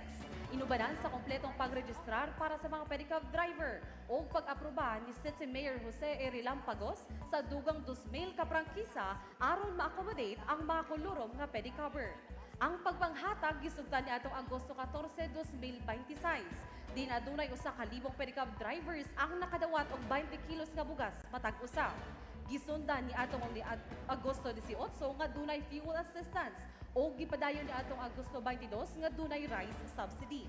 Inubanan sa kompletong pagregistrar para sa mga pedicab driver o pag-aproba ni City Mayor Jose R. Lampagos sa dugang 2,000 ka prangkisa aron ma-accommodate ang mga kulurom nga pedicabber. Ang pagpanghatag gisugdan ni atong Agosto 14, 2026. Din adunay usa ka libong pedicab drivers ang nakadawat og 20 kilos nga bugas matag usa. Gisundan ni atong Agosto 18 nga dunay fuel assistance o gipadayon ni atong Agosto 22 nga dunay rice subsidy.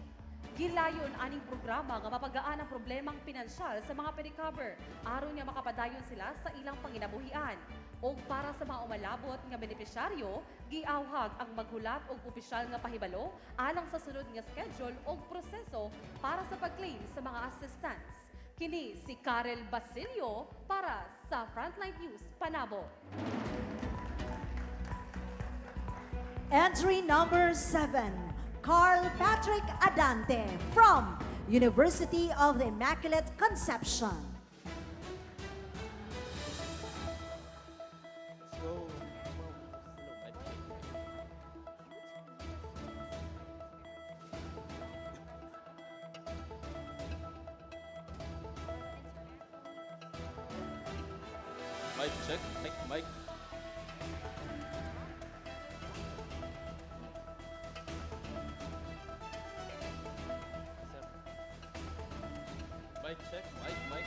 Gilayon aning programa nga mapagaan ang problemang pinansyal sa mga pedicabber aron nga makapadayon sila sa ilang panginabuhian. O para sa mga umalabot nga benepisyaryo, giawhag ang maghulat og opisyal nga pahibalo alang sa sunod nga schedule o proseso para sa pag-claim sa mga assistance. Kini si Karel Basilio para sa Frontline News, Panabo. Entry number 7, Carl Patrick Adante from University of the Immaculate Conception. Mic check. Mic. Mic check. Mic.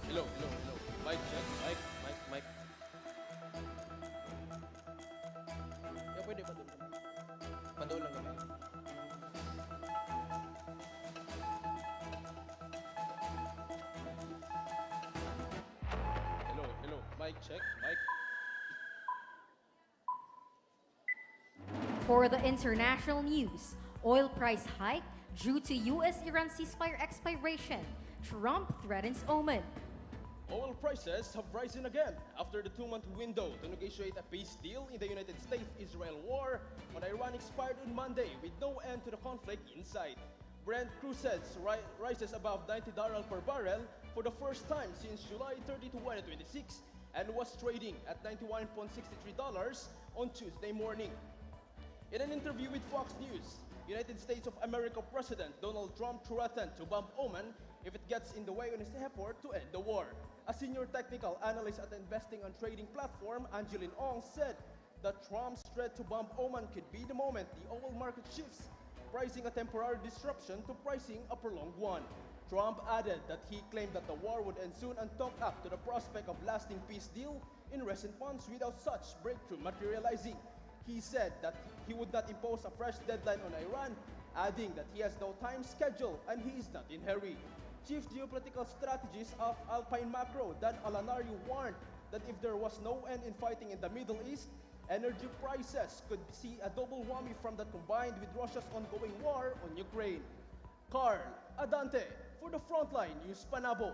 Hello. Mic check. Mic. Yeah, pwede pa doon. Padoon lang kami. Hello. Mic check. Mic. For the international news, oil price hike due to U.S.-Iran ceasefire expiration. Trump threatens Oman. Oil prices have risen again after the two-month window to negotiate a peace deal in the United States-Israel war on Iran expired on Monday with no end to the conflict in sight. Brent crude rises above $90 per barrel for the first time since July 30, 2026 and was trading at $91.63 on Tuesday morning. In an interview with Fox News, United States of America President Donald Trump threatened to bomb Oman if it gets in the way on his effort to end the war. A senior technical analyst at the investing and trading platform, Angeline Ong, said that Trump's threat to bomb Oman could be the moment the oil market shifts, pricing a temporary disruption to pricing a prolonged one. Trump added that he claimed that the war would end soon and talked up to the prospect of lasting peace deal in recent months without such breakthrough materializing. He said that he would not impose a fresh deadline on Iran, adding that he has no time schedule and he is not in hurry. Chief geopolitical strategist of Alpine Macro, Dan Alanari, warned that if there was no end in fighting in the Middle East, energy prices could see a double whammy from that combined with Russia's ongoing war on Ukraine. Carl Adante for the Frontline News Panabo.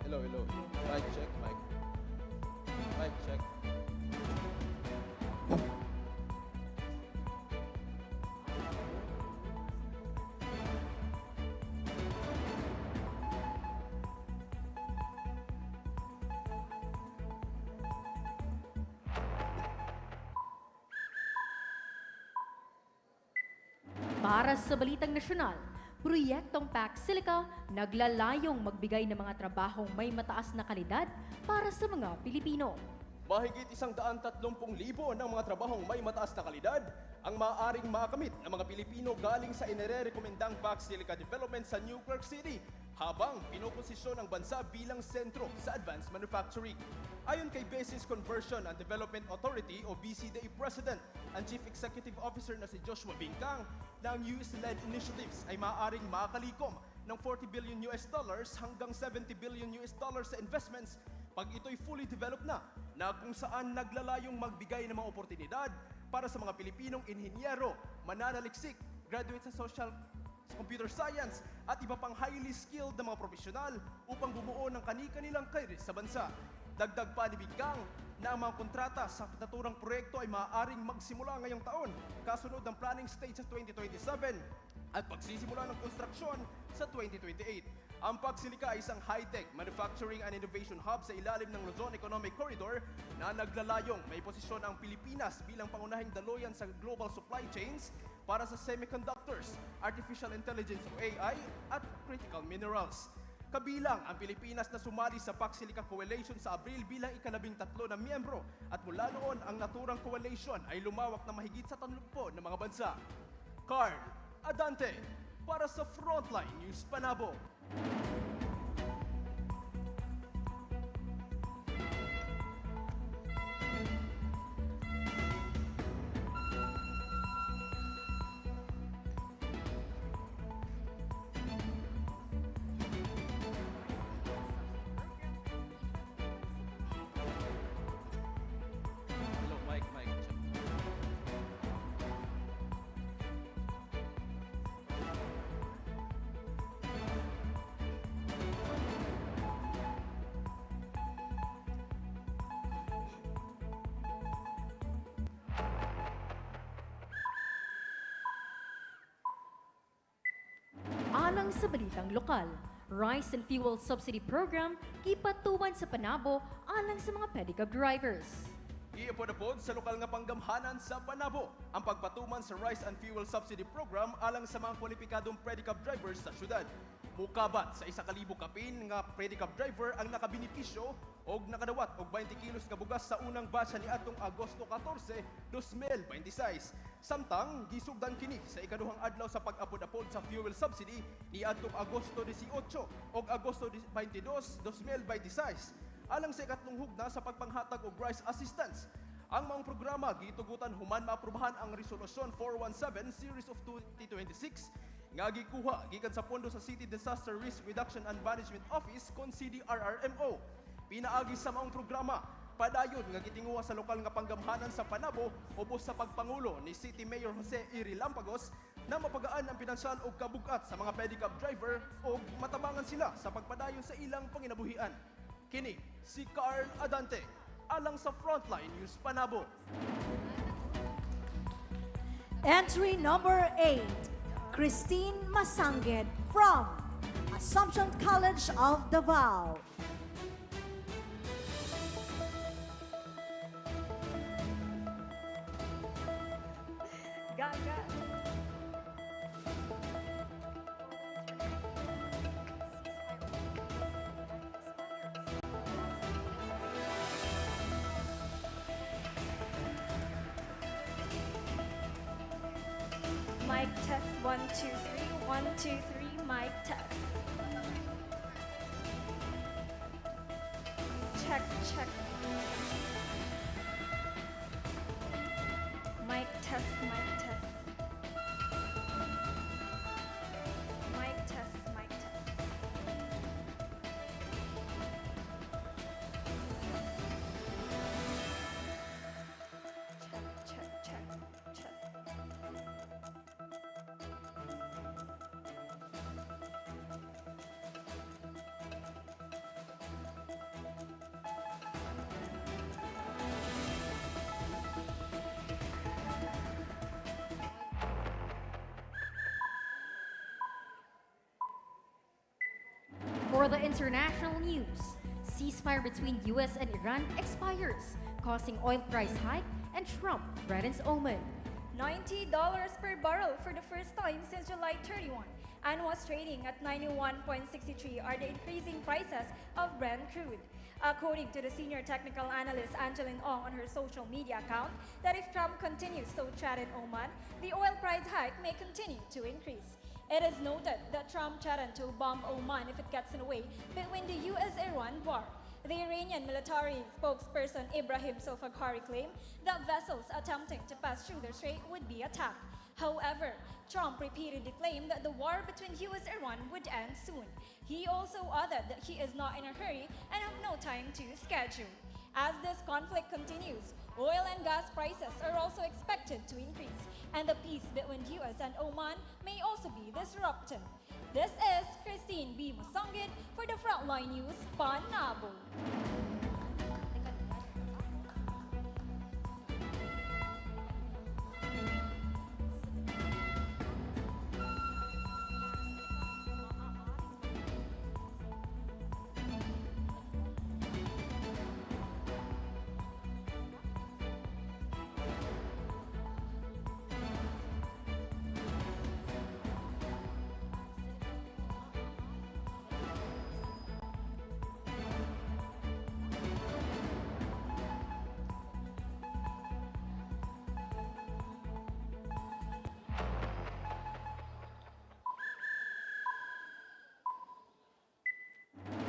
Hello. Mic check. Mic check. Para sa Balitang Nasyonal, proyektong Silica naglalayong magbigay ng mga trabahong may mataas na kalidad para sa mga Pilipino. Mahigit 130,000 ng mga trabahong may mataas na kalidad ang maaaring makamit ng mga Pilipino galing sa inirerekomendang Silica development sa New Clark City habang pinoposisyon ang bansa bilang sentro sa advanced manufacturing. Ayon kay Basis Conversion and Development Authority o BCDA President and Chief Executive Officer na si Joshua Bincang, na ang US-led initiatives ay maaaring makalikom ng $40 billion hanggang $70 billion sa investments pag ito'y fully developed na kung saan naglalayong magbigay ng mga oportunidad para sa mga Pilipinong inhinyero, mananaliksik, graduate sa computer science at iba pang highly skilled na mga profesional upang bumuo ng kani-kanilang career sa bansa. Dagdag pa ni Bincang na ang mga kontrata sa naturang proyekto ay maaaring magsimula ngayong taon kasunod ng planning stage sa 2027 at pagsisimula ng konstruksyon sa 2028. Ang Silica ay isang high-tech manufacturing and innovation hub sa ilalim ng Luzon Economic Corridor na naglalayong may posisyon ang Pilipinas bilang pangunahing daluyan sa global supply chains para sa semiconductors, artificial intelligence o AI at critical minerals. Kabilang ang Pilipinas na sumali sa Silica Coalition sa Abril bilang ika-13 na miyembro at mula noon ang naturang coalition ay lumawak na mahigit sa 30 na mga bansa. Carl Adante para sa Frontline News Panabo. Alang sa balitang lokal, Rice and Fuel Subsidy Program gipatuman sa Panabo alang sa mga pedicab drivers. Iapod-apod sa lokal nga panggamhanan sa Panabo ang pagpatuman sa Rice and Fuel Subsidy Program alang sa mga kwalipikadong pedicab drivers sa syudad. Mukabat sa 1,000 kapin nga pedicab driver ang nakabenepisyo og nakadawat og 20 kilos nga bugas sa unang batch ni atong Agosto 14, 2026. Samtang gisugdan kini sa ikaduhang adlaw sa pag-apod-apod sa fuel subsidy ni atong Agosto 18 ug Agosto 22, 2026. Alang sa ikatlong hugna sa pagpanghatag og rice assistance. Ang mga programa gitugutan human maaprubahan ang Resolution 417 Series of 2026 nga gikuha gikan sa pondo sa City Disaster Risk Reduction and Management Office kon CDRRMO. Pinaagi sa maong programa, padayon nga gitinguha sa lokal nga panggamhanan sa Panabo ubos sa pagpangulo ni City Mayor Jose Iri Lampagos na mapagaan ang pinansyal o kabugat sa mga pedicab driver o matabangan sila sa pagpadayon sa ilang panginabuhian. Kini si Carl Adante, alang sa Frontline News Panabo. Entry number 8, Christine Masanged from Assumption College of Davao. Gaga. Mic test 1 2 3 1 2 3 mic test. Check check. Mic test mic test. Mic test mic test. Check check check check. For the international news, ceasefire between US and Iran expires, causing oil price hike and Trump threatens Oman. $90 per barrel for the first time since July 31 and was trading at 91.63 are the increasing prices of Brent crude. According to the senior technical analyst Angeline Ong on her social media account, that if Trump continues to threaten Oman, the oil price hike may continue to increase. It is noted that Trump threatened to bomb Oman if it gets in the way between the US-Iran war. The Iranian military spokesperson Ibrahim Solfaghari claimed that vessels attempting to pass through the strait would be attacked. However, Trump repeatedly claimed that the war between US-Iran would end soon. He also added that he is not in a hurry and have no time to schedule. As this conflict continues, oil and gas prices are also expected to increase, and the peace between US and Oman may also be disrupted. This is Christine B. Masangid for the Frontline News, Panabo.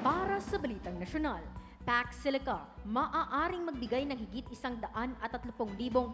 Para sa Balitang Nasyonal, PAC Silica maaaring magbigay ng higit 130,000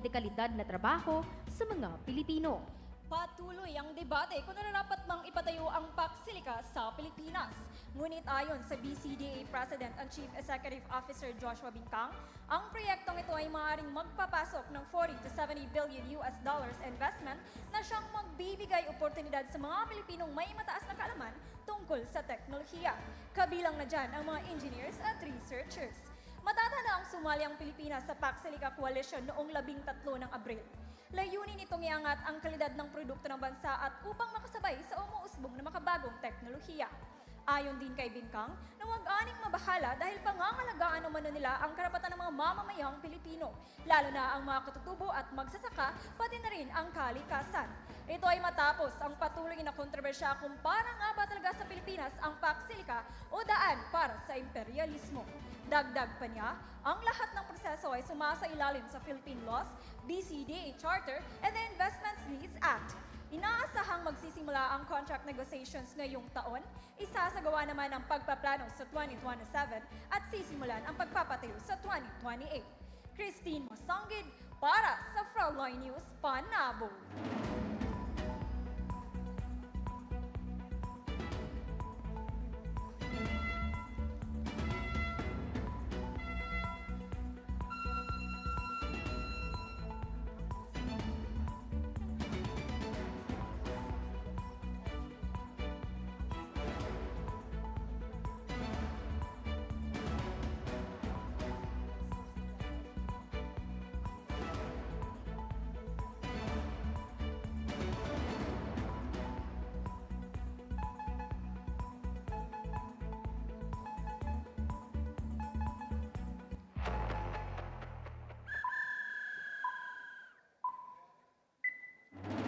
dekalidad na trabaho sa mga Pilipino. Patuloy ang debate kung nararapat mang ipatayo ang PAC Silica sa Pilipinas. Ngunit ayon sa BCDA President and Chief Executive Officer Joshua Bincang, ang proyektong ito ay maaaring magpapasok ng 40 to 70 billion US dollars investment na siyang magbibigay oportunidad sa mga Pilipinong may mataas na kaalaman tungkol sa teknolohiya. Kabilang na dyan ang mga engineers at researchers. Matatanda ang sumali ang Pilipinas sa PAC Silica Coalition noong 13 ng Abril. Layunin itong iangat ang kalidad ng produkto ng bansa at upang makasabay sa umuusbong na makabagong teknolohiya. Ayon din kay Bingkang, na huwag aning mabahala dahil pangangalagaan umano nila ang karapatan ng mga mamamayang Pilipino, lalo na ang mga katutubo at magsasaka, pati na rin ang kalikasan. Ito ay matapos ang patuloy na kontrobersya kung para nga ba talaga sa Pilipinas ang Paksilica o daan para sa imperialismo. Dagdag pa niya, ang lahat ng proseso ay sumasailalim sa Philippine Laws, BCDA Charter, and the Investments Needs Act. Inaasahang magsisimula ang contract negotiations ngayong taon, isasagawa naman ang pagpaplano sa 2027 at sisimulan ang pagpapatayo sa 2028. Christine Masangid para sa Frontline News, Panabo.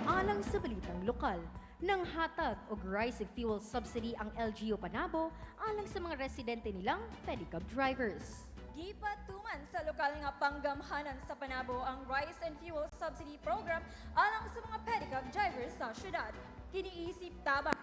Alang sa balitang lokal, nang hatag og rising fuel subsidy ang LGU Panabo alang sa mga residente nilang pedicab drivers. Gipatuman sa lokal nga panggamhanan sa Panabo ang Rice and Fuel Subsidy Program alang sa mga pedicab drivers sa syudad. Kiniisip tabang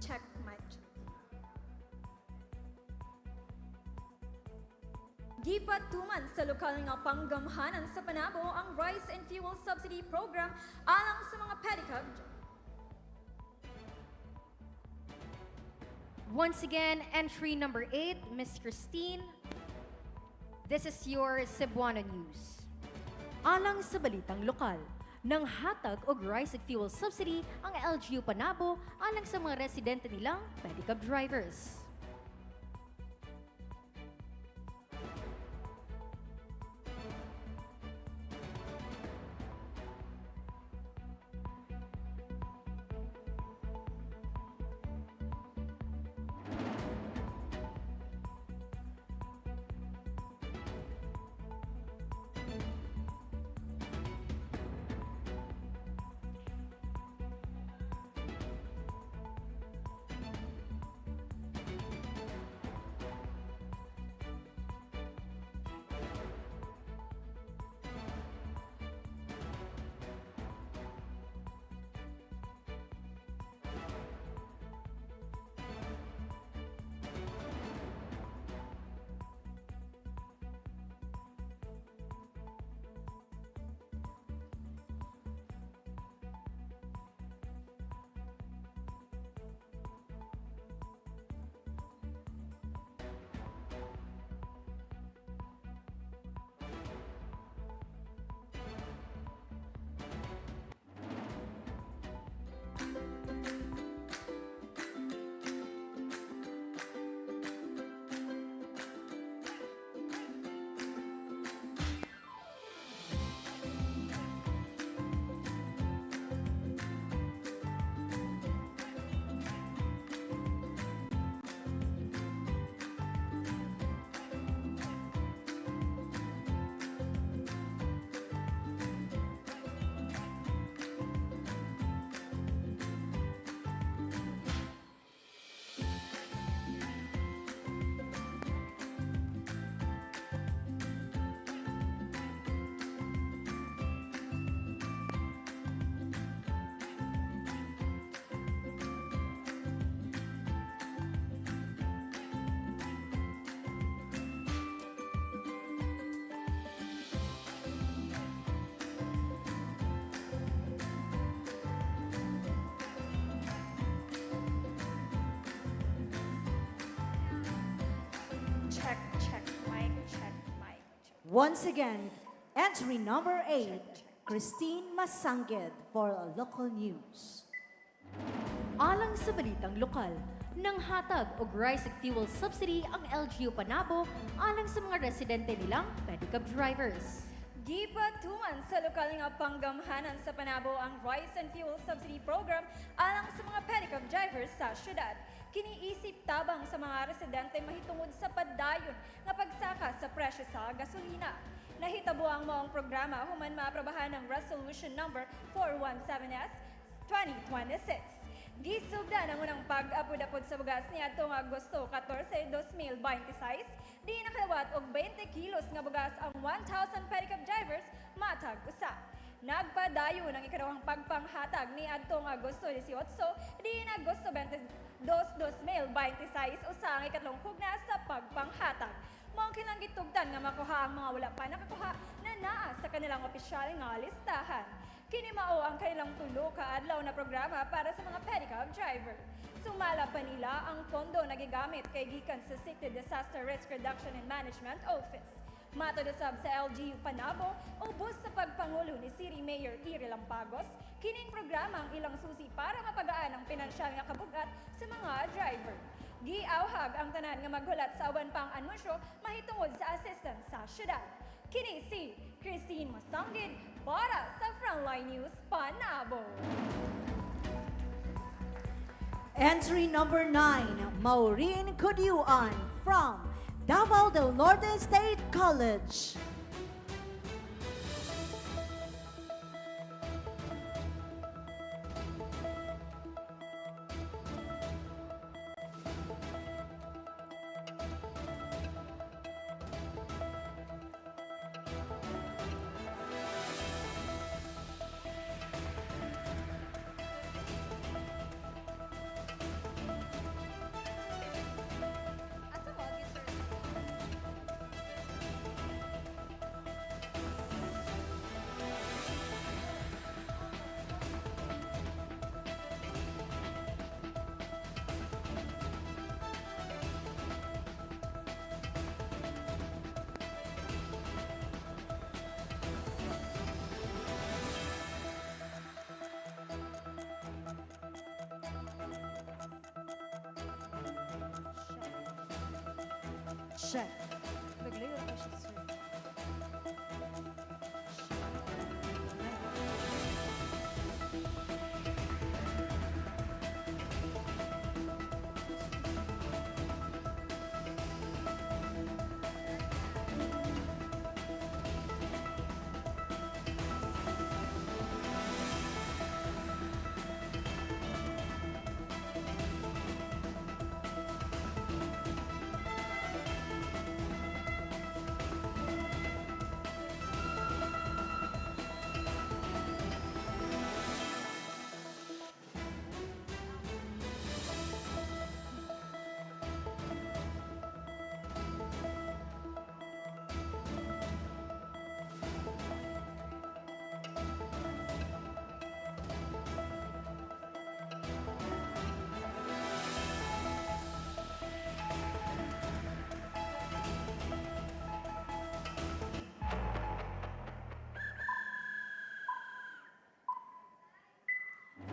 check mic. Gipatuman sa lokal nga panggamhanan sa Panabo ang Rice and Fuel Subsidy Program alang sa mga pedicab. Once again, entry number 8, Miss Christine. This is your Cebuano News. Alang sa balitang lokal, nang hatag og rice and fuel subsidy ang LGU Panabo alang sa mga residente nilang pedicab drivers. Once again, entry number 8, Christine Masangid for local news. Alang sa balitang lokal, nang hatag og rice ug fuel subsidy ang LGU Panabo alang sa mga residente nilang pedicab drivers. Gipatuman sa lokal nga panggamhanan sa Panabo ang Rice and Fuel Subsidy Program alang sa mga pedicab drivers sa syudad. Kiniisip tabang sa mga residente mahitungod sa padayon nga pagsaka sa presyo sa gasolina. Nahitabo ang maong programa human maaprobahan ng Resolution Number 417S 2026. Gisugdan ang unang pag-apod-apod sa bugas niadto nga Agosto 14, 2026. Di nakalawat og 20 kilos nga bugas ang 1,000 pedicab drivers matag usa. Nagpadayon ang ikaduhang pagpanghatag ni adtong Agosto 18, di na Agosto 22, 2026 usa ang ikatlong hugna sa pagpanghatag. Mao kilang gitugtan nga makuha ang mga wala pa nakakuha na naa sa kanilang opisyal nga listahan. Kini mao ang kanilang tulo ka adlaw na programa para sa mga pedicab driver. Sumala pa nila ang pondo na gigamit kay gikan sa City Disaster Risk Reduction and Management Office. Matod usab sa LGU Panabo, ubos sa pagpangulo ni City Mayor Iri Lampagos, kining programa ang ilang susi para mapagaan ang pinansyal nga kabugat sa mga driver. Giawhag ang tanan nga maghulat sa uban pang anunsyo mahitungod sa assistance sa syudad. Kini si Christine Masangid para sa Frontline News Panabo. Entry number 9, Maureen Codiuan from Davao del Norte State College. Check. Naglayo ako siya, sir.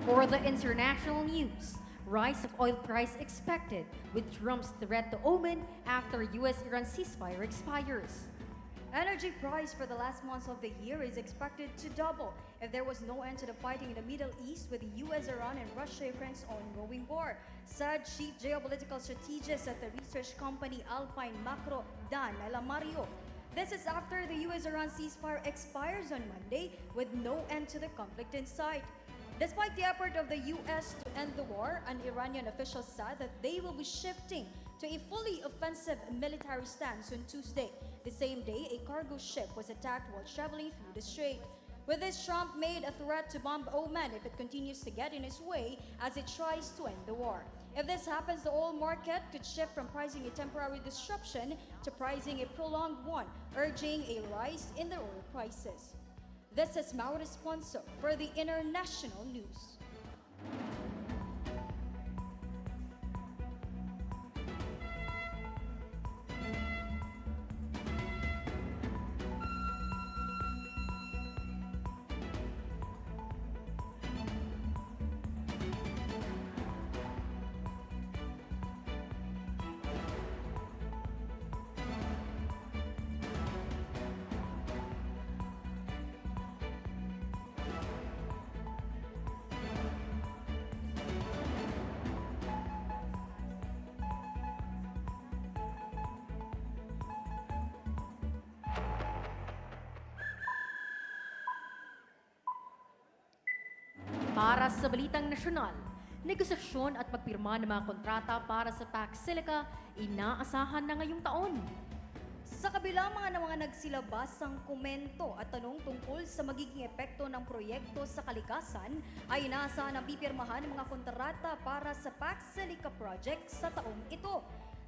For the international news, rise of oil price expected with Trump's threat to omen after US-Iran ceasefire expires. Energy price for the last months of the year is expected to double if there was no end to the fighting in the Middle East with the US, Iran, and Russia-Ukraine's ongoing war, said chief geopolitical strategist at the research company Alpine Macro, Dan Alamario. This is after the US-Iran ceasefire expires on Monday with no end to the conflict in sight. Despite the effort of the US to end the war, an Iranian official said that they will be shifting to a fully offensive military stance on Tuesday. The same day, a cargo ship was attacked while traveling through the strait. With this, Trump made a threat to bomb Oman if it continues to get in his way as it tries to end the war. If this happens, the oil market could shift from pricing a temporary disruption to pricing a prolonged one, urging a rise in the oil prices. This is Mauro Responso for the international news. Para sa Balitang Nasyonal, negosasyon at pagpirma ng mga kontrata para sa PAC Silica inaasahan na ngayong taon. Sa kabila mga nagsilabasang komento at tanong tungkol sa magiging epekto ng proyekto sa kalikasan, ay inaasahan ang pipirmahan ng mga kontrata para sa PAC Silica project sa taong ito.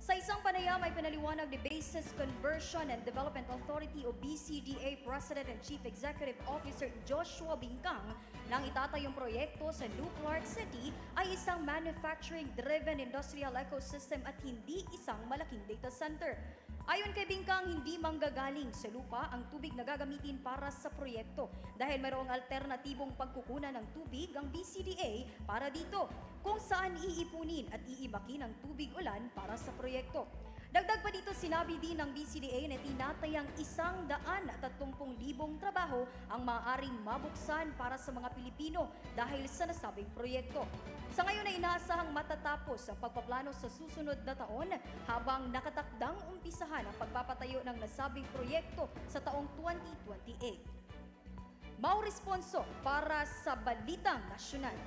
Sa isang panayam ay pinaliwanag ni Bases Conversion and Development Authority o BCDA President and Chief Executive Officer Joshua Bingkang na ang itatayong proyekto sa New Clark City ay isang manufacturing-driven industrial ecosystem at hindi isang malaking data center. Ayon kay Bingkang, hindi manggagaling sa lupa ang tubig na gagamitin para sa proyekto dahil mayroong alternatibong pagkukunan ng tubig ang BCDA para dito kung saan iipunin at iibakin ang tubig ulan para sa proyekto. Dagdag pa dito, sinabi din ng BCDA na tinatayang 130,000 trabaho ang maaaring mabuksan para sa mga Pilipino dahil sa nasabing proyekto. Sa ngayon ay inaasahang matatapos ang pagpaplano sa susunod na taon habang nakatakdang umpisahan ang pagpapatayo ng nasabing proyekto sa taong 2028. Mau Responso para sa Balitang Nasyonal.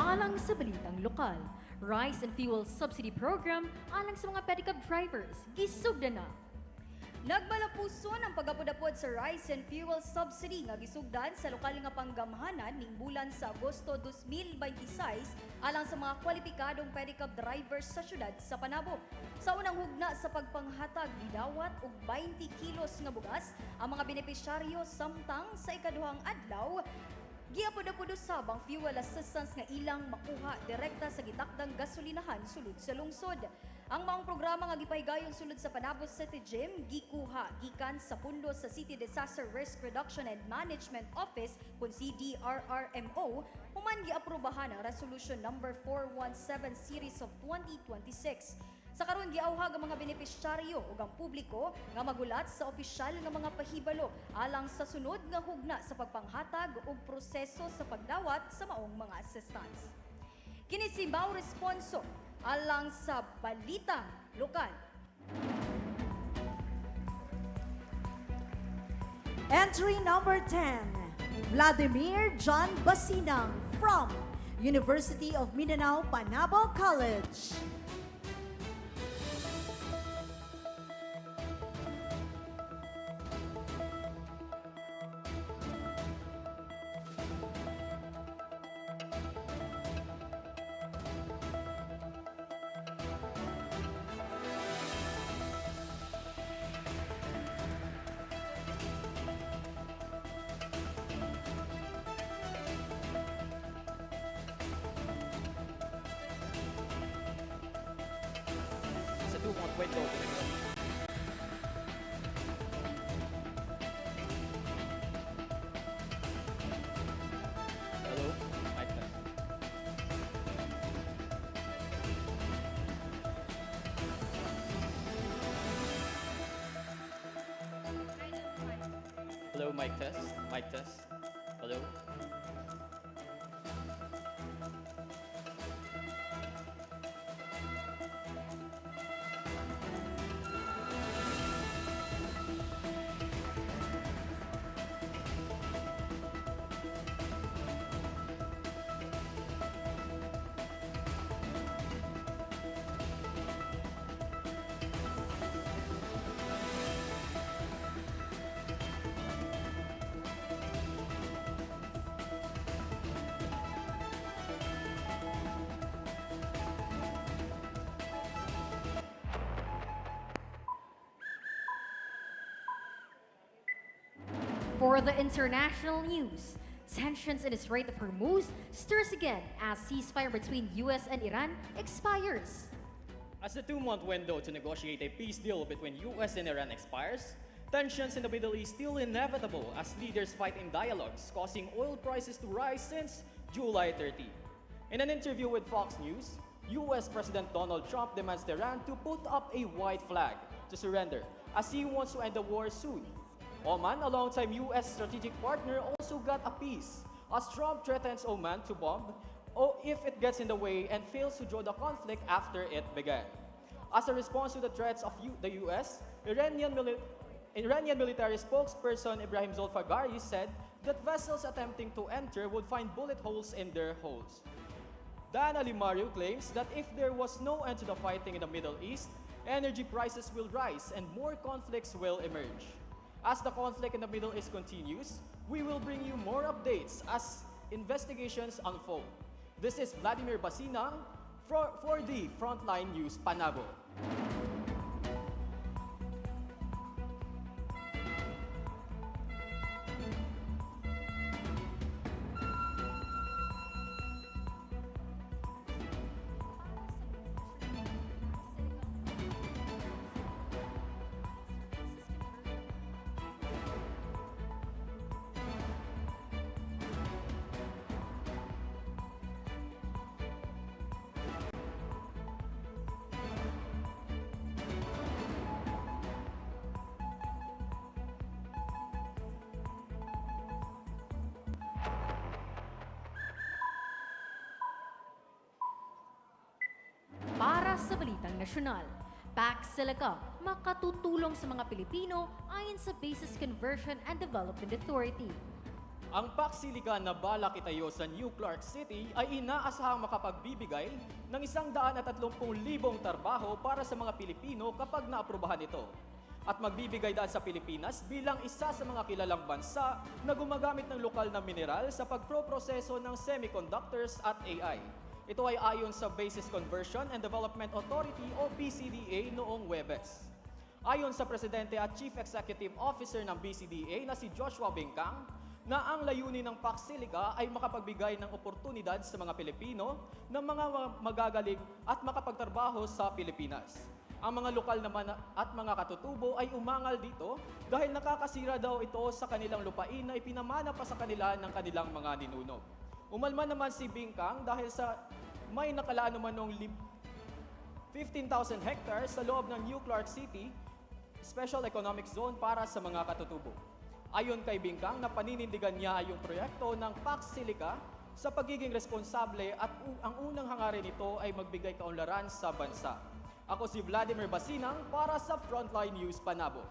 Alang sa balitang lokal, Rice and Fuel Subsidy Program alang sa mga pedicab drivers, gisugda na. Nagmalapuson ang pagapod-apod sa Rice and Fuel Subsidy nga gisugdan sa lokal nga panggamhanan ning bulan sa Agosto 2026 alang sa mga kwalipikadong pedicab drivers sa syudad sa Panabo. Sa unang hugna sa pagpanghatag gidawat og 20 kilos nga bugas ang mga benepisyaryo samtang sa ikaduhang adlaw giapod-apod usab ang fuel assistance nga ilang makuha direkta sa gitakdang gasolinahan sulod sa lungsod. Ang maong programa nga gipahigayon sulod sa Panabo City Gym gikuha gikan sa pundo sa City Disaster Risk Reduction and Management Office kun CDRRMO human giaprobahan ang Resolution number 417 series of 2026. Sa karon giauhag ang mga benepisyaryo ug ang publiko nga magulat sa opisyal nga mga pahibalo alang sa sunod nga hugna sa pagpanghatag ug proseso sa pagdawat sa maong mga assistance. Kini si Mau Responso alang sa Balitang Lokal. Entry number 10, Vladimir John Basinang from University of Mindanao Panabo College. Hello, mic test. Mic test. Hello. For the international news, Tensions in the Strait of Hormuz stirs again as ceasefire between US and Iran expires. As the 2-month window to negotiate a peace deal between US and Iran expires, tensions in the Middle East still inevitable as leaders fight in dialogues, causing oil prices to rise since July 30. In an interview with Fox News, US President Donald Trump demands Iran to put up a white flag to surrender as he wants to end the war soon. Oman, a longtime US strategic partner, also got a peace as Trump threatens Oman to bomb if it gets in the way and fails to draw the conflict after it began. As a response to the threats of the US, Iranian military spokesperson Ibrahim Zolfaghari said that vessels attempting to enter would find bullet holes in their hulls. Dan Alimario claims that if there was no end to the fighting in the Middle East, energy prices will rise and more conflicts will emerge. As the conflict in the Middle East continues, we will bring you more updates as investigations unfold. This is Vladimir Basinang for the Frontline News Panabo. Para sa Balitang Nasyonal, PAC Telecom makatutulong sa mga Pilipino ayon sa Basis Conversion and Development Authority. Ang PAC-Silica na balak itayo sa New Clark City ay inaasahang makapagbibigay ng 130,000 trabaho para sa mga Pilipino kapag naaprubahan ito. At magbibigay daan sa Pilipinas bilang isa sa mga kilalang bansa na gumagamit ng lokal na mineral sa pagproproseso ng semiconductors at AI. Ito ay ayon sa Basis Conversion and Development Authority o BCDA noong Huwebes. Ayon sa Presidente at Chief Executive Officer ng BCDA na si Joshua Bingkang, na ang layunin ng PAC Silica ay makapagbigay ng oportunidad sa mga Pilipino ng mga magagaling at makapagtrabaho sa Pilipinas. Ang mga lokal naman at mga katutubo ay umangal dito dahil nakakasira daw ito sa kanilang lupain na ipinamana pa sa kanila ng kanilang mga ninuno. Umalma naman si Bingkang dahil sa may nakalaan naman ng 15,000 hectares sa loob ng New Clark City Special Economic Zone para sa mga katutubo. Ayon kay Bingkang, na paninindigan niya yung proyekto ng PAC Silica sa pagiging responsable at ang unang hangarin nito ay magbigay kaunlaran sa bansa. Ako si Vladimir Basinang para sa Frontline News Panabo.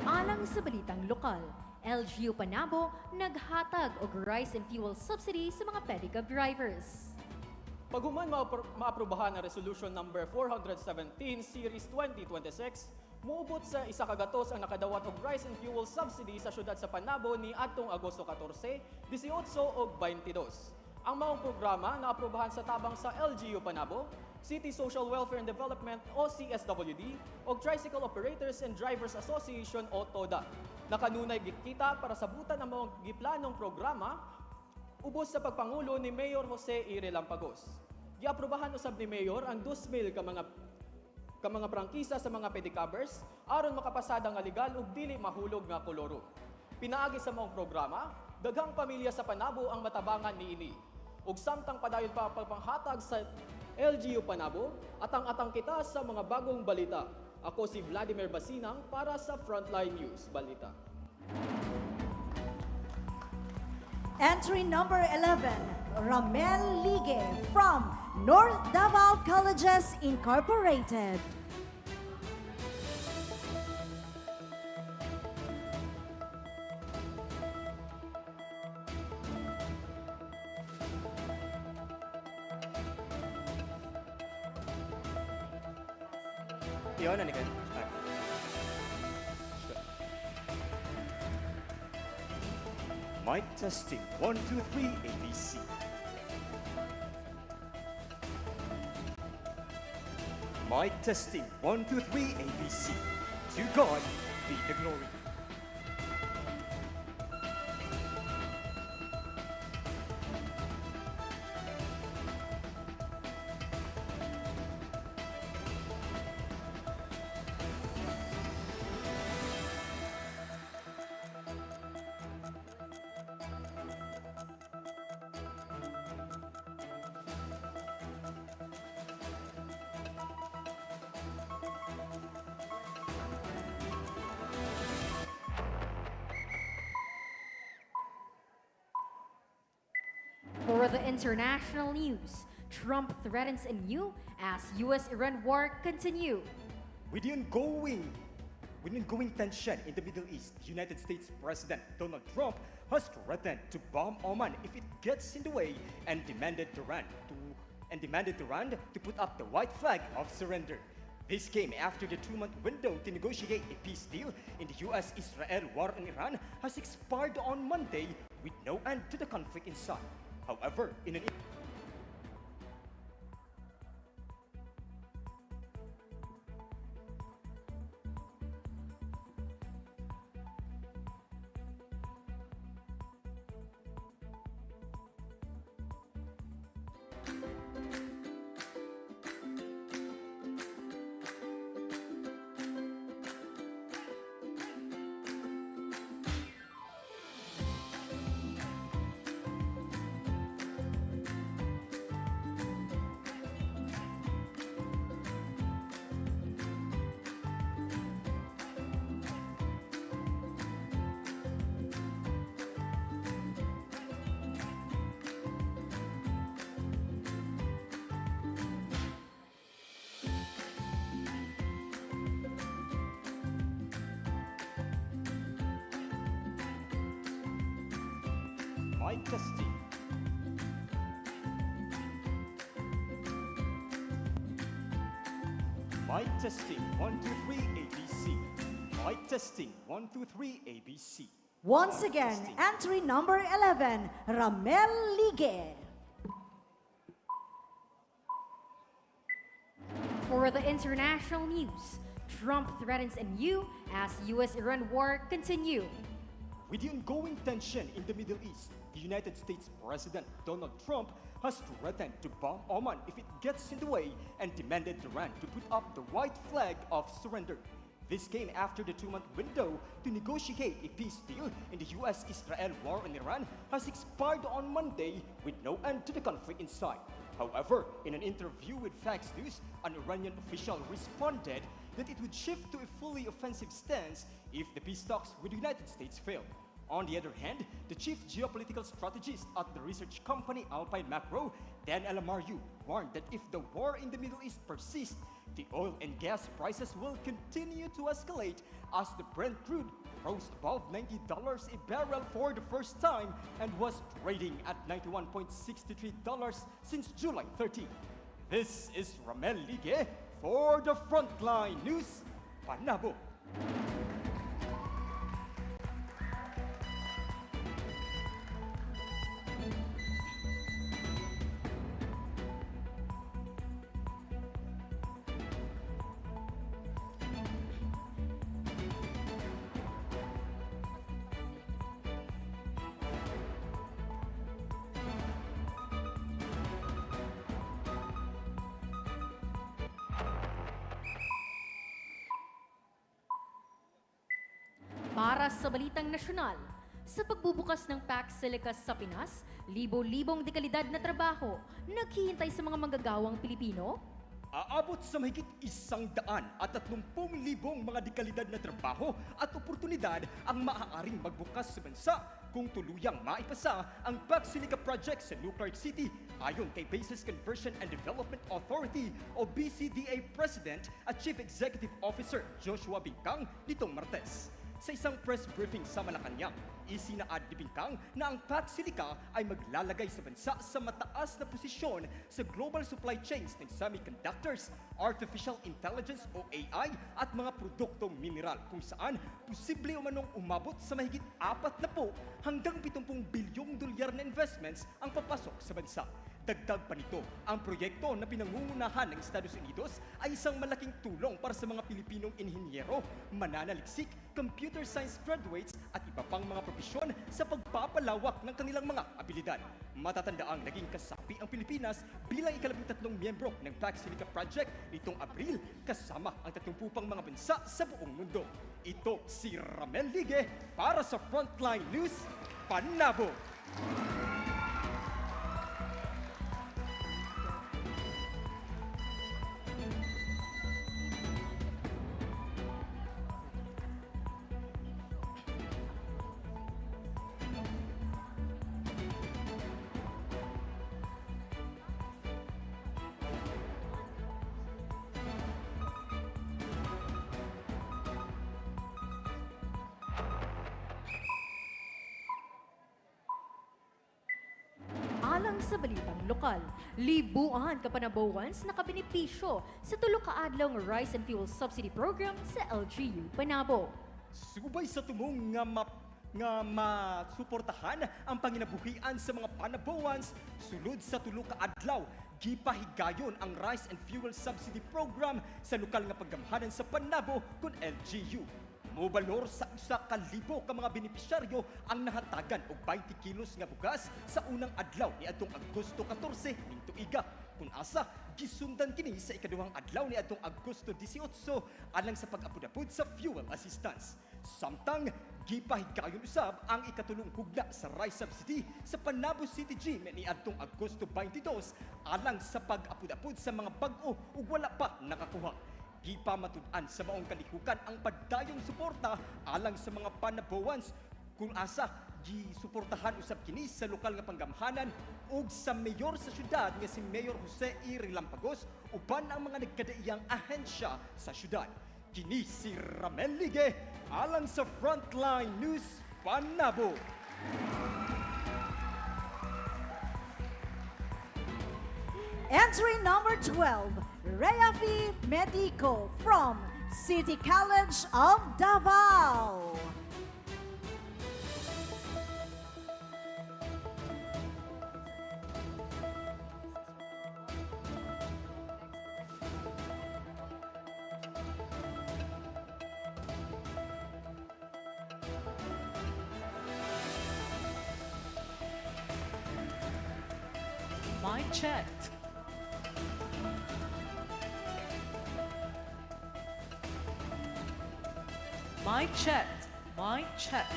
Alang sa balitang lokal, LGU Panabo naghatag og rice and fuel subsidy sa mga pedicab drivers. Paghuman maaprubahan ang Resolution number 417 Series 2026, muubot sa isa kagatos ang nakadawat og rice and fuel subsidy sa syudad sa Panabo ni atong Agosto 14, 18 ug 22. Ang maong programa na aprubahan sa tabang sa LGU Panabo, City Social Welfare and Development o CSWD o Tricycle Operators and Drivers Association o TODA. Nakanunay gitkita para sabutan ang mga giplanong programa ubos sa pagpangulo ni Mayor Jose E. Relampagos. Giaprubahan usab ni Mayor ang 2,000 ka mga prangkisa sa mga pedicabers aron makapasada nga legal ug dili mahulog nga koloro. Pinaagi sa maong programa, daghang pamilya sa Panabo ang matabangan niini. Ug samtang padayon pa pagpanghatag sa LGU Panabo, atang-atang kita sa mga bagong balita. Ako si Vladimir Basinang para sa Frontline News Balita. Entry number 11, Ramel Ligue from North Davao Colleges Incorporated. Yun, ano ka? Mic testing 1, 2, 3 ABC. Mic testing 1, 2, 3 ABC. To God be the glory. For the international news, Trump threatens anew as US-Iran war continue. With the ongoing tension in the Middle East, United States President Donald Trump has threatened to bomb Oman if it gets in the way and demanded Iran to put up the white flag of surrender. This came after the 2-month window to negotiate a peace deal in the US-Israel war on Iran has expired on Monday with no end to the conflict in sight. However, in an mic testing. Mic testing 1, 2, 3 ABC. Mic testing 1, 2, 3 ABC. Once again, entry number 11, Ramel Ligue. For the international news, Trump threatens anew as US-Iran war continue. With the ongoing tension in the Middle East, the United States President Donald Trump has threatened to bomb Oman if it gets in the way and demanded Iran to put up the white flag of surrender. This came after the 2-month window to negotiate a peace deal in the US-Israel war on Iran has expired on Monday with no end to the conflict in sight. However, in an interview with Fox News, an Iranian official responded that it would shift to a fully offensive stance if the peace talks with the United States failed. On the other hand, the chief geopolitical strategist at the research company Alpine Macro, Dan Alamario, warned that if the war in the Middle East persists, the oil and gas prices will continue to escalate as the Brent crude rose above $90 a barrel for the first time and was trading at $91.63 since July 13. This is Ramel Ligue for the Frontline News, Panabo. Para sa Balitang Nasyonal, sa pagbubukas ng PAC Silicas sa Pinas, libo-libong dekalidad na trabaho naghihintay sa mga manggagawang Pilipino. Aabot sa mahigit 130,000 mga dekalidad na trabaho at oportunidad ang maaaring magbukas sa bansa kung tuluyang maipasa ang Pax Silica project sa Nuclear City ayon kay Bases Conversion and Development Authority o BCDA President at Chief Executive Officer Joshua Bingkang nitong Martes. Sa isang press briefing sa Malacanang, isinaad ni Bingkang na ang Pax Silica ay maglalagay sa bansa sa mataas na posisyon sa global supply chains ng semiconductors, artificial intelligence o AI at mga produktong mineral kung saan posible umanong umabot sa mahigit 40 hanggang 70 bilyong dolyar na investments ang papasok sa bansa. Dagdag pa nito, ang proyekto na pinangungunahan ng Estados Unidos ay isang malaking tulong para sa mga Pilipinong inhinyero, mananaliksik, computer science graduates at iba pang mga profesyon sa pagpapalawak ng kanilang mga abilidad. Matatandaang naging kasapi ang Pilipinas bilang ika-13 miyembro ng Pax Silica Project nitong Abril kasama ang 30 pang mga bansa sa buong mundo. Ito si Ramel Ligue para sa Frontline News, Panabo. Alang sa balitang lokal, libuan ka Panabowans nakabenepisyo sa tulo ka adlaw nga Rice and Fuel Subsidy Program sa LGU Panabo. Subay sa tumong nga masuportahan ang panginabuhian sa mga Panabowans sulod sa tulo ka adlaw, gipahigayon ang Rice and Fuel Subsidy Program sa lokal nga paggamhanan sa Panabo kun LGU. Mobalor sa 1,000 ka mga benepisyaryo ang nahatagan og 20 kilos nga bugas sa unang adlaw ni adtong Agosto 14 ning tuiga. Kun asa gisundan kini sa ikaduhang adlaw ni adtong Agosto 18 alang sa pag-apod-apod sa fuel assistance. Samtang gipahigayon usab ang ikatulong hugna sa rice subsidy sa Panabo City Gym ni adtong Agosto 22 alang sa pag-apod-apod sa mga bag-o ug wala pa nakakuha. Gipamatud-an sa maong kalihukan ang padayong suporta alang sa mga Panabowans kung asa gisuportahan usab kini sa lokal nga panggamhanan ug sa mayor sa syudad nga si Mayor Jose E. Relampagos uban ang mga nagkadaiyang ahensya sa syudad. Kini si Ramel Ligue alang sa Frontline News Panabo. Entry number 12, Reafi Medico from City College of Davao. Mic checked. Mic checked. Mic checked.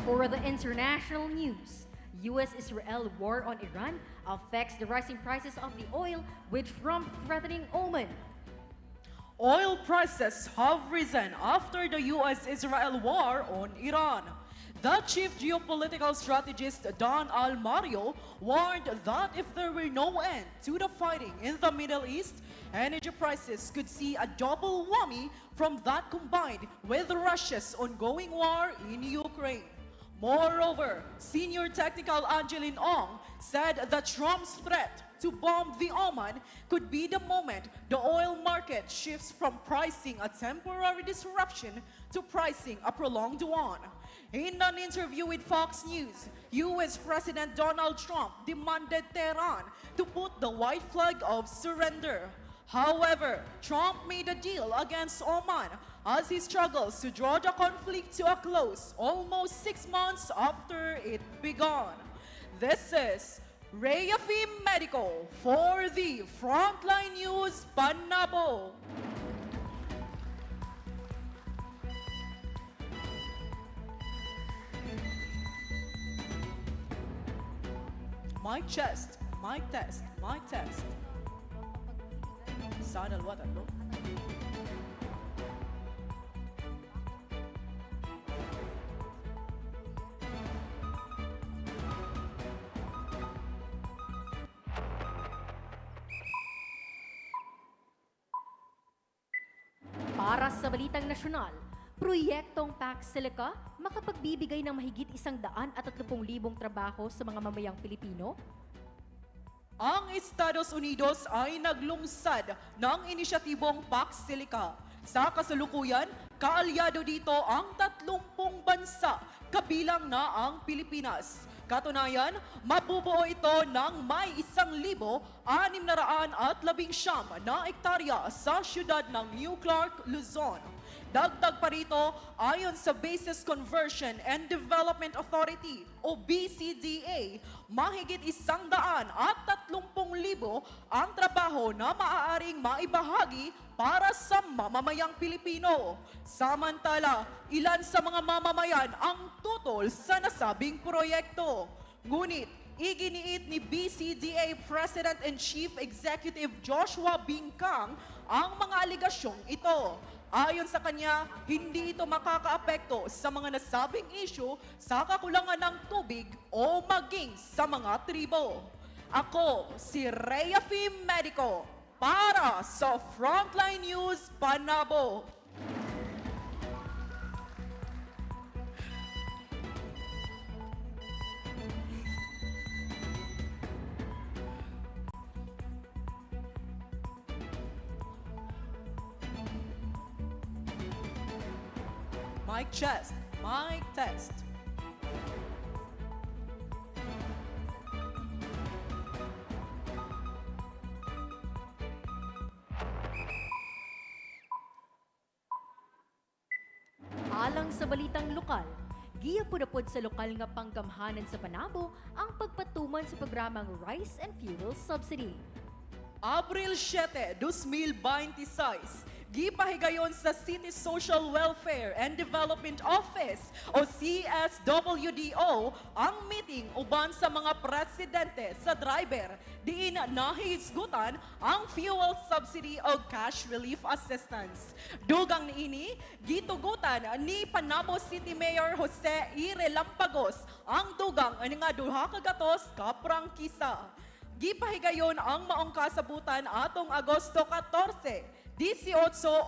For the international news, U.S.-Israel war on Iran affects the rising prices of the oil, with Trump threatening Oman. Oil prices have risen after the U.S.-Israel war on Iran. The chief geopolitical strategist Don Almario warned that if there were no end to the fighting in the Middle East, energy prices could see a double whammy from that combined with Russia's ongoing war in Ukraine. Moreover, senior technical Angeline Ong said that Trump's threat to bomb the Oman could be the moment the oil market shifts from pricing a temporary disruption to pricing a prolonged one. In an interview with Fox News, U.S. President Donald Trump demanded Tehran to put the white flag of surrender. However, Trump made a deal against Oman as he struggles to draw the conflict to a close almost 6 months after it began. This is Rhea Medical for the Frontline News Panabo. Mic chest, mic test, mic test. Sana alwatan, bro. Para sa Balitang Nasyonal, proyektong Pax Silica makapagbibigay ng mahigit 130,000 trabaho sa mga mamayang Pilipino? Ang Estados Unidos ay naglungsad ng inisyatibong Pax Silica. Sa kasalukuyan, kaalyado dito ang 30 bansa, kabilang na ang Pilipinas. Katunayan, mabubuo ito ng may 1,619 na ektarya sa siyudad ng New Clark, Luzon. Dagdag pa rito, ayon sa Bases Conversion and Development Authority o BCDA, mahigit 130,000 ang trabaho na maaaring maibahagi para sa mamamayang Pilipino. Samantala, ilan sa mga mamamayan ang tutol sa nasabing proyekto. Ngunit, iginiit ni BCDA President and Chief Executive Joshua Bingkang ang mga aligasyong ito. Ayon sa kanya, hindi ito makakaapekto sa mga nasabing issue sa kakulangan ng tubig o maging sa mga tribo. Ako, si Rhea Medico, para sa Frontline News Panabo. Mic chest, mic test. Alang sa balitang lokal, giyapudapod sa lokal nga panggamhanan sa Panabo ang pagpatuman sa programang Rice and Fuel Subsidy. Abril 7, 2026, gipahigayon sa City Social Welfare and Development Office o CSWDO ang meeting uban sa mga presidente sa driver diin nahisgutan ang fuel subsidy o cash relief assistance. Dugang niini, gitugutan ni Panabo City Mayor Jose Ire Lampagos ang dugang nga duha ka gatos ka prangkisa. Gipahigayon ang maong kasabutan atong Agosto 14, 18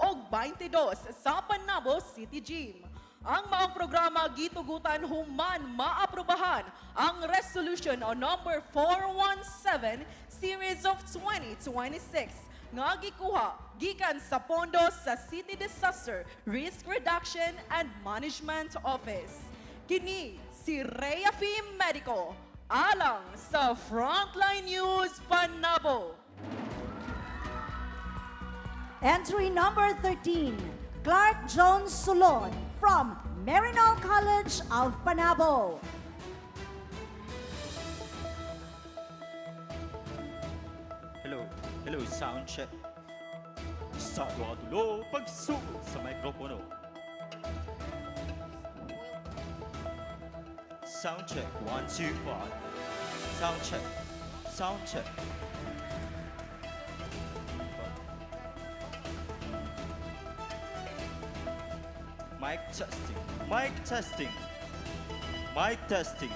o 22 sa Panabo City Gym. Ang maong programa gitugutan human maaprubahan ang Resolution o number 417 Series of 2026 nga gikuha gikan sa pondo sa City Disaster Risk Reduction and Management Office. Kini si Rhea Medico, alang sa Frontline News Panabo. Entry number 13, Clark Jones Sulon from Marinol College of Panabo. Hello, sound check. Sa dulo, pagsugod sa mikropono. Sound check, 1, 2, 5. Sound check, sound check. Mic testing, mic testing, mic testing.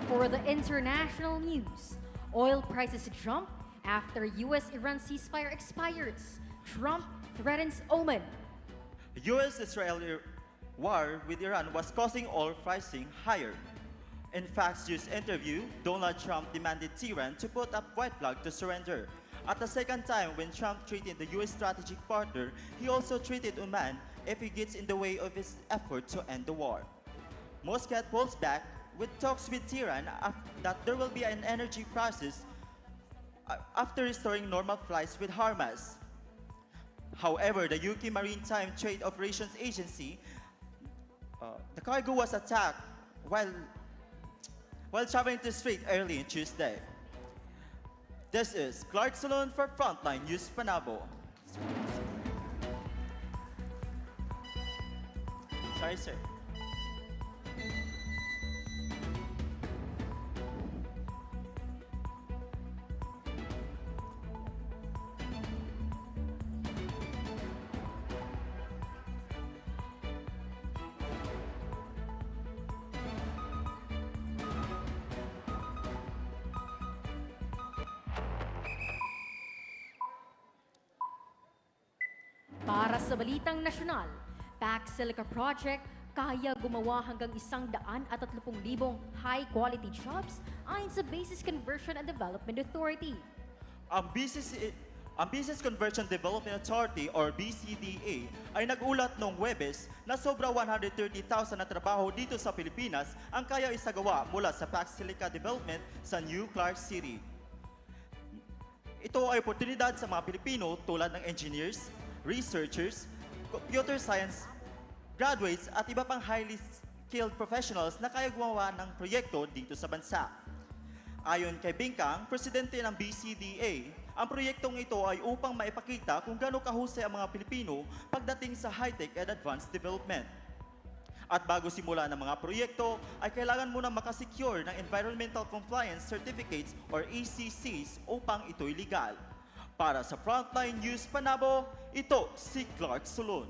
For the international news, oil prices jump after U.S.-Iran ceasefire expires. Trump threatens Oman. U.S.-Israel war with Iran was causing oil pricing higher. In Fox News interview, Donald Trump demanded Tehran to put up white flag to surrender. At the second time, when Trump threatened the U.S. strategic partner, he also threatened Oman if he gets in the way of his effort to end the war. Muscat pulls back with talks with Tehran that there will be an energy crisis after restoring normal flights with Hamas. However, the UK Maritime Trade Operations Agency, the cargo was attacked while traveling to the strait early on Tuesday. This is Clark Salon for Frontline News Panabo. Sorry, sir. Para sa Balitang Nasyonal, Pac Silica Project kaya gumawa hanggang 130,000 high-quality jobs ayon sa Basis Conversion and Development Authority. Ang Business Conversion Development Authority or BCDA ay nag-ulat noong Huwebes na sobra 130,000 na trabaho dito sa Pilipinas ang kaya isagawa mula sa Pac Silica Development sa New Clark City. Ito ay oportunidad sa mga Pilipino tulad ng engineers, researchers, computer science graduates at iba pang highly skilled professionals na kaya gumawa ng proyekto dito sa bansa. Ayon kay Bingkang, presidente ng BCDA, ang proyektong ito ay upang maipakita kung gaano kahusay ang mga Pilipino pagdating sa high-tech and advanced development. At bago simula ng mga proyekto, ay kailangan muna makasecure ng Environmental Compliance Certificates or ECCs upang ito'y legal. Para sa Frontline News Panabo, ito si Clark Salon.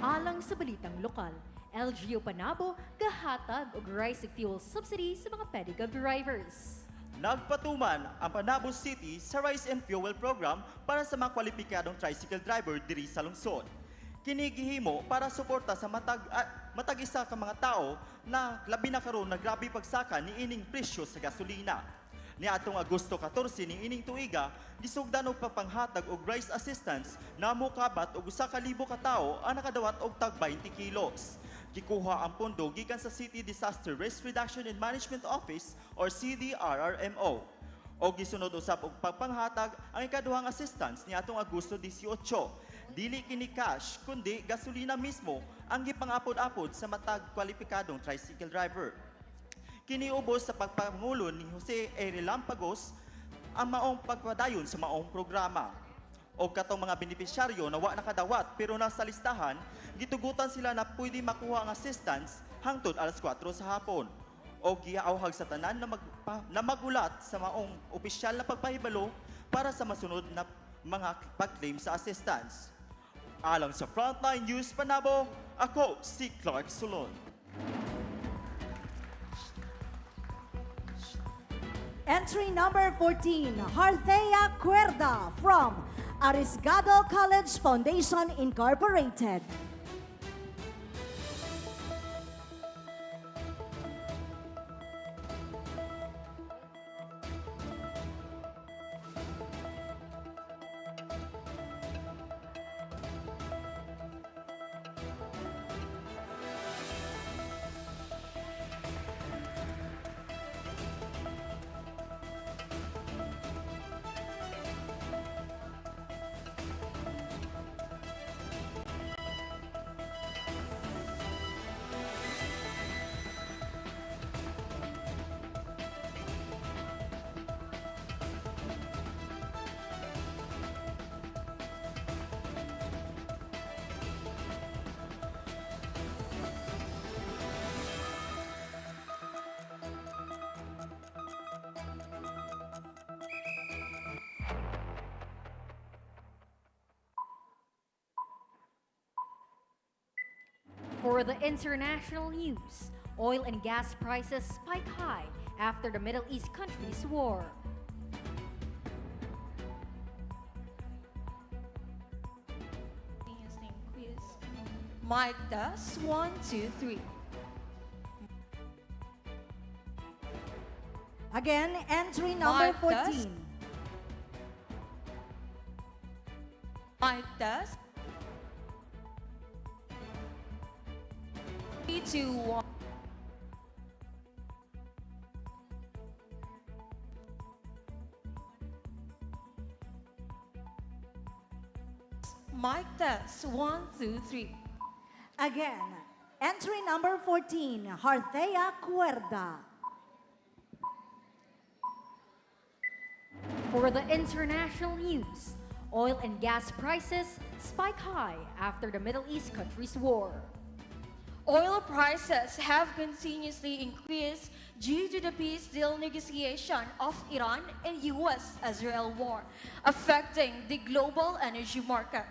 Alang sa balitang lokal, LGU Panabo gahatag og rice fuel subsidy sa mga pedicab drivers. Nagpatuman ang Panabo City sa Rice and Fuel Program para sa mga kwalipikadong tricycle driver diri sa lungsod. Kinigihimo para suporta sa matag-isa ka mga tao na labi na karon na grabe pagsaka ni ining presyo sa gasolina. Niadtong Agosto 14 ning ining tuiga, gisugdan og papanghatag og rice assistance na mokabat og 1,000 ka tawo ang nakadawat og tag 20 kilos. Gikuha ang pondo gikan sa City Disaster Risk Reduction and Management Office or CDRRMO. O gisunod usab og pagpanghatag ang ikaduhang assistance niadtong Agosto 18. Dili kini cash kundi gasolina mismo ang gipangapod-apod sa matag kwalipikadong tricycle driver. Kiniubos sa pagpangulo ni Jose A. Relampagos ang maong pagpadayon sa maong programa. O katong mga benepisyaryo na wa nakadawat pero nasa listahan, gitugutan sila na pwede makuha ang assistance hangtod alas 4 sa hapon. O giauhag sa tanan na magulat sa maong opisyal na pagpahibalo para sa masunod na mga pag-claim sa assistance. Alang sa Frontline News Panabo, ako si Clark Salon. Entry number 14, Harthea Cuerda from 𝐍𝐶 College Foundation Incorporated. For the international news, oil and gas prices spike high after the Middle East countries' war. Mic test, 1, 2, 3. Again, entry number Mic 14. test. Mic test. 3, 2, 1. Mic test, 1, 2, 3. Again, entry number 14, Harthea Cuerda. For the international news, oil and gas prices spike high after the Middle East countries' war. Oil prices have continuously increased due to the peace deal negotiation of Iran and U.S.-Israel war, affecting the global energy market.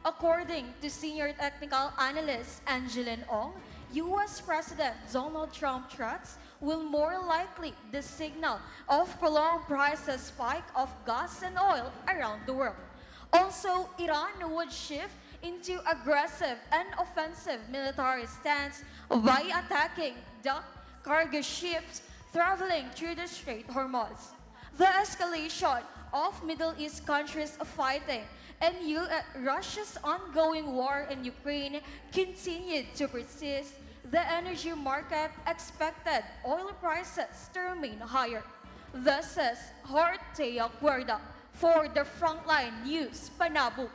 According to senior technical analyst Angeline Ong, U.S. President Donald Trump threats will more likely the signal of prolonged prices spike of gas and oil around the world. Also, Iran would shift into aggressive and offensive military stance by attacking the cargo ships traveling through the Strait Hormuz. The escalation of Middle East countries fighting and Russia's ongoing war in Ukraine continued to persist. The energy market expected oil prices to remain higher. This is Harthea Cuerda for the Frontline News, Panabo.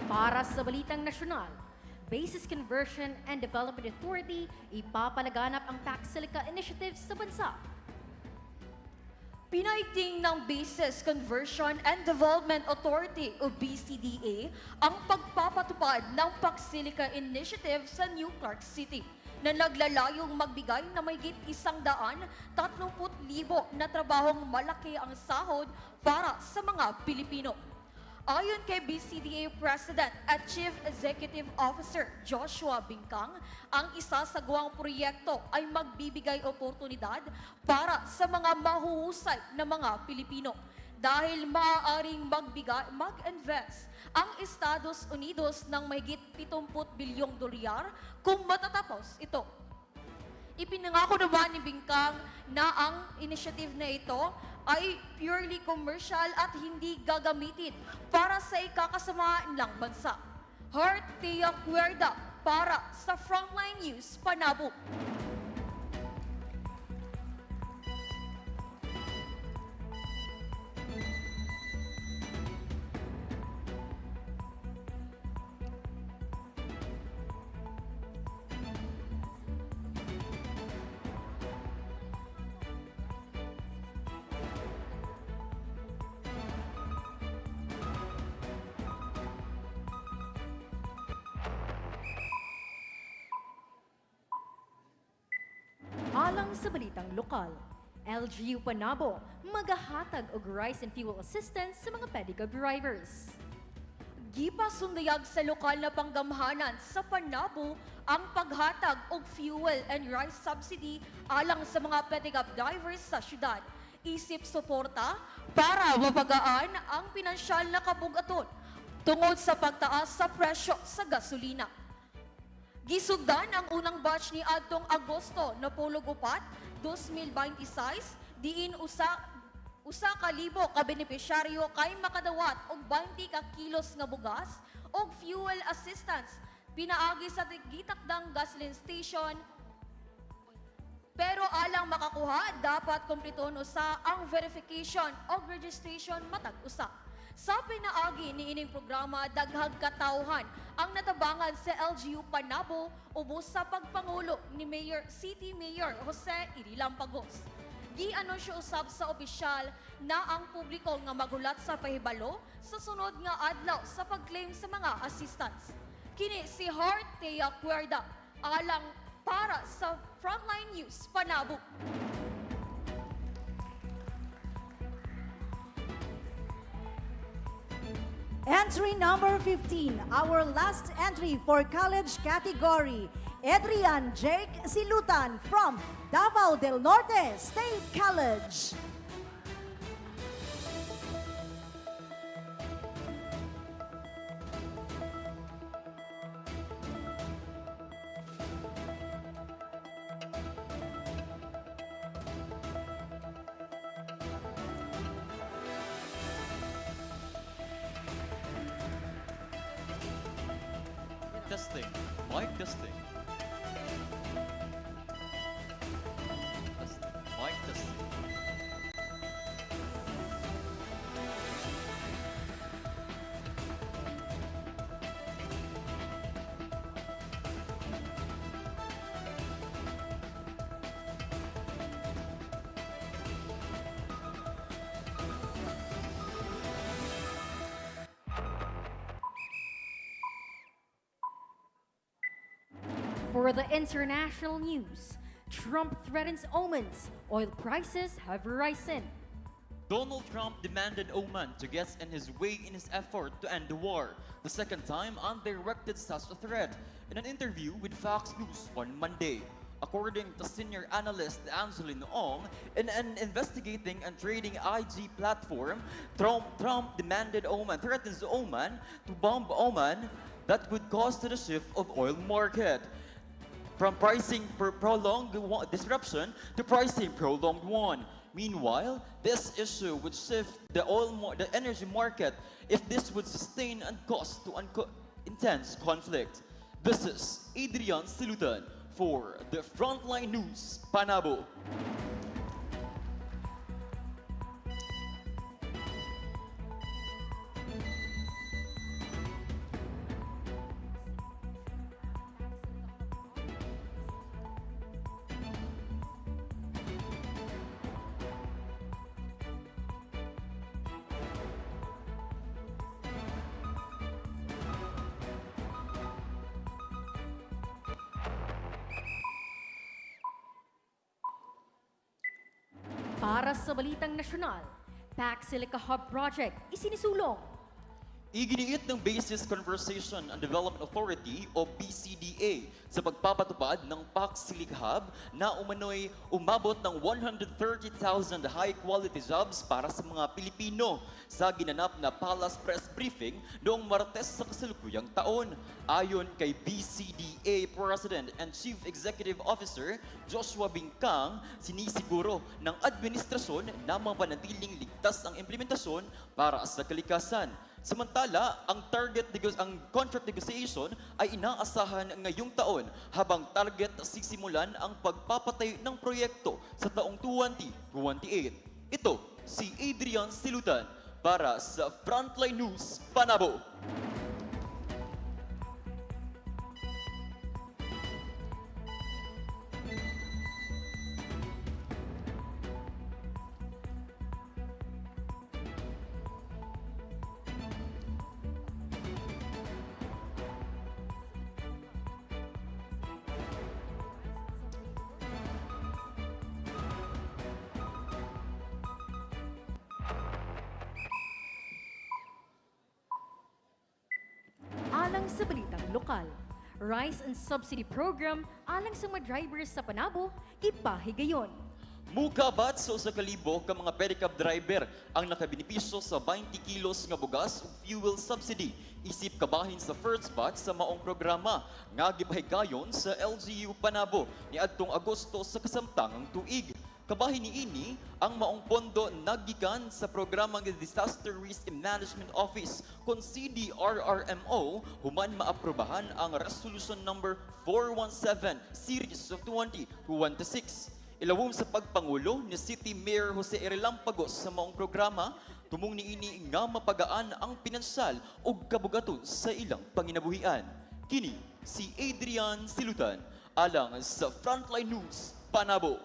Para sa Balitang Nasyonal, Basis Conversion and Development Authority, ipapalaganap ang tax silica initiatives sa bansa. Pinaiting ng Basis Conversion and Development Authority o BCDA ang pagpapatupad ng Paxilica Initiative sa New Clark City na naglalayong magbigay na mahigit 130,000 na trabahong malaki ang sahod para sa mga Pilipino. Ayon kay BCDA President at Chief Executive Officer Joshua Bingkang, ang isa sa guwang proyekto ay magbibigay oportunidad para sa mga mahuhusay na mga Pilipino dahil maaaring mag-invest ang Estados Unidos ng mahigit 70 bilyong dolyar kung matatapos ito. Ipinangako naman ni Bingkang na ang initiative na ito ay purely commercial at hindi gagamitin para sa ikakasamahan ng bansa. Harthea Cuerda para sa Frontline News, Panabo. Alang sa balitang lokal, LGU Panabo magahatag og rice and fuel assistance sa mga pedicab drivers. Gipasundayag sa lokal na panggamhanan sa Panabo ang paghatag og fuel and rice subsidy alang sa mga pedicab drivers sa syudad. Isip suporta para mapagaan ang pinansyal na kabugaton tungod sa pagtaas sa presyo sa gasolina. Gisugdan ang unang batch ni adtong Agosto na pulog upat 2026 diin usa ka libo ka benepisyaryo kay makadawat og 20 ka kilos nga bugas og fuel assistance pinaagi sa gitakdang gasoline station. Pero alang makakuha dapat kumpleton usa ang verification o registration matag usa. Sa pinaagi ni ining programa, daghang katawhan ang natabangan sa LGU Panabo ubos sa pagpangulo ni City Mayor Jose Irilampagos. Gi-anunsyo usab sa opisyal na ang publiko nga magulat sa pahibalo sa sunod nga adlaw sa pag-claim sa mga assistance. Kini si Thea Cuerda alang para sa Frontline News Panabo. Entry number 15, our last entry for college category, Adrian Jake Silutan from Davao del Norte State College. Testing. Mic testing. Testing. Mic testing. For the international news, Trump threatens Oman's oil prices have risen. Donald Trump demanded Oman to get in his way in his effort to end the war, the second time undirected such a threat in an interview with Fox News on Monday. According to senior analyst Angeline Ong, in an investigating and trading IG platform, Trump threatens Oman to bomb Oman that would cause the shift of oil market. From pricing prolonged disruption to pricing prolonged one. Meanwhile, this issue would shift the energy market if this would sustain and cause to intense conflict. This is Adrian Silutan for the Frontline News Panabo. Para sa Balitang Nasyonal, PAC Silica Hub Project isinisulong. Iginiit ng Basis Conversation and Development Authority o BCDA sa pagpapatupad ng PAC Silica Hub na umano'y umabot ng 130,000 high-quality jobs para sa mga Pilipino sa ginanap na Palace Press Briefing noong Martes sa kasalukuyang taon. Ayon kay BCDA President and Chief Executive Officer Joshua Bingkang, sinisiguro ng administrasyon na mapanatiling ligtas ang implementasyon para sa kalikasan. Samantala, ang contract negotiation ay inaasahan ngayong taon habang target sisimulan ang pagpapatay ng proyekto sa taong 2028. Ito si Adrian Silutan para sa Frontline News Panabo. Alang sa Balitang Lokal, Rice and Subsidy Program alang sa mga drivers sa Panabo, ipahigayon. Mukabat sa kalibo ka mga pedicab driver ang nakabenepisyo sa 20 kilos nga bugas ug fuel subsidy isip kabahin sa first batch sa maong programa nga gipahigayon sa LGU Panabo niadtong Agosto sa kasamtangang tuig. Kabahin niini ang maong pondo naggikan sa programang Disaster Risk Management Office kon CDRRMO human maaprubahan ang Resolution Number 417 Series of 2026. Ilawom sa pagpangulo ni City Mayor Jose Irilampagos sa maong programa, tumong niini nga mapagaan ang pinansal o kabugaton sa ilang panginabuhian. Kini si Adrian Silutan alang sa Frontline News Panabo.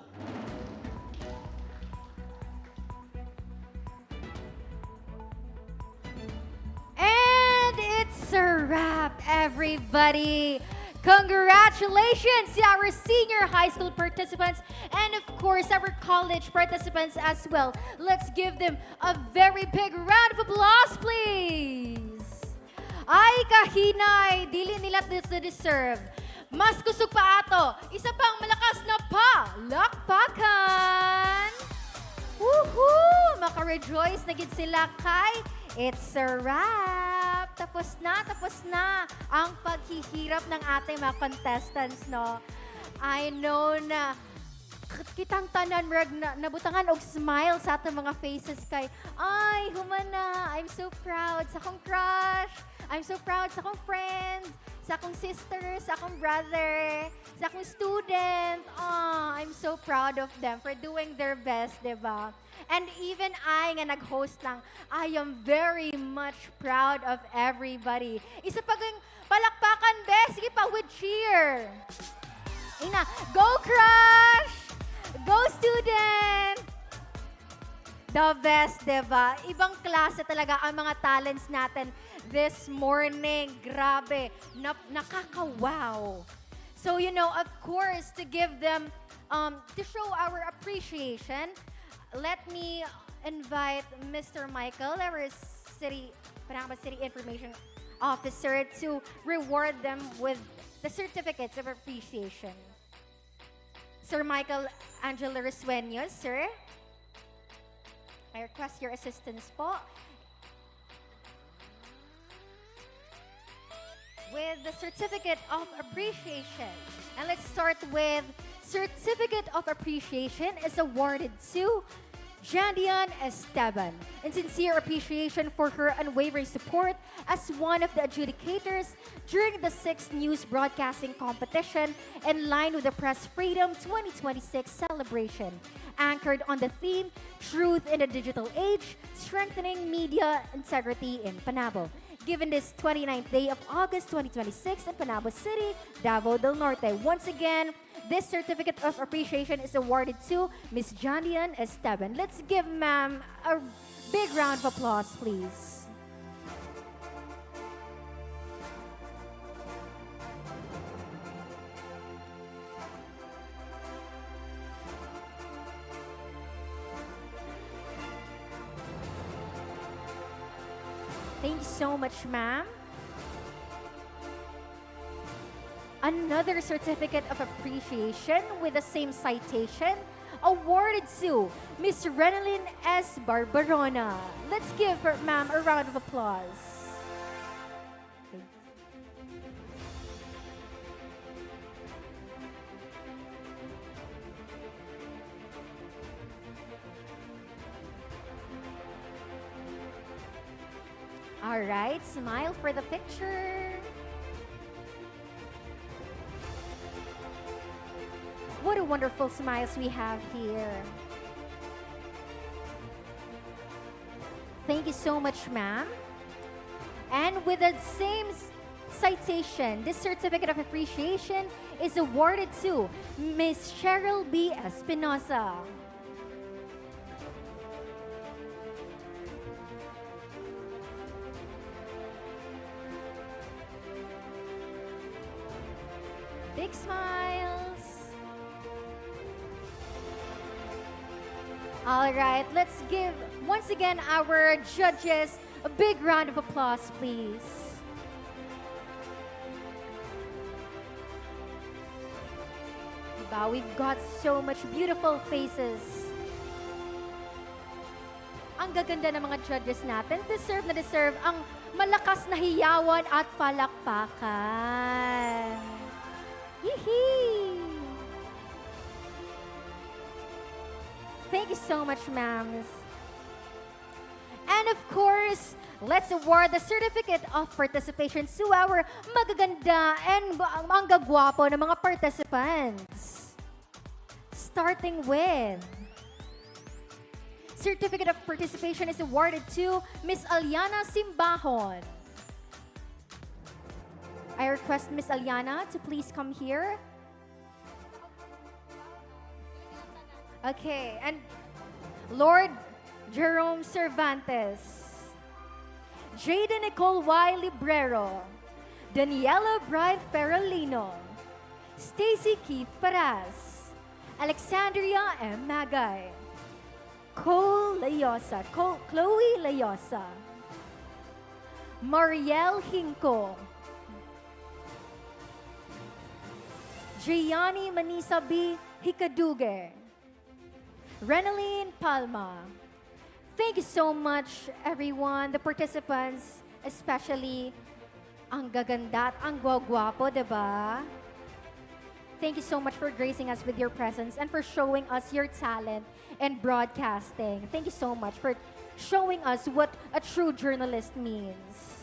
And it's a wrap, everybody. Congratulations to our senior high school participants and of course our college participants as well. Let's give them a very big round of applause, please. Ay, kahinay, dili nila deserve. Mas kusog pa ato, isa pang malakas na palakpakan. Woohoo! Maka-rejoice na gid sila kay It's a Wrap. Tapos na ang paghihirap ng ating mga contestants, no? I know na kitang tanan murag nabutangan og smile sa atong mga faces kay ay humana, I'm so proud sa akong crush. I'm so proud sa akong friend, sa akong sister, sa akong brother, sa akong student. I'm so proud of them for doing their best, diba? And even I nga nag-host lang, I am very much proud of everybody. Isa pa gang palakpakan, be. Sige pa, with cheer. Ina, go crush! Go student! The best, diba? Ibang klase talaga ang mga talents natin this morning. Grabe, nakaka-wow. So, you know, of course, to give them, to show our appreciation, let me invite Mr. Michael, our Panabo City Information Officer, to reward them with the certificates of appreciation. Sir Michael Angelo Resueños, sir. I request your assistance po. With the certificate of appreciation. And let's start with certificate of appreciation is awarded to Jandian Esteban in sincere appreciation for her unwavering support as one of the adjudicators during the 6th News Broadcasting Competition in line with the Press Freedom 2026 celebration, anchored on the theme, Truth in the Digital Age, Strengthening Media Integrity in Panabo. Given this 29th day of August 2026 in Panabo City, Davao del Norte. Once again, this certificate of appreciation is awarded to Ms. Jandian Esteban. Let's give ma'am a big round of applause, please. Thank you so much, ma'am. Another certificate of appreciation with the same citation awarded to Miss Renalyn S. Barbarona. Let's give her, ma'am, a round of applause. All right, smile for the picture. What a wonderful smiles we have here. Thank you so much, ma'am. And with the same citation, this certificate of appreciation is awarded to Miss Cheryl B. Espinosa. Big smiles. All right, let's give once again our judges a big round of applause, please. Diba? We've got so much beautiful faces. Ang gaganda ng mga judges natin. Deserve na deserve ang malakas na hiyawan at palakpakan. Yee-hee! Thank you so much, ma'ams. And of course, let's award the certificate of participation to our magaganda and ang gagwapo ng mga participants. Starting with Certificate of participation is awarded to Miss Aliana Simbahon. I request Miss Aliana to please come here. Okay, and Lord Jerome Cervantes, Jada Nicole Y. Librero, Daniela Bryde Ferrolino, Stacy Keith Paras, Alexandria M. Magay, Chloe Layosa, Mariel Hinco, Gianni Manisa B. Hikaduge, Renaline Palma. Thank you so much, everyone, the participants, especially ang gaganda at ang gwagwapo, diba? Thank you so much for gracing us with your presence and for showing us your talent in broadcasting. Thank you so much for showing us what a true journalist means.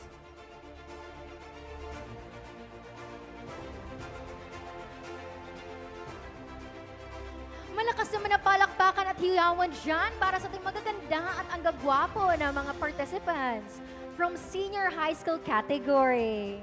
Malakas naman ang palakpakan at hiyawan dyan para sa ating magaganda at ang gagwapo na mga participants from senior high school category.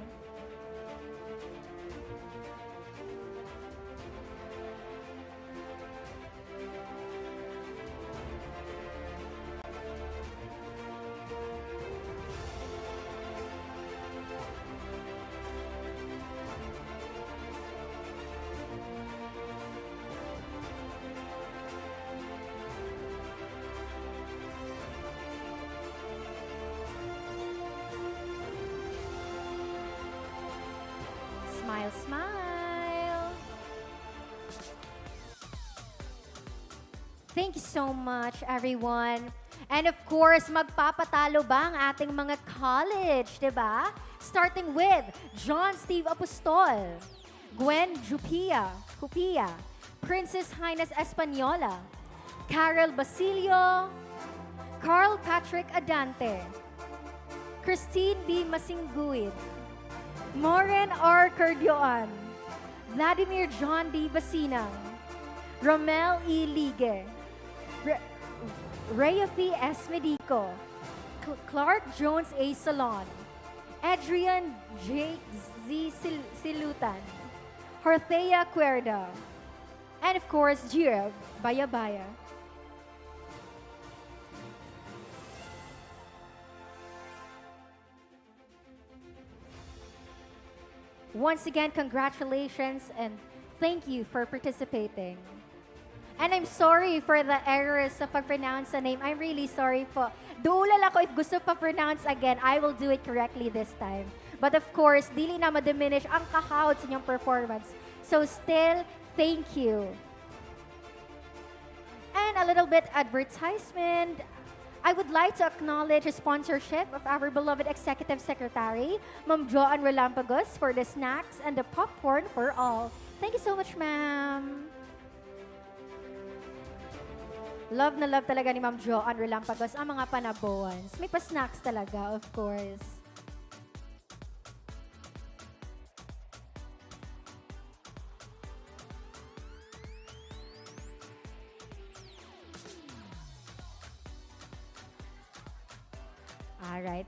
Smile, smile. Thank you so much, everyone. And of course, magpapatalo ba ang ating mga college, di ba? Starting with John Steve Apostol, Gwen Jupia, Princess Highness Española, Carol Basilio, Carl Patrick Adante, Christine B. Masingguid, Moren R. Cardioan, Vladimir John D. Basinang, Romel E. Ligue, Rayafi S. Medico, Clark Jones A. Salon, Adrian J. Z. Silutan, Horthea Cuerda, and of course, Gira Bayabaya. Once again, congratulations and thank you for participating. And I'm sorry for the errors sa pag-pronounce sa name. I'm really sorry po. Duulal ako if gusto pa-pronounce again, I will do it correctly this time. But of course, dili na ma-diminish ang kahawd sa inyong performance. So still, thank you. And a little bit advertisement. I would like to acknowledge the sponsorship of our beloved Executive Secretary, Ma'am Joan Relampagos, for the snacks and the popcorn for all. Thank you so much, ma'am. Love na love talaga ni Ma'am Joan Relampagos ang mga Panaboans. May pa-snacks talaga, of course. All right.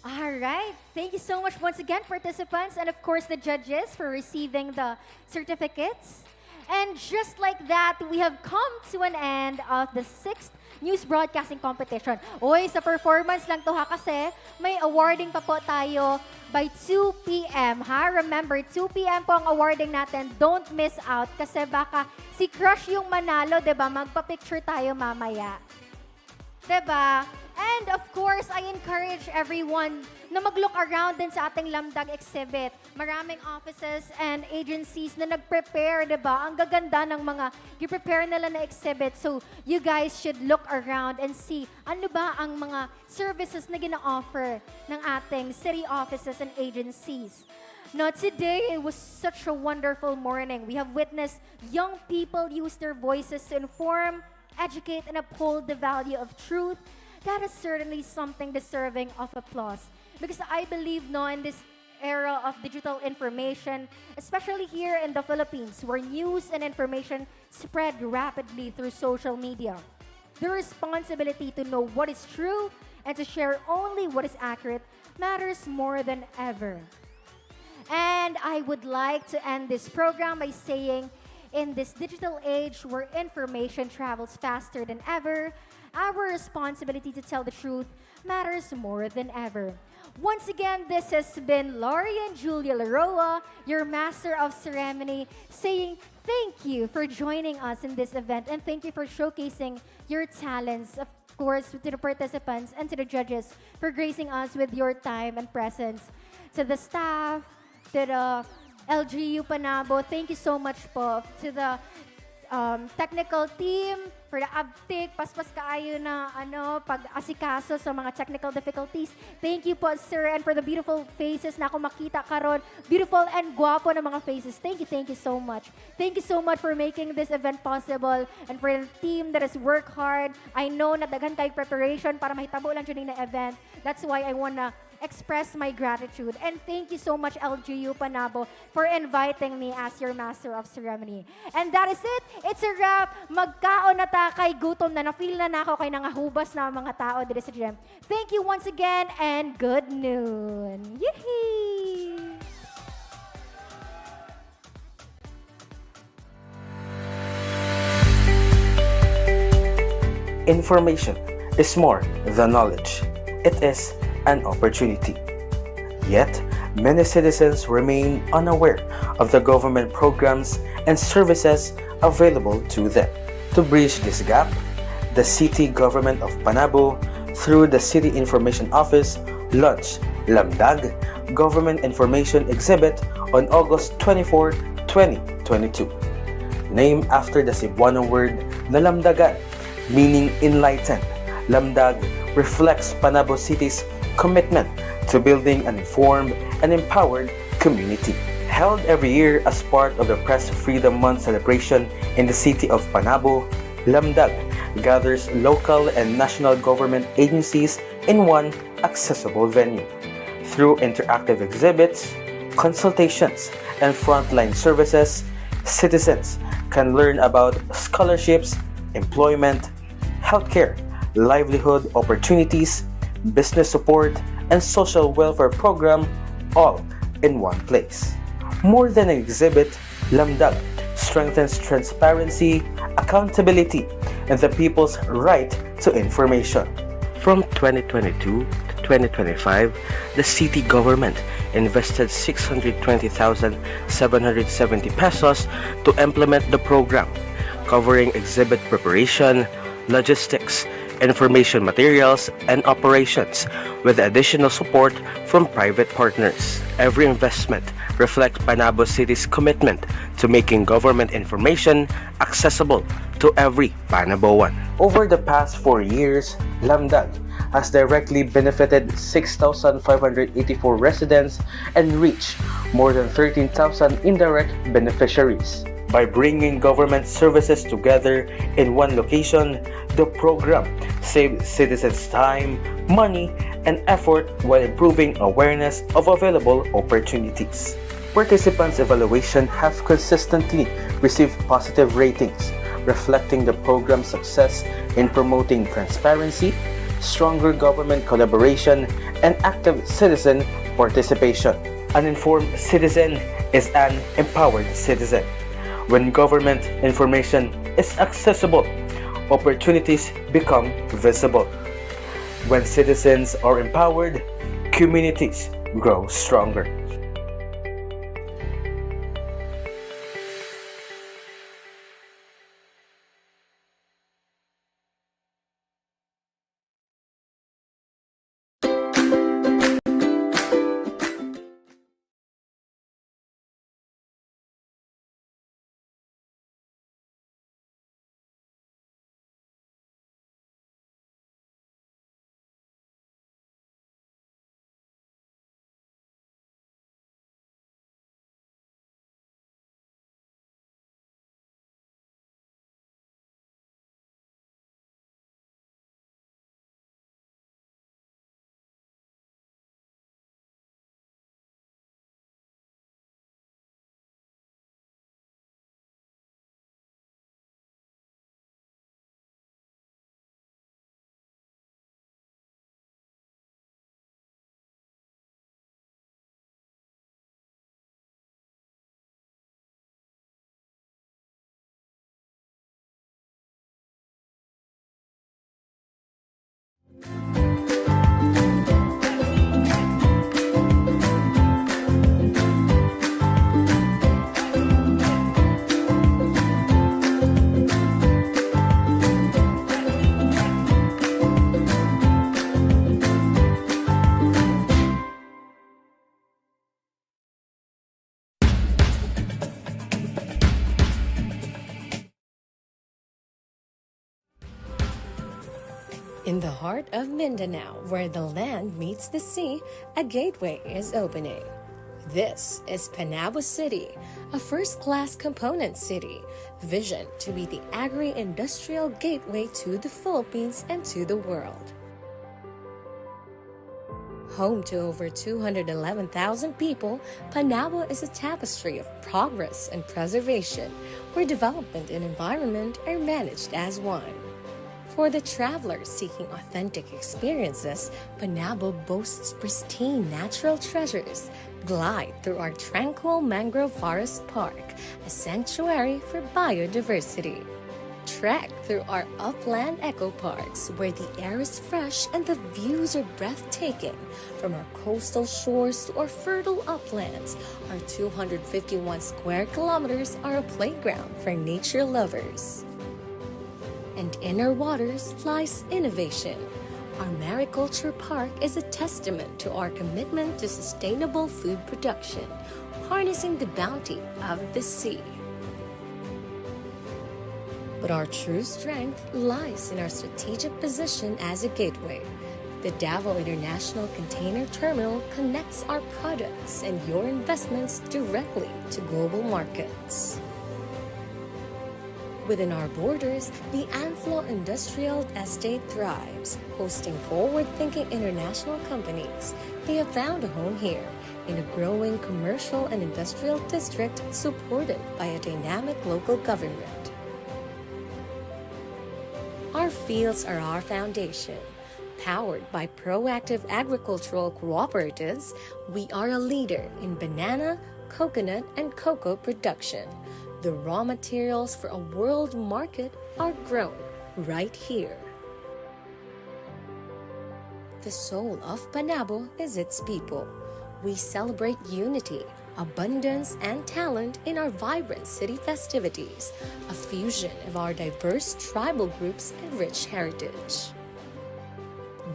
All right. Thank you so much once again, participants, and of course the judges for receiving the certificates. And just like that, we have come to an end of the 6th News Broadcasting Competition. Oy, sa performance lang to ha, kasi may awarding pa po tayo by 2 p.m. ha. Remember, 2 p.m. po ang awarding natin. Don't miss out kasi baka si Crush yung manalo, diba? Magpa-picture tayo mamaya. Diba? And of course, I encourage everyone na mag-look around din sa ating Lamdag exhibit. Maraming offices and agencies na nag-prepare, diba? Ang gaganda ng mga i-prepare nila na exhibit. So, you guys should look around and see ano ba ang mga services na gina-offer ng ating city offices and agencies. Now, today, it was such a wonderful morning. We have witnessed young people use their voices to inform, educate, and uphold the value of truth, that is certainly something deserving of applause. Because I believe no, in this era of digital information, especially here in the Philippines, where news and information spread rapidly through social media, the responsibility to know what is true and to share only what is accurate matters more than ever. And I would like to end this program by saying, in this digital age where information travels faster than ever, our responsibility to tell the truth matters more than ever. Once again, this has been Laurie and Julia Laroa, your Master of Ceremony, saying thank you for joining us in this event and thank you for showcasing your talents, of course, to the participants and to the judges for gracing us with your time and presence. To the staff, to the LGU Panabo, thank you so much po. To the technical team, for the abtik, paspas kaayo na pag-asikaso sa mga technical difficulties. Thank you po, sir, and for the beautiful faces na ako makita karon. Beautiful and guwapo na mga faces. Thank you so much. Thank you so much for making this event possible and for the team that has worked hard. I know na daghan kay preparation para mahitabo lang dyan na event. That's why I wanna express my gratitude. And thank you so much, LGU Panabo, for inviting me as your Master of Ceremony. And that is it. It's a wrap. Magkaon na ta kay gutom na. Na-feel na ako kay nangahubas na mga tao dito sa gym. Thank you once again and good noon. Yee! Information is more than knowledge. It is an opportunity. Yet, many citizens remain unaware of the government programs and services available to them. To bridge this gap, the city government of Panabo, through the City Information Office, launched Lamdag Government Information Exhibit on August 24, 2022. Named after the Cebuano word na lamdagan, meaning enlighten, Lamdag reflects Panabo City's commitment to building an informed and empowered community. Held every year as part of the Press Freedom Month celebration in the city of Panabo, Lamdag gathers local and national government agencies in one accessible venue. Through interactive exhibits, consultations, and frontline services, citizens can learn about scholarships, employment, healthcare, livelihood opportunities, business support, and social welfare program all in one place. More than an exhibit, Lamdag strengthens transparency, accountability, and the people's right to information. From 2022 to 2025, the city government invested 620,770 pesos to implement the program, covering exhibit preparation, logistics, information materials, and operations, with additional support from private partners. Every investment reflects Panabo City's commitment to making government information accessible to every Panaboan. Over the past 4 years, Lamdag has directly benefited 6,584 residents and reached more than 13,000 indirect beneficiaries. By bringing government services together in one location, the program saved citizens time, money, and effort while improving awareness of available opportunities. Participants' evaluation have consistently received positive ratings, reflecting the program's success in promoting transparency, stronger government collaboration, and active citizen participation. An informed citizen is an empowered citizen. When government information is accessible, opportunities become visible. When citizens are empowered, communities grow stronger. In the heart of Mindanao, where the land meets the sea, a gateway is opening. This is Panabo City, a first-class component city, visioned to be the agri-industrial gateway to the Philippines and to the world. Home to over 211,000 people, Panabo is a tapestry of progress and preservation, where development and environment are managed as one. For the travelers seeking authentic experiences, Panabo boasts pristine natural treasures. Glide through our tranquil mangrove forest park, a sanctuary for biodiversity. Trek through our upland eco parks, where the air is fresh and the views are breathtaking. From our coastal shores to our fertile uplands, our 251 square kilometers are a playground for nature lovers. And in our waters lies innovation. Our mariculture park is a testament to our commitment to sustainable food production, harnessing the bounty of the sea. But our true strength lies in our strategic position as a gateway. The Davao International Container Terminal connects our products and your investments directly to global markets. Within our borders, the Anflo Industrial Estate thrives, hosting forward-thinking international companies. They have found a home here, in a growing commercial and industrial district supported by a dynamic local government. Our fields are our foundation. Powered by proactive agricultural cooperatives, we are a leader in banana, coconut, and cocoa production. The raw materials for a world market are grown right here. The soul of Panabo is its people. We celebrate unity, abundance, and talent in our vibrant city festivities, a fusion of our diverse tribal groups and rich heritage.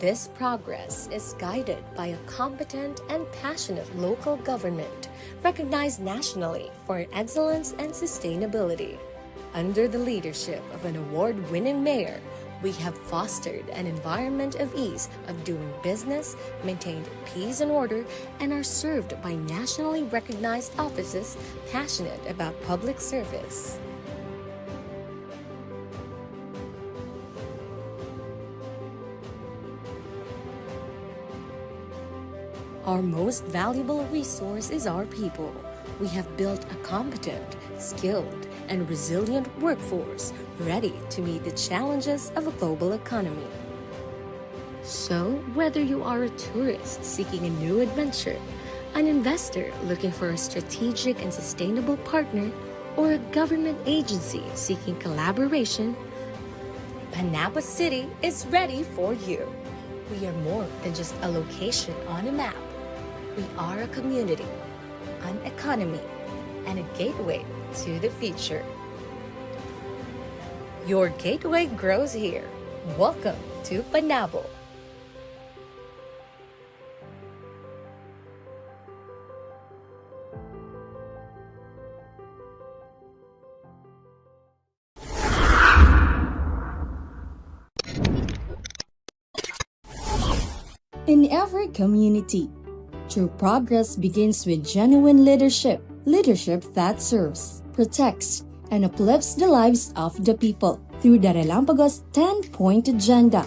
This progress is guided by a competent and passionate local government, recognized nationally for excellence and sustainability. Under the leadership of an award-winning mayor, we have fostered an environment of ease of doing business, maintained peace and order, and are served by nationally recognized offices passionate about public service. Our most valuable resource is our people. We have built a competent, skilled, and resilient workforce ready to meet the challenges of a global economy. So, whether you are a tourist seeking a new adventure, an investor looking for a strategic and sustainable partner, or a government agency seeking collaboration, Panabo City is ready for you. We are more than just a location on a map. We are a community, an economy, and a gateway to the future. Your gateway grows here. Welcome to Panabo. In every community, true progress begins with genuine leadership that serves, protects, and uplifts the lives of the people through the Relampagos 10-point agenda.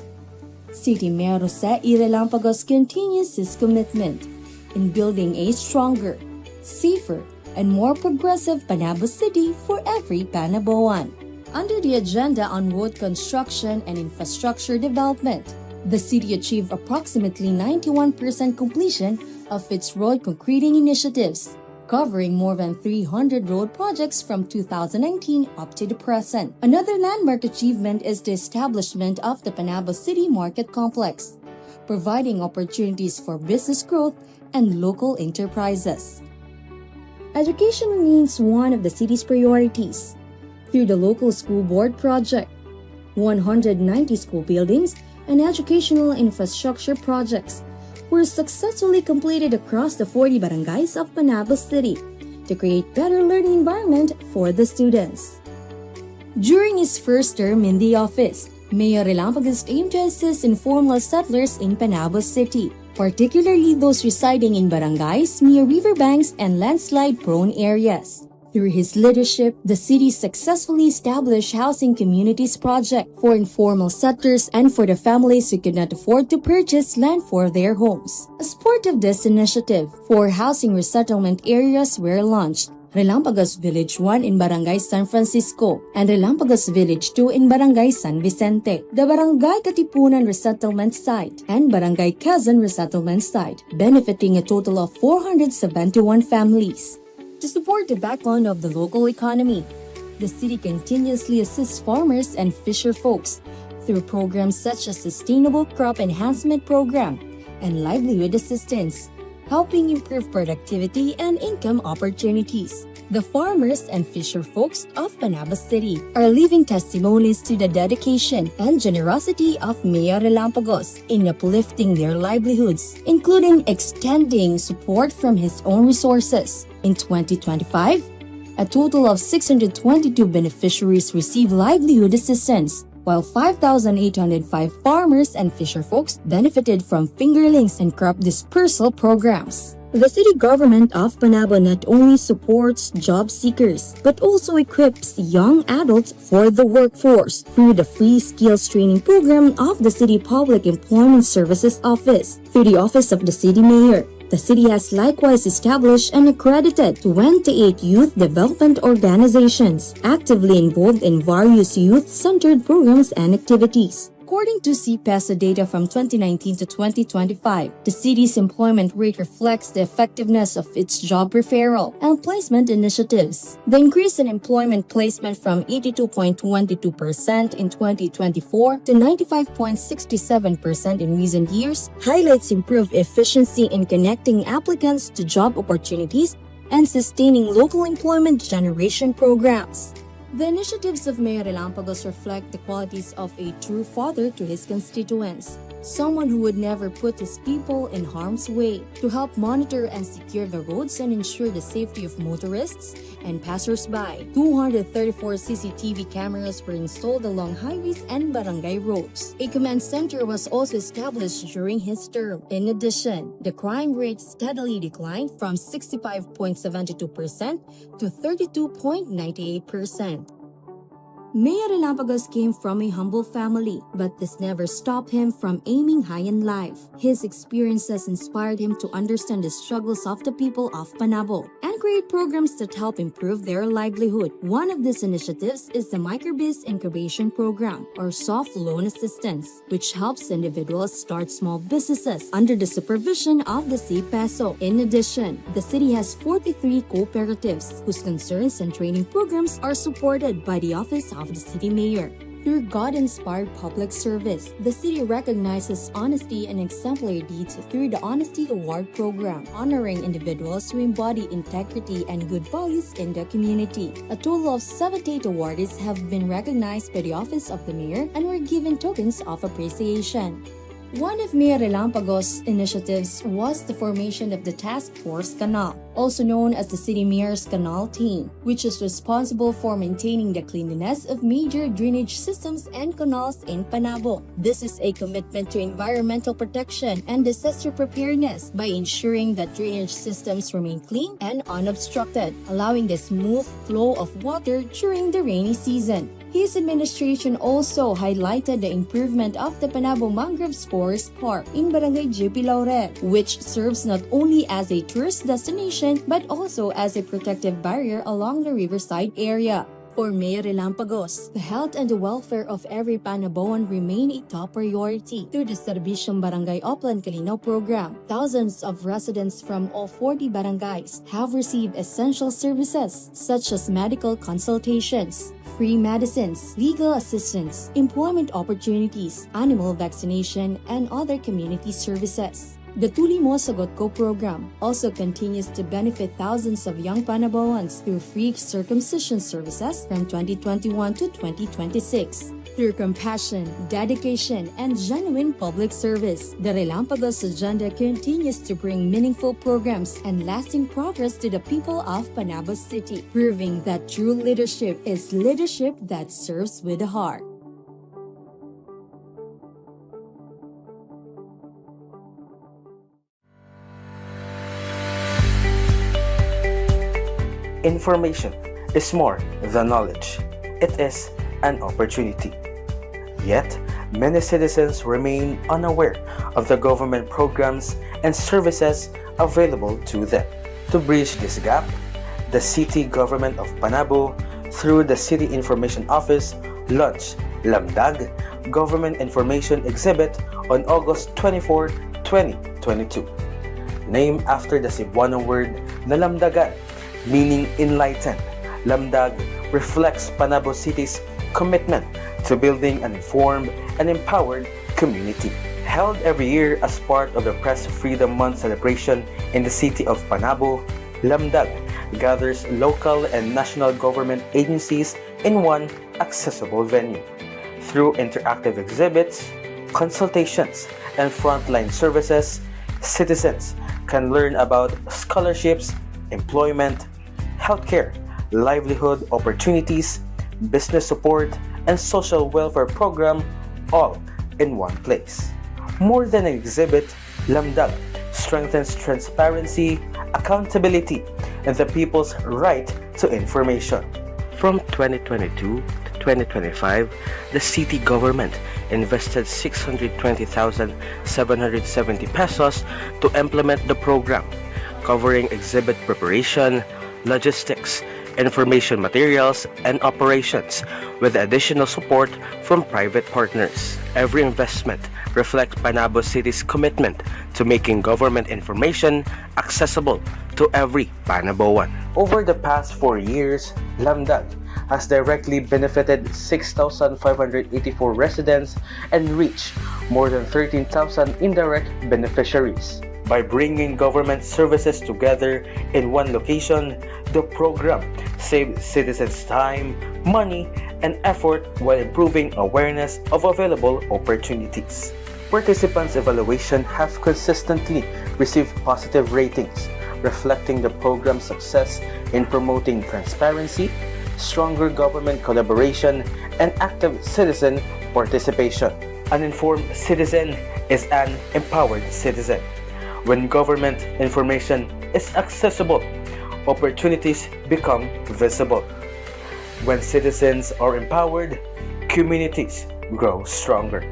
City Mayor J.C.𝐒 Relampagos continues his commitment in building a stronger, safer, and more progressive Panabo City for every Panaboan. Under the agenda on road construction and infrastructure development, the city achieved approximately 91% completion of its road concreting initiatives, covering more than 300 road projects from 2019 up to the present. Another landmark achievement is the establishment of the Panabo City Market Complex, providing opportunities for business growth and local enterprises. Education remains one of the city's priorities. Through the local school board project, 190 school buildings and educational infrastructure projects were successfully completed across the 40 barangays of Panabo City to create better learning environment for the students. During his first term in the office, Mayor Relampagos aimed to assist informal settlers in Panabo City, particularly those residing in barangays near riverbanks and landslide-prone areas. Through his leadership, the city successfully established Housing Communities Project for informal settlers and for the families who could not afford to purchase land for their homes. As part of this initiative, 4 housing resettlement areas were launched: Relampagos Village 1 in Barangay San Francisco and Relampagos Village 2 in Barangay San Vicente, the Barangay Katipunan Resettlement Site, and Barangay Quezon Resettlement Site, benefiting a total of 471 families. To support the backbone of the local economy, the city continuously assists farmers and fisher folks through programs such as Sustainable Crop Enhancement Program and Livelihood Assistance, helping improve productivity and income opportunities. The farmers and fisher folks of Panabo City are living testimonies to the dedication and generosity of Mayor Relampagos in uplifting their livelihoods, including extending support from his own resources. In 2025, a total of 622 beneficiaries received livelihood assistance, while 5,805 farmers and fisher folks benefited from fingerlings and crop dispersal programs. The city government of Panabo not only supports job seekers, but also equips young adults for the workforce through the free skills training program of the City Public Employment Services Office through the Office of the City Mayor. The city has likewise established and accredited 28 youth development organizations actively involved in various youth-centered programs and activities. According to CPESA data from 2019 to 2025, the city's employment rate reflects the effectiveness of its job referral and placement initiatives. The increase in employment placement from 82.22% in 2024 to 95.67% in recent years highlights improved efficiency in connecting applicants to job opportunities and sustaining local employment generation programs. The initiatives of Mayor Relampagos reflect the qualities of a true father to his constituents, someone who would never put his people in harm's way, to help monitor and secure the roads and ensure the safety of motorists and passers-by. 234 CCTV cameras were installed along highways and barangay roads. A command center was also established during his term. In addition, the crime rate steadily declined from 65.72% to 32.98%. Mayor Relampagos came from a humble family, but this never stopped him from aiming high in life. His experiences inspired him to understand the struggles of the people of Panabo and create programs that help improve their livelihood. One of these initiatives is the Microbiz Incubation Program, or Soft Loan Assistance, which helps individuals start small businesses under the supervision of the CPESO. In addition, the city has 43 cooperatives whose concerns and training programs are supported by the Office of the City Mayor. Through God-inspired public service, the city recognizes honesty and exemplary deeds through the Honesty Award program, honoring individuals who embody integrity and good values in the community. A total of 78 awardees have been recognized by the Office of the Mayor and were given tokens of appreciation. One of Mayor Relampagos' initiatives was the formation of the Task Force Canal, also known as the City Mayor's Canal Team, which is responsible for maintaining the cleanliness of major drainage systems and canals in Panabo. This is a commitment to environmental protection and disaster preparedness by ensuring that drainage systems remain clean and unobstructed, allowing the smooth flow of water during the rainy season. His administration also highlighted the improvement of the Panabo Mangrove Forest Park in Barangay GP Laurel, which serves not only as a tourist destination but also as a protective barrier along the riverside area. For Mayor Relampagos, the health and the welfare of every Panaboan remain a top priority. Through the Servisyong Barangay Oplan Kalinaw program, thousands of residents from all 40 barangays have received essential services such as medical consultations, free medicines, legal assistance, employment opportunities, animal vaccination, and other community services. The Tuli Mo Sagot Ko program also continues to benefit thousands of young Panaboans through free circumcision services from 2021 to 2026. Through compassion, dedication, and genuine public service, the Relampagos agenda continues to bring meaningful programs and lasting progress to the people of Panabo City, proving that true leadership is leadership that serves with the heart. Information is more than knowledge. It is an opportunity. Yet, many citizens remain unaware of the government programs and services available to them. To bridge this gap, the city government of Panabo, through the City Information Office, launched Lamdag Government Information Exhibit on August 24, 2022. Named after the Cebuano word na lamdagan, meaning enlightened, Lamdag reflects Panabo City's commitment to building an informed and empowered community. Held every year as part of the Press Freedom Month celebration in the city of Panabo, Lamdag gathers local and national government agencies in one accessible venue. Through interactive exhibits, consultations, and frontline services, citizens can learn about scholarships, employment, healthcare, livelihood opportunities, business support, and social welfare program all in one place. More than an exhibit, Lamdag strengthens transparency, accountability, and the people's right to information. From 2022 to 2025, the city government invested 620,770 pesos to implement the program, covering exhibit preparation, logistics, information materials, and operations, with additional support from private partners. Every investment reflects Panabo City's commitment to making government information accessible to every Panaboan. Over the past 4 years, Lamdag has directly benefited 6,584 residents and reached more than 13,000 indirect beneficiaries. By bringing government services together in one location, the program saves citizens time, money, and effort while improving awareness of available opportunities. Participants' evaluation have consistently received positive ratings, reflecting the program's success in promoting transparency, stronger government collaboration, and active citizen participation. An informed citizen is an empowered citizen. When government information is accessible, opportunities become visible. When citizens are empowered, communities grow stronger.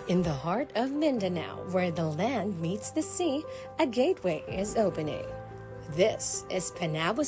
In the heart of Mindanao, where the land meets the sea, a gateway is opening. This is Panabo